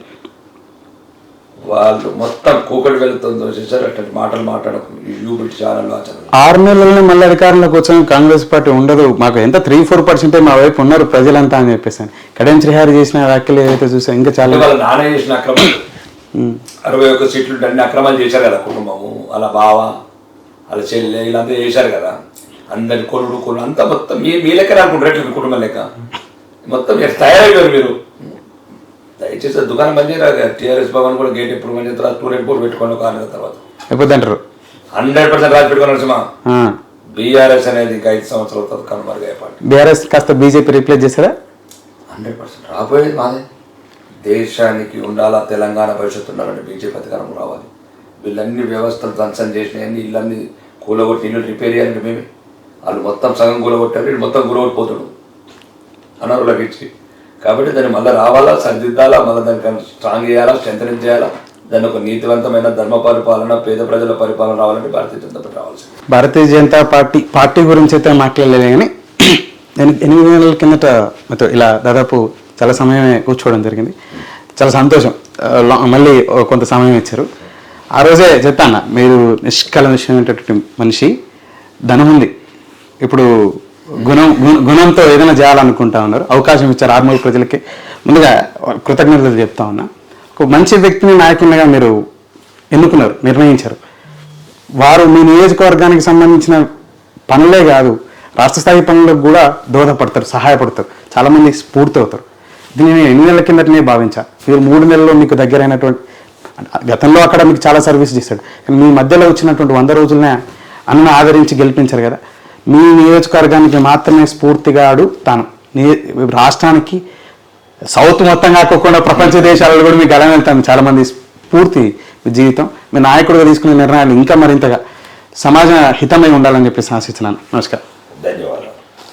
వాళ్ళు మొత్తం కూకటి వెళ్తూ చేశారు. అట్లాంటి మాటలు మాట్లాడకు యూట్యూబ్ ఛానల్లో 6 నెలలని మళ్ళీ అధికారంలోకి వచ్చాం, కాంగ్రెస్ పార్టీ ఉండదు, మాకు ఎంత 3-4% మా వైపు ఉన్నారు ప్రజలంతా అని చెప్పేసి కడియం శ్రీహరి చేసిన వ్యాఖ్యలు ఏదైతే చూసా ఇంకా చాలా వాళ్ళ నాన్న చేసిన అక్రమాలు 61 సీట్లు అన్ని అక్రమాలు చేశారు కదా కుటుంబము, అలా బావ అలా చెల్లె వీళ్ళంతా చేశారు కదా, అందరి కొనుడు అంతా మొత్తం మీ లెక్క అనుకుంటారు మీ కుటుంబం లెక్క మొత్తం తయారయ్యారు మీరు. దయచేసి దుకాణం బంద్ చేయరా, టీఆర్ఎస్ భవన్ కూడా గేట్ ఎప్పుడు బంద్ చేస్తారు, టూరెంట్ బోర్డు పెట్టుకోండి ఒక 6 నెలల తర్వాత అయిపోతుంటారు. 100% రాసి పెట్టుకోవాలి. బీఆర్ఎస్ అనేది ఇంకా 5 సంవత్సరాల తర్వాత కనుమరుగా పార్టీ. బీఆర్ఎస్ కాస్త బీజేపీ రీప్లేస్ చేస్తారా? 100% రాబోయేది మాదే. దేశానికి ఉండాలా, తెలంగాణ భవిష్యత్తు ఉండాలంటే బీజేపీ అధికారం రావాలి. వీళ్ళన్ని వ్యవస్థలు ధ్వంసం చేసినాయని ఇళ్ళన్ని కూలగొట్టి ఇల్లు రిపేర్ చేయాలంటే మేమే, వాళ్ళు మొత్తం సగం కూలగొట్టారు, వీళ్ళు మొత్తం కూలగొట్టిపోతాడు అనరులకు ఇచ్చి. కాబట్టి దాన్ని మళ్ళీ రావాలా, సరిదిద్దాలా, మళ్ళీ దానికి స్ట్రాంగ్ చేయాలా, స్ట్రెంథనింగ్ చేయాలా, దాన్ని ఒక నీతివంతమైన ధర్మ పరిపాలన, పేద ప్రజల పరిపాలన రావాలంటే భారతీయ జనతా పార్టీ రావాల్సింది. భారతీయ జనతా పార్టీ గురించి అయితే మాట్లాడలేదు కానీ నేను 8 నెలల కిందట మీతో ఇలా దాదాపు చాలా సమయమే కూర్చోవడం జరిగింది. చాలా సంతోషం, మళ్ళీ కొంత సమయం ఇచ్చారు. ఆ రోజే చెప్పాను, మీరు నిష్కల్మషమైనటువంటి మనిషి, ధనం ఉంది, ఇప్పుడు గుణంతో ఏదైనా చేయాలనుకుంటా ఉన్నారు, అవకాశం ఇచ్చారు ఆర్మూర్ ప్రజలకి. ముందుగా కృతజ్ఞతలు చెప్తా ఉన్నా. ఒక మంచి వ్యక్తిని నాయకునిగా మీరు ఎన్నుకున్నారు, నిర్ణయించారు. వారు మీ నియోజకవర్గానికి సంబంధించిన పనులే కాదు, రాష్ట్ర స్థాయి పనులకు కూడా దోహదపడతారు, సహాయపడతారు, చాలామంది స్ఫూర్తి అవుతారు. దీన్ని నేను 8 నెలల కిందటనే భావించా. మీరు 3 నెలల్లో మీకు దగ్గరైనటువంటి, గతంలో అక్కడ మీకు చాలా సర్వీస్ చేశాడు, కానీ మీ మధ్యలో వచ్చినటువంటి 100 రోజులనే అన్న ఆదరించి గెలిపించారు కదా. మీ నియోజకవర్గానికి మాత్రమే స్ఫూర్తిగాడు తాను, రాష్ట్రానికి సౌత్ మొత్తం కాకుండా ప్రపంచ దేశాలలో కూడా మీకు గలం వెళ్తాను. చాలామంది స్ఫూర్తి జీవితం, మీ నాయకుడిగా తీసుకునే నిర్ణయాలు ఇంకా మరింతగా సమాజ హితమై ఉండాలని చెప్పేసి ఆశిస్తున్నాను. నమస్కారం. ధన్యవాదాలు.